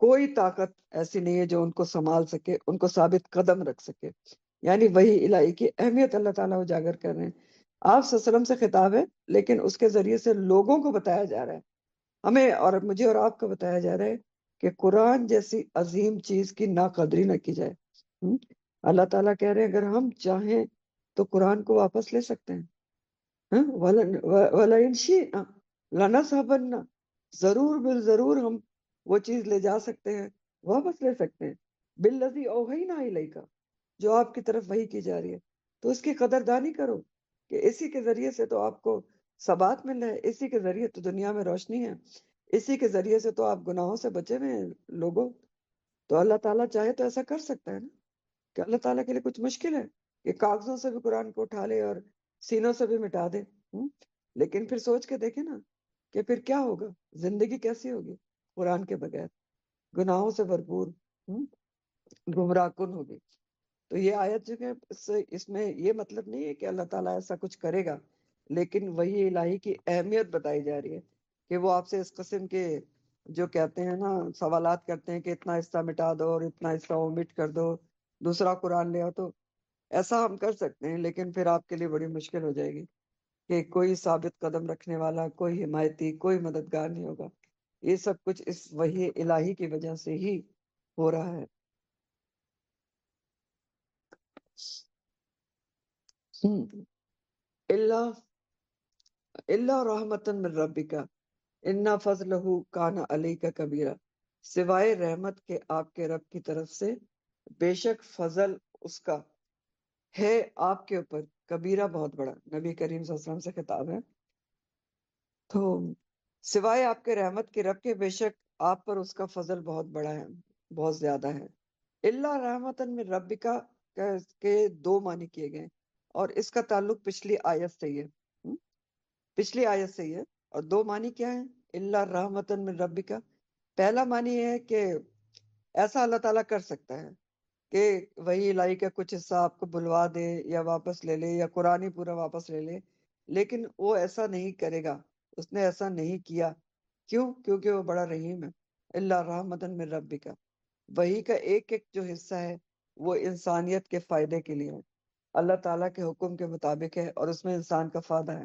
کوئی طاقت ایسی نہیں ہے جو ان کو سنبھال سکے، ان کو ثابت قدم رکھ سکے. یعنی وہی الہی کی اہمیت اللہ تعالیٰ اجاگر کر رہے ہیں. آپ صلی اللہ علیہ وسلم سے خطاب ہے، لیکن اس کے ذریعے سے لوگوں کو بتایا جا رہا ہے، ہمیں اور مجھے اور آپ کو بتایا جا رہا ہے کہ قرآن جیسی عظیم چیز کی ناقدری نہ کی جائے. اللہ تعالیٰ کہہ رہے ہیں اگر ہم چاہیں تو قرآن کو واپس لے سکتے ہیں. وَلَئِنْ شِئْنَا لَنَذْهَبَنَّ، ضرور بالضرور ہم وہ چیز لے جا سکتے ہیں، واپس لے سکتے ہیں. بِالَّذِي أَوْحَيْنَا إِلَيْكَ، جو آپ کی طرف وحی کی جا رہی ہے. تو اس کی قدردانی کرو کہ اسی کے ذریعے سے تو آپ کو ثبات مل رہا ہے، اسی کے ذریعے تو دنیا میں روشنی ہے، اسی کے ذریعے سے تو آپ گناہوں سے بچے ہوئے ہیں لوگوں. تو اللہ تعالیٰ چاہے تو ایسا کر سکتا ہے نا، کہ اللہ تعالیٰ کے لیے کچھ مشکل ہے کہ کاغذوں سے بھی قرآن کو اٹھا لے اور سینوں سے بھی مٹا دے. لیکن پھر سوچ کے دیکھیں نا کہ پھر کیا ہوگا، زندگی کیسی ہوگی قرآن کے بغیر، گناہوں سے بھرپور، گمراہ کن ہوگی. تو یہ آیت جو ہے اس میں یہ مطلب نہیں ہے کہ اللہ تعالیٰ ایسا کچھ کرے گا، لیکن وہی الہی کی اہمیت بتائی جا رہی ہے کہ وہ آپ سے اس قسم کے جو کہتے ہیں نا سوالات کرتے ہیں کہ اتنا حصہ مٹا دو اور اتنا حصہ اومٹ کر دو، دوسرا قرآن لے آؤ. تو ایسا ہم کر سکتے ہیں، لیکن پھر آپ کے لیے بڑی مشکل ہو جائے گی کہ کوئی ثابت قدم رکھنے والا، کوئی حمایتی، کوئی مددگار نہیں ہوگا. یہ سب کچھ اس وحی الہی کی وجہ سے ہی ہو رہا ہے. اللہ رحمتن من ربک انا فضلہ کان علیک کبیرہ، سوائے رحمت کے آپ کے رب کی طرف سے بے شک فضل اس کا ہے آپ کے اوپر کبیرہ، بہت بڑا. نبی کریم صلی اللہ علیہ وسلم سے خطاب ہے. تو سوائے آپ کے رحمت کے رب کے بے شک آپ پر اس کا فضل بہت بڑا ہے، بہت زیادہ ہے. اللہ رحمتن من ربکا کے دو معنی کیے گئے، اور اس کا تعلق پچھلی آیت سے ہی ہے، پچھلی آیت سے ہی ہے. اور دو معنی کیا ہیں اللہ رحمتن من ربکا؟ پہلا معنی یہ ہے کہ ایسا اللہ تعالیٰ کر سکتا ہے کہ وہی الہی کا کچھ حصہ آپ کو بلوا دے یا واپس لے لے، یا قرآن ہی پورا واپس لے لے، لیکن وہ ایسا نہیں کرے گا. اس نے ایسا نہیں کیا. کیوں؟ کیونکہ وہ بڑا رحیم ہے. اللہ رحمتن من ربکا، وہی کا ایک ایک جو حصہ ہے وہ انسانیت کے فائدے کے لیے ہے، اللہ تعالیٰ کے حکم کے مطابق ہے، اور اس میں انسان کا فائدہ ہے.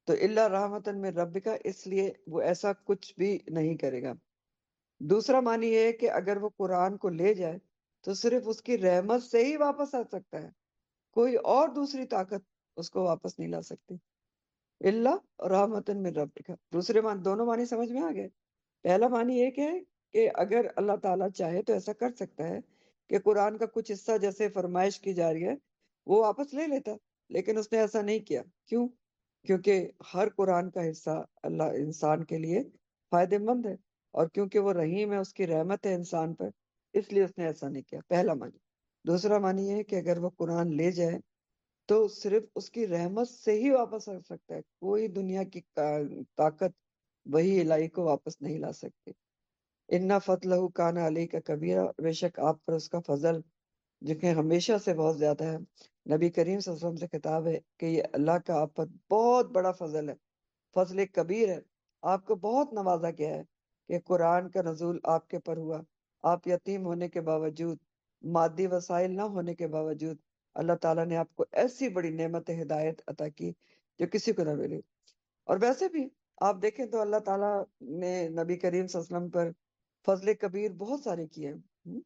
تو اللہ رحمتن من ربکا اس لیے وہ ایسا کچھ بھی نہیں کرے گا. دوسرا معنی یہ ہے کہ اگر وہ قرآن کو لے جائے تو صرف اس کی رحمت سے ہی واپس آ سکتا ہے، کوئی اور دوسری طاقت اس کو واپس نہیں لا سکتی. اللہ رحمتن من ربک، دوسرے معنی، دونوں معنی سمجھ میں آ گئے. پہلا معنی یہ کہ اگر اللہ تعالیٰ چاہے تو ایسا کر سکتا ہے کہ قرآن کا کچھ حصہ جیسے فرمائش کی جا رہی ہے وہ واپس لے لیتا، لیکن اس نے ایسا نہیں کیا. کیوں؟ کیونکہ ہر قرآن کا حصہ اللہ انسان کے لیے فائدہ مند ہے، اور کیونکہ وہ رحیم ہے، اس کی رحمت ہے انسان پر، اس لیے اس نے ایسا نہیں کیا. پہلا معنی. دوسرا معنی یہ ہے کہ اگر وہ قرآن لے جائے تو صرف اس کی رحمت سے ہی واپس آ سکتا ہے، کوئی دنیا کی طاقت وہی الہی کو واپس نہیں لا سکتی. انا فضلہ کان علیک کبیرہ، بے شک آپ پر اس کا فضل جو کہ ہمیشہ سے بہت زیادہ ہے. نبی کریم صلی اللہ علیہ وسلم سے خطاب ہے کہ یہ اللہ کا آپ پر بہت بڑا فضل ہے، فضل کبیر ہے. آپ کو بہت نوازا گیا ہے کہ قرآن کا نزول آپ کے پر ہوا. آپ یتیم ہونے کے باوجود، مادی وسائل نہ ہونے کے باوجود، اللہ تعالیٰ نے آپ کو ایسی بڑی نعمت ہدایت عطا کی جو کسی کو نہ ملی. اور ویسے بھی آپ دیکھیں تو اللہ تعالیٰ نے نبی کریم صلی اللہ علیہ وسلم پر فضل کبیر بہت سارے کیے ہیں.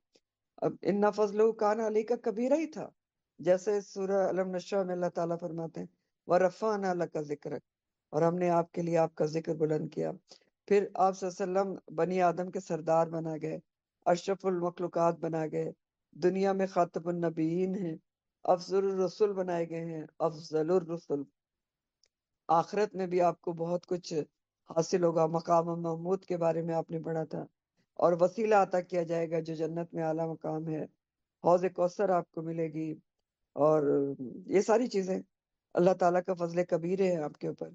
اب ان فضل کان علی کا کبیرہ ہی تھا، جیسے سورہ علم نشرہ میں اللہ تعالیٰ فرماتے ہیں وَرَفَعْنَا لَكَ ذِكْرَكَ، اور ہم نے آپ کے لیے آپ کا ذکر بلند کیا. پھر آپ صلی اللہ علیہ وسلم بنی آدم کے سردار بنا گئے، اشرف المخلوقات بنا گئے، دنیا میں خاتم النبیین ہیں، افضل الرسل بنائے گئے ہیں، افضل الرسل. آخرت میں بھی آپ کو بہت کچھ حاصل ہوگا، مقام محمود کے بارے میں آپ نے پڑھا تھا، اور وسیلہ عطا کیا جائے گا جو جنت میں اعلیٰ مقام ہے، حوض کوثر آپ کو ملے گی، اور یہ ساری چیزیں اللہ تعالیٰ کا فضل کبیر ہے آپ کے اوپر۔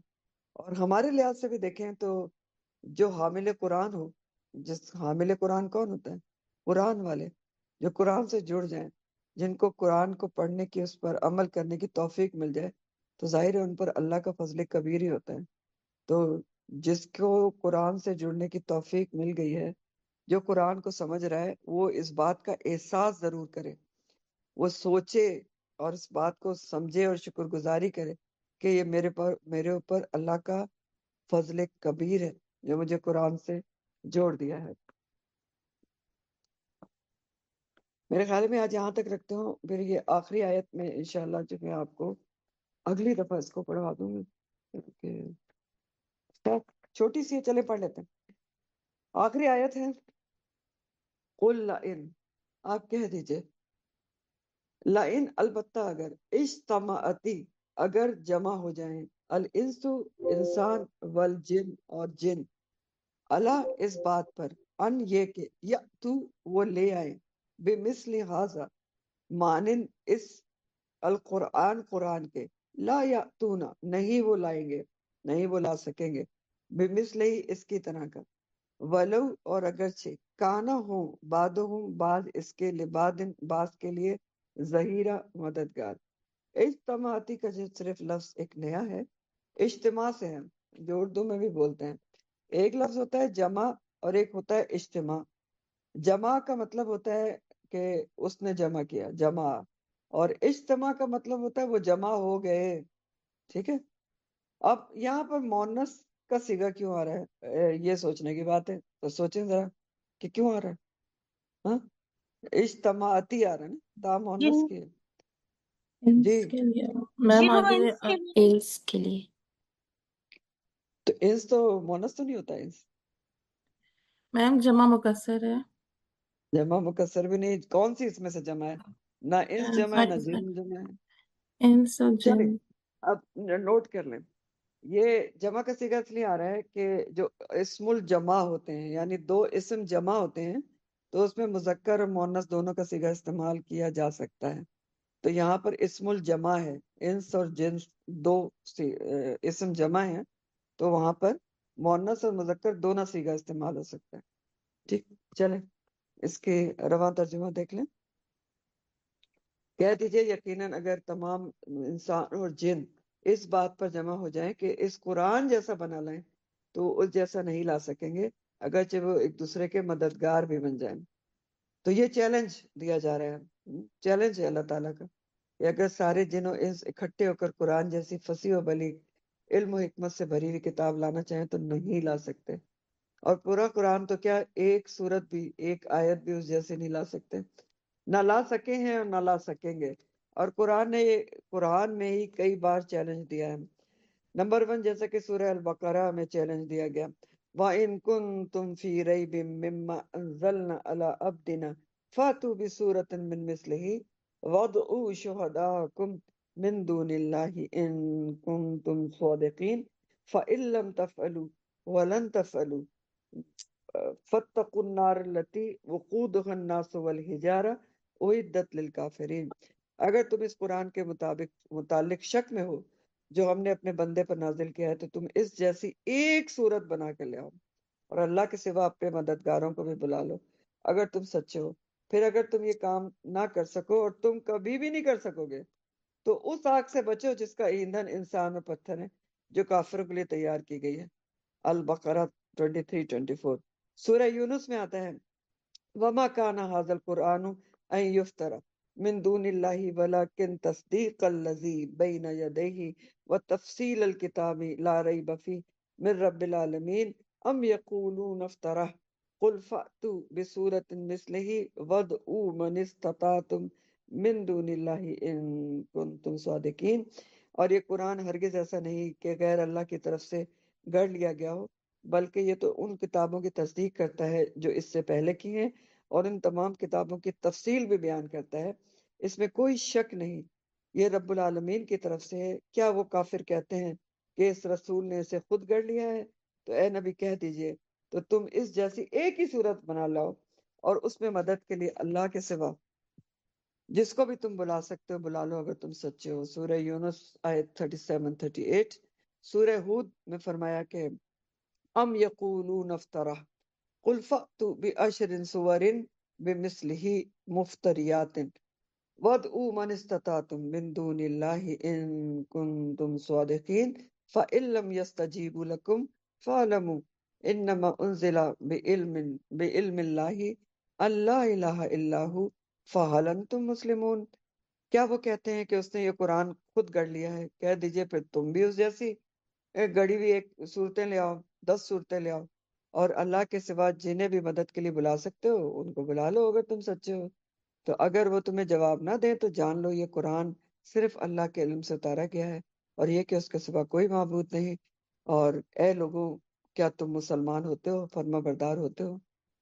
اور ہمارے لحاظ سے بھی دیکھیں تو جو حامل قرآن ہو، جس حامل قرآن کون ہوتا ہے؟ قرآن والے، جو قرآن سے جڑ جائیں، جن کو قرآن کو پڑھنے کی، اس پر عمل کرنے کی توفیق مل جائے، تو ظاہر ہے ان پر اللہ کا فضل کبیر ہی ہوتا ہے۔ تو جس کو قرآن سے جڑنے کی توفیق مل گئی ہے، جو قرآن کو سمجھ رہا ہے، وہ اس بات کا احساس ضرور کرے، وہ سوچے اور اس بات کو سمجھے اور شکر گزاری کرے کہ یہ میرے اوپر اللہ کا فضل کبیر ہے جو مجھے قرآن سے جوڑ دیا ہے۔ میرے خیال میں آج یہاں تک رکھتا ہوں، پھر یہ آخری آیت میں انشاءاللہ جو میں آپ کو اگلی دفعہ اس کو پڑھوا دوں گی، کیونکہ چھوٹی سی ہے، چلے پڑھ لیتے ہیں۔ آخری آیت ہے قُلْ لَئِن، آپ کہہ دیجئے، لَئِن البتہ اگر، اجتماعتی اگر جمع ہو جائیں، الانس انسان، والجن اور جن، اللہ اس بات پر، ان یہ کہ یأتو وہ لے آئیں، بمثل ھذا مانند اس القرآن قرآن کے، لا یأتون نہیں وہ لائیں گے، نہیں وہ لا سکیں گے، بمثل ہی اس کی طرح کا، ولو اور اگرچہ کانا ہوں بعضہم بعض اس کے لبادن بعض کے لیے ظہیرہ مددگار۔ اجتماعتی کا جو صرف لفظ ایک نیا ہے، اجتماع سے ہے، جو اردو میں بھی بولتے ہیں۔ ایک لفظ ہوتا ہے جمع اور ایک ہوتا ہے اجتماع۔ جمع کا مطلب ہوتا ہے کہ اس نے جمع کیا، جمع، اور اجتماع کا مطلب ہوتا ہے وہ جمع ہو گئے، ٹھیک ہے۔ اب یہاں پر مونس کا صیغہ کیوں آ رہا ہے؟ یہ سوچنے کی بات ہے، تو سوچیں ذرا کہ کیوں آ رہا ہے؟ ہاں، اجتماعتی آ رہا ہے نا، تا مونس جن کی ہے۔ انس جی، کے لیے میم جن و آگے انس کے لیے، انس کے لیے تو انس تو مونس تو نہیں ہوتا، انس میم جمع مکسر ہے۔ جمع مکسر بھی نہیں، کون سی اس میں سے جمع ہے؟ نہ انس جمع ہے، نہ جن جمع ہے۔ انس اور چلیں جن۔ اب نوٹ کر لیں، یہ جمع کا صیغہ اس لیے آ رہا ہے کہ جو اسم الجمع ہوتے ہیں، یعنی دو اسم جمع ہوتے ہیں، تو اس میں مذکر اور مؤنث دونوں کا صیغہ استعمال کیا جا سکتا ہے۔ تو یہاں پر اسم الجمع ہے، انس اور جنس دو اسم جمع ہیں، تو وہاں پر مؤنث اور مذکر دونوں صیغہ استعمال ہو سکتا ہے۔ ٹھیک، چلیں اس کے رواں ترجمہ دیکھ لیں۔ کہہ دیجئے یقیناً اگر تمام انسان اور جن اس بات پر جمع ہو جائیں کہ اس قرآن جیسا بنا لائیں، تو اس جیسا نہیں لا سکیں گے، اگرچہ وہ ایک دوسرے کے مددگار بھی بن جائیں۔ تو یہ چیلنج دیا جا رہا ہے، چیلنج ہے اللہ تعالیٰ کا، کہ اگر سارے جن و انس اکٹھے ہو کر قرآن جیسی فصیح و بلیغ علم و حکمت سے بھری ہوئی کتاب لانا چاہیں تو نہیں لا سکتے۔ اور پورا قرآن تو کیا، ایک سورت بھی، ایک آیت بھی اس جیسے نہیں لا سکتے، نہ لا سکے ہیں اور نہ لا سکیں گے۔ اور قرآن میں ہی کئی بار چیلنج دیا ہے۔ نمبر 1 جیسا کہ سورہ البقرہ میں چیلنج دیا گیا، وَإِن كُنتُمْ فِي رَيْبٍ مِّمَّا أَنزَلْنَا عَلَىٰ عَبْدِنَا فَأْتُوا بِسُورَةٍ مِّن مِّثْلِهِ وَادْعُوا شُهَدَاءَكُم مِّن دُونِ اللَّهِ إِن كُنتُمْ صَادِقِينَ فَإِن لَّمْ تَفْعَلُوا وَلَن تَفْعَلُوا فَاتَّقُوا النَّارَ الَّتِي وَقُودُهَا النَّاسُ وَالْحِجَارَةُ أُعِدَّتْ لِلْكَافِرِينَ۔ اگر تم اس قرآن کے متعلق شک میں ہو جو ہم نے اپنے بندے پر نازل کیا ہے، تو تم اس جیسی ایک صورت بنا کر لے آؤ، اور اللہ کے سوا اپنے مددگاروں کو بھی بلا لو اگر تم سچے ہو۔ پھر اگر تم یہ کام نہ کر سکو، اور تم کبھی بھی نہیں کر سکو گے، تو اس آگ سے بچو جس کا ایندھن انسان اور پتھر ہے، جو کافروں کے لیے تیار کی گئی ہے۔ البقرہ 23-24۔ سورہ یونس میں آتا ہے، وما كان هذا القرآن أن يفترى من دون الله ولكن تصديق الذي بين يديه وتفصيل الكتاب لا ريب فيه من رب العالمين أم يقولون افتراه قل فأتوا بسورة مثله وادعوا من استطعتم من دون الله إن كنتم صادقين۔ اور یہ قرآن ہرگز ایسا نہیں کہ غیر اللہ کی طرف سے گڑھ لیا گیا ہو، بلکہ یہ تو ان کتابوں کی تصدیق کرتا ہے جو اس سے پہلے کی ہیں، اور ان تمام کتابوں کی تفصیل بھی بیان کرتا ہے، اس میں کوئی شک نہیں، یہ رب العالمین کی طرف سے ہے۔ کیا وہ کافر کہتے ہیں کہ اس رسول نے اسے خود گڑھ لیا ہے؟ تو اے نبی کہہ دیجئے تو تم اس جیسی ایک ہی صورت بنا لاؤ اور اس میں مدد کے لیے اللہ کے سوا جس کو بھی تم بلا سکتے ہو بلا لو اگر تم سچے ہو۔ سورہ یونس آیت 37-38۔ سورہ ہود میں فرمایا کہ ام یقولون افترہ قل فأتوا بعشر سور بمثلہ مفتریات وادعوا من استطعتم من دون اللہ ان کنتم صادقین فإن لم يستجیبوا لکم فاعلموا انما انزل بعلم اللہ ان لا الہ الا ہو فہل انتم مسلمون۔ کیا وہ کہتے ہیں کہ اس نے یہ قرآن خود گڑھ لیا ہے؟ کہہ دیجئے پھر تم بھی اس جیسی ایک گڑی ہوئی ایک صورتیں لے آؤ، 10 صورتیں لے آؤ، اور اللہ کے سوا جنہیں بھی مدد کے لیے بلا سکتے ہو ان کو بلا لو اگر تم سچے ہو۔ تو اگر وہ تمہیں جواب نہ دیں تو جان لو یہ قرآن صرف اللہ کے علم سے اتارا گیا ہے اور یہ کہ اس کے سوا کوئی معبود نہیں۔ اور اے لوگوں کیا تم مسلمان ہوتے ہو، فرما بردار ہوتے ہو؟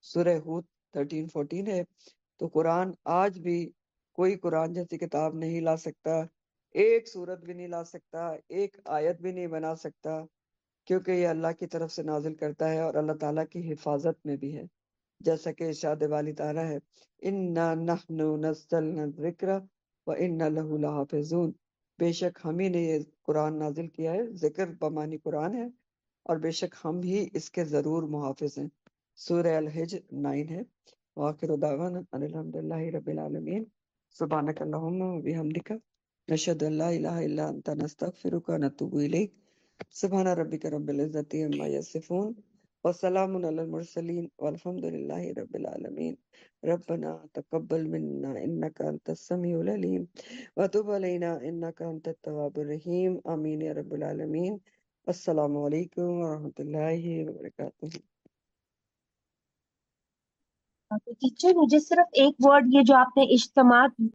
سورہ ہود 13-14 ہے۔ تو قرآن آج بھی کوئی قرآن جیسی کتاب نہیں لا سکتا، ایک سورت بھی نہیں لا سکتا، ایک آیت بھی نہیں بنا سکتا، کیونکہ یہ اللہ کی طرف سے نازل کرتا ہے اور اللہ تعالیٰ کی حفاظت میں بھی ہے، جیسا کہ ارشاد والی تعالیٰ ہے اِنَّا نَحْنُ نَزَّلْنَا الذِّكْرَ وَإِنَّا لَهُ لَحَافِظُونَ، بے شک ہم ہی نے یہ قرآن نازل کیا ہے، ذکر بمانی قرآن ہے، اور بے شک ہم ہی اس کے ضرور محافظ ہیں۔ سورہ الحجر 9 ہے۔ وآخر دعوانا ان الحمدللہ رب العالمین۔ سبحانک اللہم و بحمدک نشہد ان لا الہ الا انت نستغفرک و نتوب الیک۔ سبحان ربک رب العزت عما یصفون وسلام علی المرسلین والحمد للہ رب العالمین۔ ربنا تقبل منا انک انت السمیع العلیم وتب علینا انک انت التواب الرحیم۔ آمین یا رب العالمین۔ السلام علیکم ورحمۃ اللہ وبرکاتہ۔ ٹیچر مجھے صرف ایک ورڈ یہ جو آپ نے اجتماع